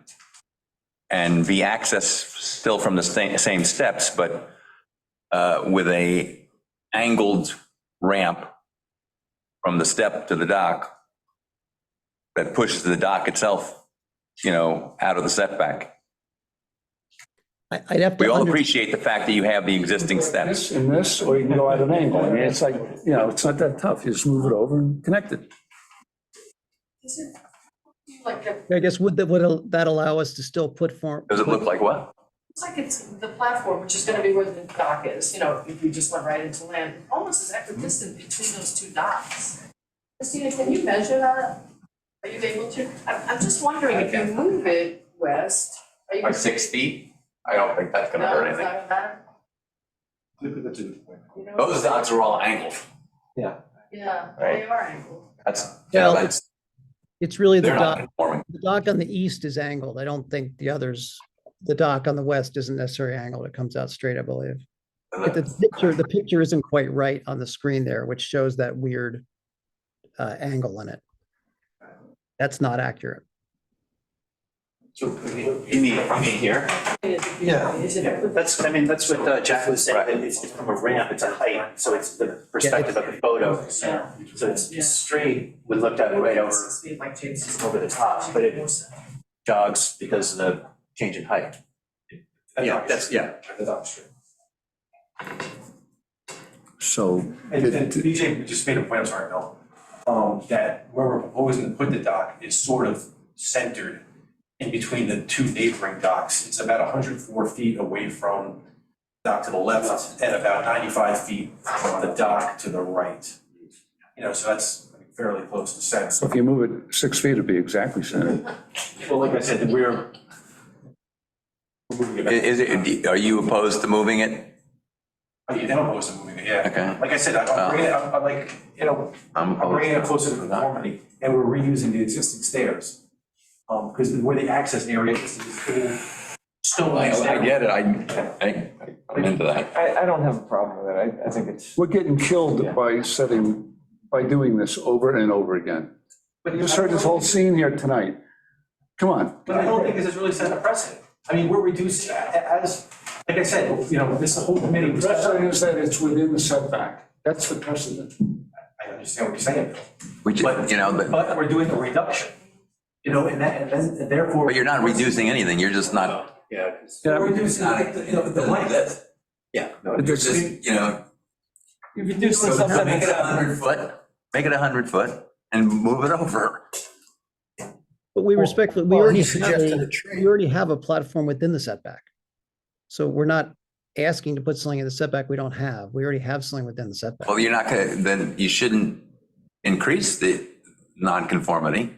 and be accessed still from the same steps, but with a angled ramp from the step to the dock that pushes the dock itself, out of the setback. I'd have to. We all appreciate the fact that you have the existing steps. In this, or you can go at an angle. I mean, it's like, it's not that tough. You just move it over and connect it. Is it like a, I guess would that allow us to still put form? Does it look like what? it's like it's the platform, which is gonna be where the dock is, if we just went right into land, it almost is equidistant between those two docks. Christina, can you measure that? Are you able to? I'm just wondering if you move it west, are you? By 6 feet? I don't think that's gonna No, hurt it's anything. not gonna matter. That's a good point. You know, Those docks are all angled. Yeah, Right. they are angled. That's, It's really the they're not dock, conforming. the dock on the east is angled. I don't think the others, the dock on the west isn't necessarily angled. It comes out straight, I believe. But the picture isn't quite right on the screen there, which shows that weird angle in it. That's not accurate. So you mean here? Yeah. That's, I mean, that's what Jack was saying, that it's from a ramp, it's a height, so it's the perspective of the photo. Yeah. So it's straight, we looked at it right over the top, but it jogs because of the change in height. Yeah, that's, yeah. The dock's straight. So, And BJ just made a point, I'm sorry, Bill, that where we're proposing to put the dock is sort of centered in between the two neighboring docks. It's about 104 feet away from the dock to the left and about 95 feet from the dock to the right. You know, so that's fairly close to center. if you move it 6 feet, it'd be exactly centered. Well, like I said, we're moving it back. Is it, are you opposed to moving it? I'm opposed to moving it, yeah. Okay. Like I said, I'm bringing it, I'm like, you know, I'm I'm bringing it opposed. closer to conformity, and we're reusing the existing stairs. Because where the access area is all stone. I get it, I'm into that. I don't have a problem with it. I think it's. We're getting killed by doing this over and over again. But You just heard this whole scene here tonight. Come on. But I don't think this has really set a precedent. I mean, we're reducing, as, like I said, you know, this whole committee The was. precedent is that it's within the setback. That's the precedent. I understand what you're saying, Bill. We just, you know, But we're doing a reduction, you know, and therefore. but you're not reducing anything, you're just not, Yeah. We're reducing, the length. Yeah. you're just, you know, You reduce the so stuff make it that. 100 foot, make it 100 foot and move it over. But we respectfully, Well, he suggested a tree. we already have a platform within the setback. So we're not asking to put something in the setback we don't have. We already have something within the setback. Well, you're not gonna, then you shouldn't increase the nonconformity.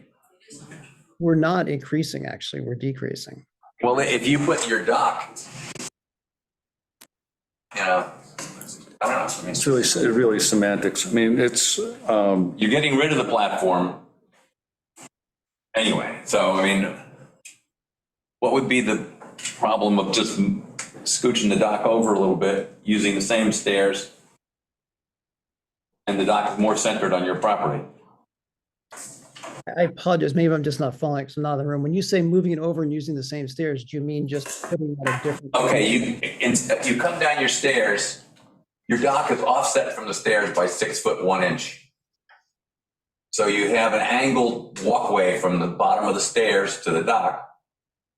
We're not increasing, actually, we're decreasing. Well, if you put your dock, you know, I don't know, I mean, It's really semantics. I mean, it's, you're getting rid of the platform anyway. So, I mean, what would be the problem of just scooching the dock over a little bit, using the same stairs, and the dock is more centered on your property? I apologize, maybe I'm just not following, because I'm not in the room. When you say moving it over and using the same stairs, do you mean just putting it at a different? Okay, you come down your stairs, your dock is offset from the stairs by 6 foot 1 inch. So you have an angled walkway from the bottom of the stairs to the dock,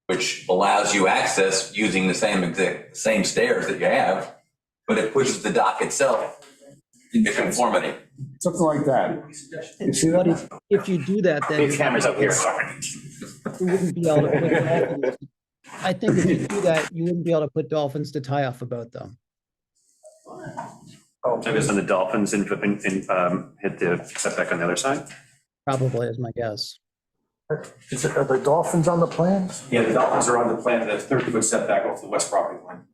which allows you access using the same stairs that you have, but it pushes the dock itself into conformity. something like that. You see But that? if you do that, then. The camera's up here, sorry. You wouldn't be able to put dolphins. I think if you do that, you wouldn't be able to put dolphins to tie off a boat, though. I guess on the dolphins and hit the setback on the other side? Probably is my guess. Are the dolphins on the plans? Yeah, the dolphins are on the plan, the 30-foot setback off the west property line.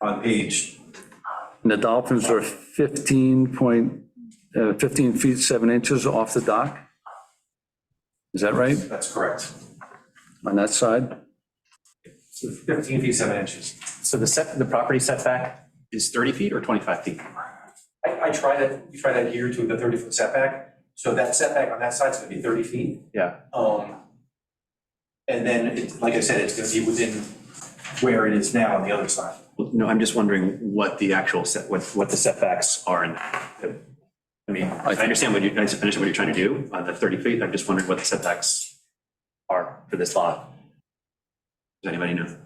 On page, And the dolphins are 15 feet 7 inches off the dock? Is that right, that's correct. on that side? So 15 feet 7 inches. So the property setback is 30 feet or 25 feet? I try to adhere to the 30-foot setback, so that setback on that side is gonna be 30 feet. Yeah. And then, like I said, it's gonna be within where it is now on the other side. Well, no, I'm just wondering what the actual what the setbacks are in that. I mean, I understand what you're trying to do on the 30 feet. I'm just wondering what the setbacks are for this lot. Does anybody know?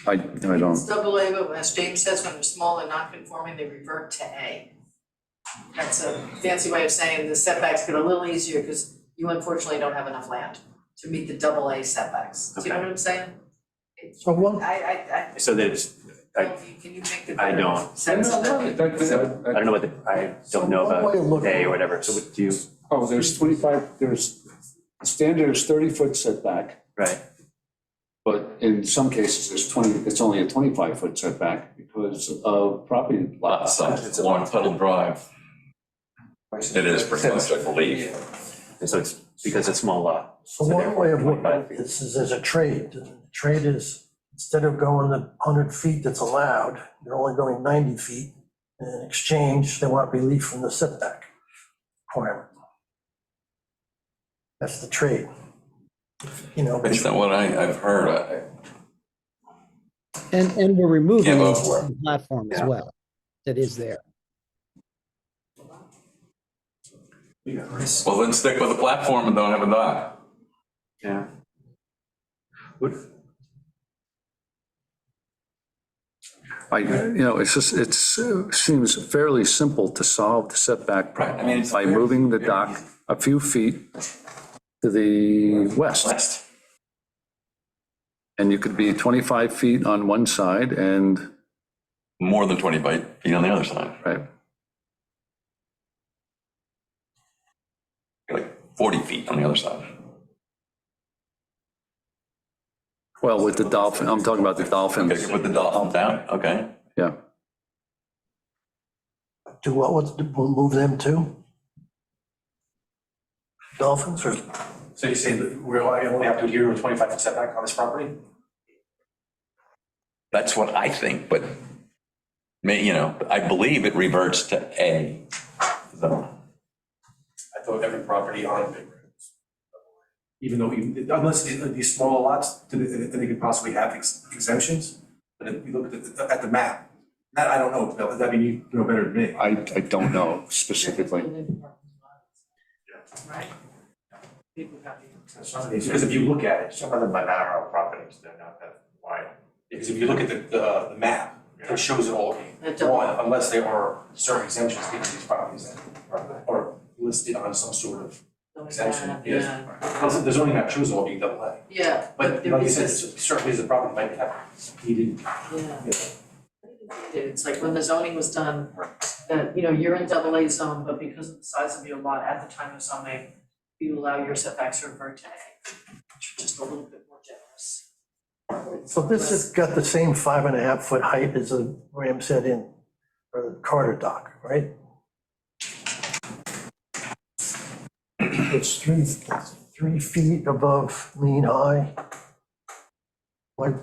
I don't. It's double A, but as James says, when they're small and non-conforming, they revert to A. That's a fancy way of saying the setbacks get a little easier because you unfortunately don't have enough land to meet the double A setbacks. Do you know what I'm saying? So what? So there's, Can you make the? I don't. sense of that? I don't know what I don't know One way of about looking A or whatever. So what do you, Oh, there's 25, there's, standard is 30-foot setback. right? But in some cases, it's only a 25-foot setback because of property Lot lot size, size. it's along Tuttle Drive. It is pretty much, I believe. So it's because it's small lot. So one way of looking at this is as a trade. The trade is, instead of going the 100 feet that's allowed, you're only going 90 feet. And in exchange, they want relief from the setback requirement. That's the trade. You know, Based on what I've heard, And we're removing Can't the vote for it. platform as well, that is there. well, then stick with the platform and don't have a dock. Yeah. It's just, seems fairly simple to solve the setback Right, I mean, it's by very- moving the very dock easy. a few feet to the west. And you could be 25 feet on one side and, More than 20 feet on the other side, right, like 40 feet on the other side. well, with the dolphin, I'm talking about the dolphins. Okay, put the dolphins down, okay? Yeah, do what, we'll move them too? Dolphins or? So you say that we only have to adhere to a 25-foot setback on this property? That's what I think, but I believe it reverts to A zone. I thought every property on Big Rim, even though, unless these smaller lots, they could possibly have exemptions. But if you look at the map, that I don't know, Bill, that'd be, you know better than me. I don't know specifically. Right? Some of these, because if you look at it, Some of them are narrow properties, they're not that wide. because if you look at the map, it shows it all It does. one, unless there are certain exemptions given to these properties that are listed on some sort of exemption. Yeah, There's only map shows it all being double A. yeah. But there like you is said, this- certainly the property might have heated, Yeah. you know. It's like when the zoning was done, that, you're in double A zone, but because of the size of your lot at the time of zoning, you allow your setbacks to revert to A, which are just a little bit more generous. So this has got the same 5.5 foot height as a Ramshead Inn or the Carter dock, right? It's 3 feet above mean high. Like,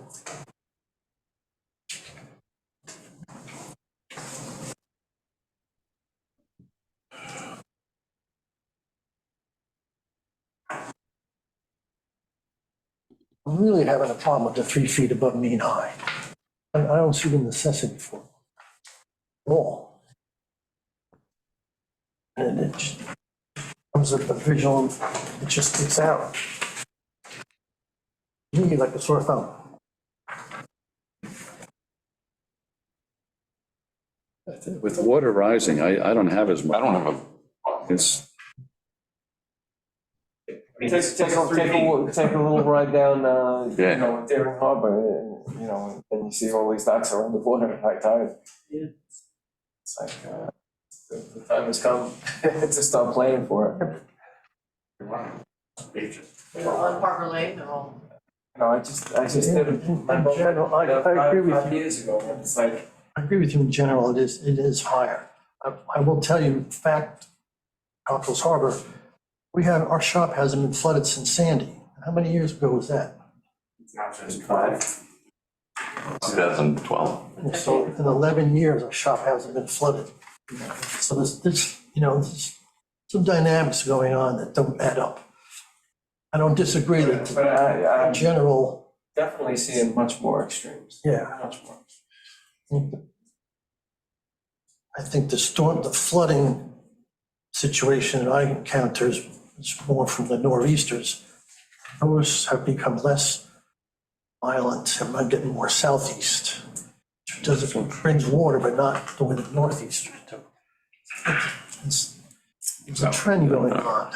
I'm really having a problem with the 3 feet above mean high. I don't see the necessity for it at all. And it just comes up a visual, it just sticks out. Me, like a sore thumb. With water rising, I don't have as much. I don't have a, It's, Take a little ride down, Yeah. Daring Harbor, and you see all these docks are underwater at high tide. Yeah. It's like, the time has come to start planning for it. On Parker Lane, they're all. I just did it. In general, I agree with Five you. years ago, and it's like, I agree with you in general, it is higher. I will tell you, in fact, Cockles Harbor, our shop hasn't been flooded since Sandy. How many years ago was that? 2012. So in 11 years, our shop hasn't been flooded. So there's some dynamics going on that don't add up. I don't disagree that but I in general, definitely seeing much more extremes. yeah. Much more. I think the flooding situation that I encounter is more from the nor'easters. Those have become less violent, and I'm getting more southeast. It brings water, but not the way the northeasters do. There's a trend going on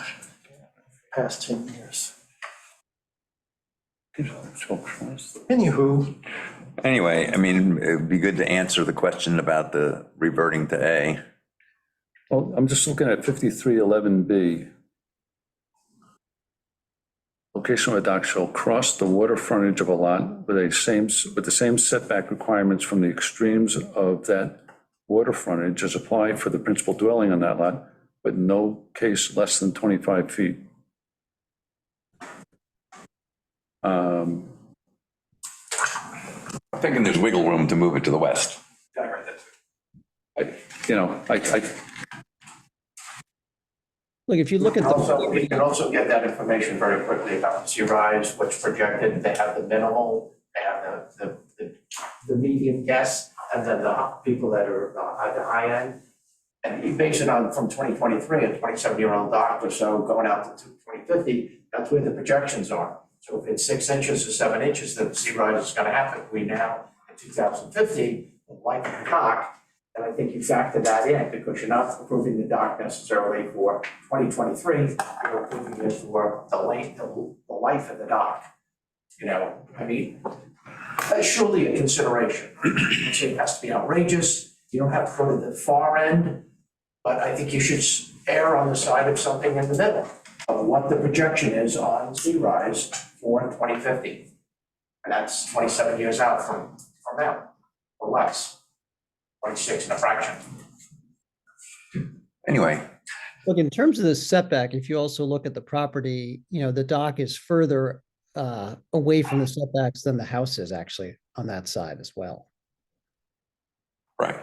past 10 years. Anywho, Anyway, I mean, it'd be good to answer the question about the reverting to A. well, I'm just looking at 5311B. location of a dock shall cross the water frontage of a lot with the same setback requirements from the extremes of that water frontage as applied for the principal dwelling on that lot, but no case less than 25 feet. I'm thinking there's wiggle room to move it to the west. I read that too. Look, if you look at the. Also, we can also get that information very quickly about the sea rise, what's projected, they have the minimal, they have the medium guess, and then the people that are at the high end. And you base it on from 2023, a 27-year-old dock or so going out to 2050, that's where the projections are. So if it's 6 inches or 7 inches, then the sea rise is gonna happen. We now, in 2050, the life of the dock, and I think you factor that in because you're not approving the dock necessarily for 2023, you're approving it for the life of the dock. You know, I mean, that's surely a consideration. It has to be outrageous. You don't have to go to the far end, but I think you should err on the side of something in the middle of what the projection is on sea rise for 2050. And that's 27 years out from now, or less. 26 and a fraction. Anyway. Look, in terms of the setback, if you also look at the property, the dock is further away from the setbacks than the house is actually on that side as well. Right.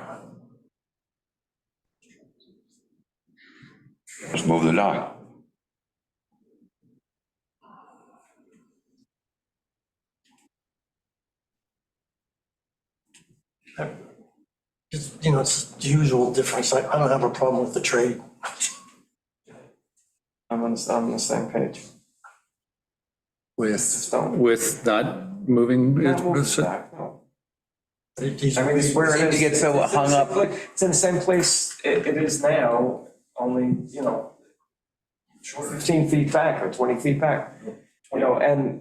Just move the dock. It's the usual difference. I don't have a problem with the trade. I'm on the same page. With not moving Not moving it? back, no. I mean, I mean, it's where it Seem is. to get so hung up. It's in the same place it is now, only, 15 feet back or 20 feet back, and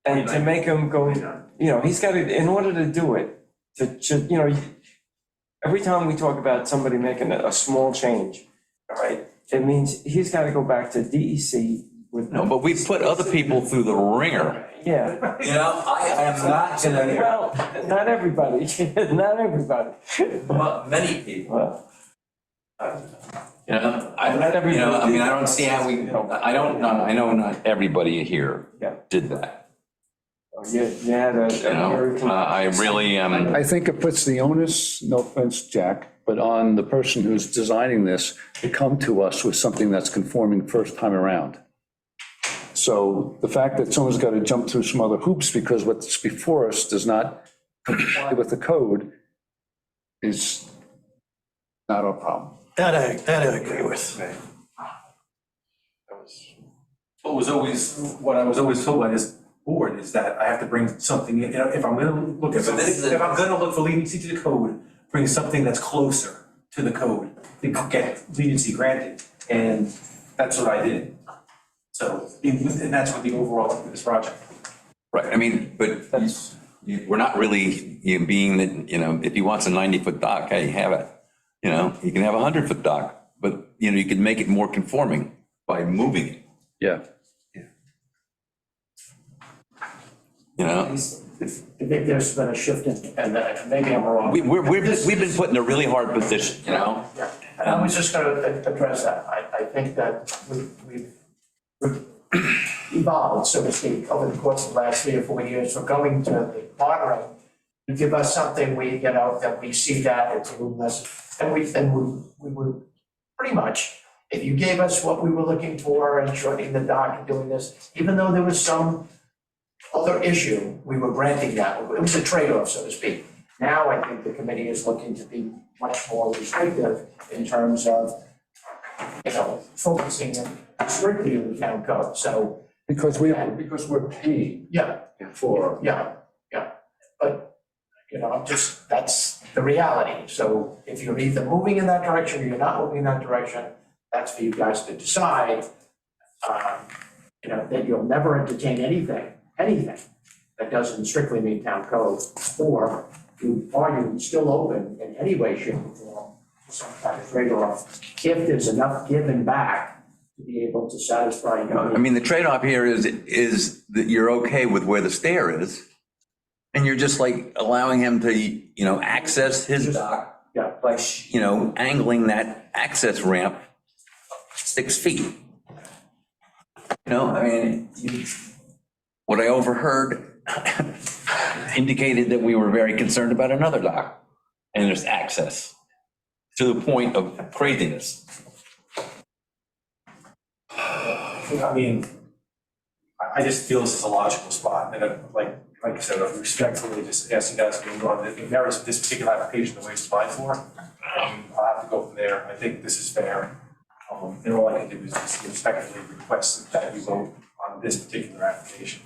to make him go, he's got to, in order to do it, every time we talk about somebody making a small change, all right, it means he's got to go back to DEC with. No, but we've put other people through the ringer. Yeah. I am not gonna. Well, not everybody, not everybody. Many people. Well, I don't see how we, I know not everybody here did that. You had I really am. I think it puts the onus, no offense, Jack, but on the person who's designing this to come to us with something that's conforming first time around. So the fact that someone's got to jump through some other hoops because what's before us does not comply with the code is not our problem. That I agree with. What I was always told by this board is that I have to bring something in, if I'm gonna look at, if I'm gonna look for leniency to the code, bring something that's closer to the code to get leniency granted, and that's what I did. So, and that's what the overall of this project. Right, I mean, but we're not really, being that, if he wants a 90-foot dock, hey, have it. You can have a 100-foot dock, but, you can make it more conforming by moving it. Yeah. I think there's been a shift in, and maybe I'm wrong. We've been put in a really hard position, Yeah, and I was just gonna address that. I think that we've evolved, so to speak, over the course of the last 3 or 4 years. We're going to the bartering. You give us something, that we see that it's a little less, and we would pretty much, if you gave us what we were looking for and shortening the dock and doing this, even though there was some other issue, we were granting that. It was a trade-off, so to speak. Now I think the committee is looking to be much more restrictive in terms of, focusing strictly on the town code, so. Because we're paid for. Yeah, but, that's the reality. So if you're either moving in that direction or you're not moving in that direction, that's for you guys to decide. That you'll never entertain anything that doesn't strictly meet town code, or are you still open in any way, shape, or form to some kind of trade-off if there's enough give and back to be able able to satisfy, I mean, the trade-off here is that you're okay with where the stair is, and you're just like allowing him to, you know, access his dock, yeah, by you know, angling that access ramp 6 feet. You know, I mean, what I overheard indicated that we were very concerned about another dock and there's access to the point of craziness. I mean, I just feel this is a logical spot, and like I said, I respectfully just ask you guys to move on. The merits of this particular application, the way it's applied for, I'll have to go from there. I think this is fair. And all I can do is just respectfully request that you vote on this particular application.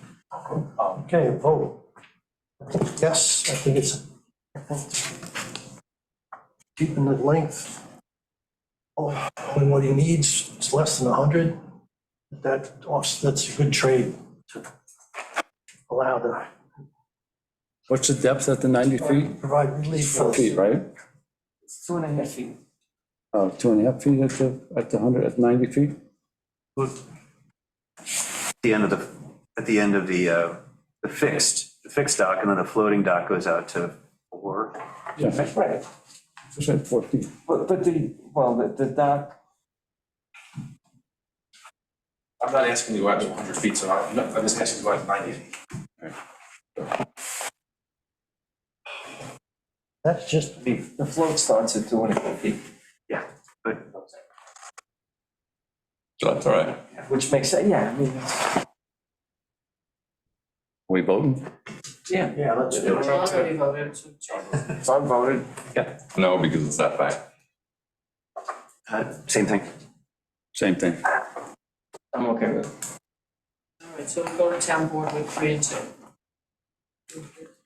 Okay, vote. Yes, I think it's keeping the length. Only what he needs, it's less than 100. That's a good trade to allow the, What's the depth at the 90 feet? provide relief for. 4 feet, right? It's 2.5 feet. 2.5 feet at the 100, at 90 feet? At the end of the fixed dock, and then the floating dock goes out to 4. Yeah, That's right. just at 4 feet. But the dock, I'm not asking you to go out to 100 feet, so I'm just asking you to go out to 90 feet. That's just, the float starts at 2.5 feet, Yeah, but So that's all right. which makes sense, yeah, I mean, We voting? yeah. yeah, let's do it. Well, I already voted, so. So I voted. No, because it's that fact. same thing. Same thing. I'm okay with it. All right, so we go to town board with 3 and 2.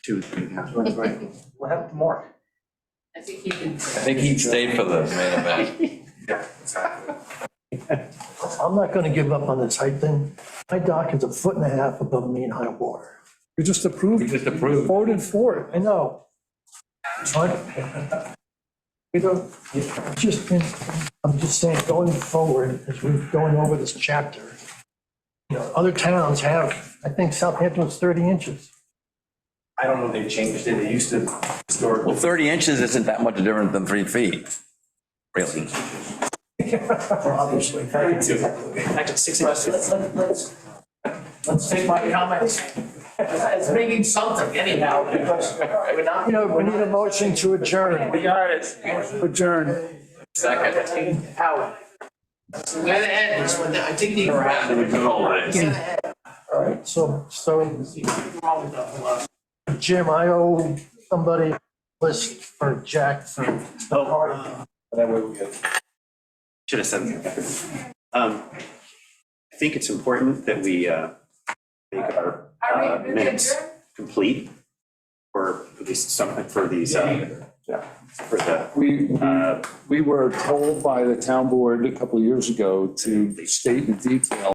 2, 3, yeah. What happened to Mark? I think he can. I think he'd stay for the main event. Yeah, exactly. I'm not gonna give up on this height thing. My dock is 1.5 feet above mean high water. You just approved. You just approved. Voted for it, I know. But we don't, I'm just saying, going forward, as we're going over this chapter, you know, other towns have, I think Southampton was 30 inches. I don't know if they've changed it. They used to historically. Well, 30 inches isn't that much different than 3 feet, really. Obviously, thank you. Back to 6 inches. Let's take my comments as meaning something anyhow, because we're not. You know, we need a motion to adjourn. We got it. Adjourn. Second. Out. We're gonna end this one, I think the. All right, so Jim, I owe somebody a list for Jack for. That way we get. Should have said that. I think it's important that we make our minutes complete, or at least something for these, for the. We were told by the town board a couple of years ago to state in detail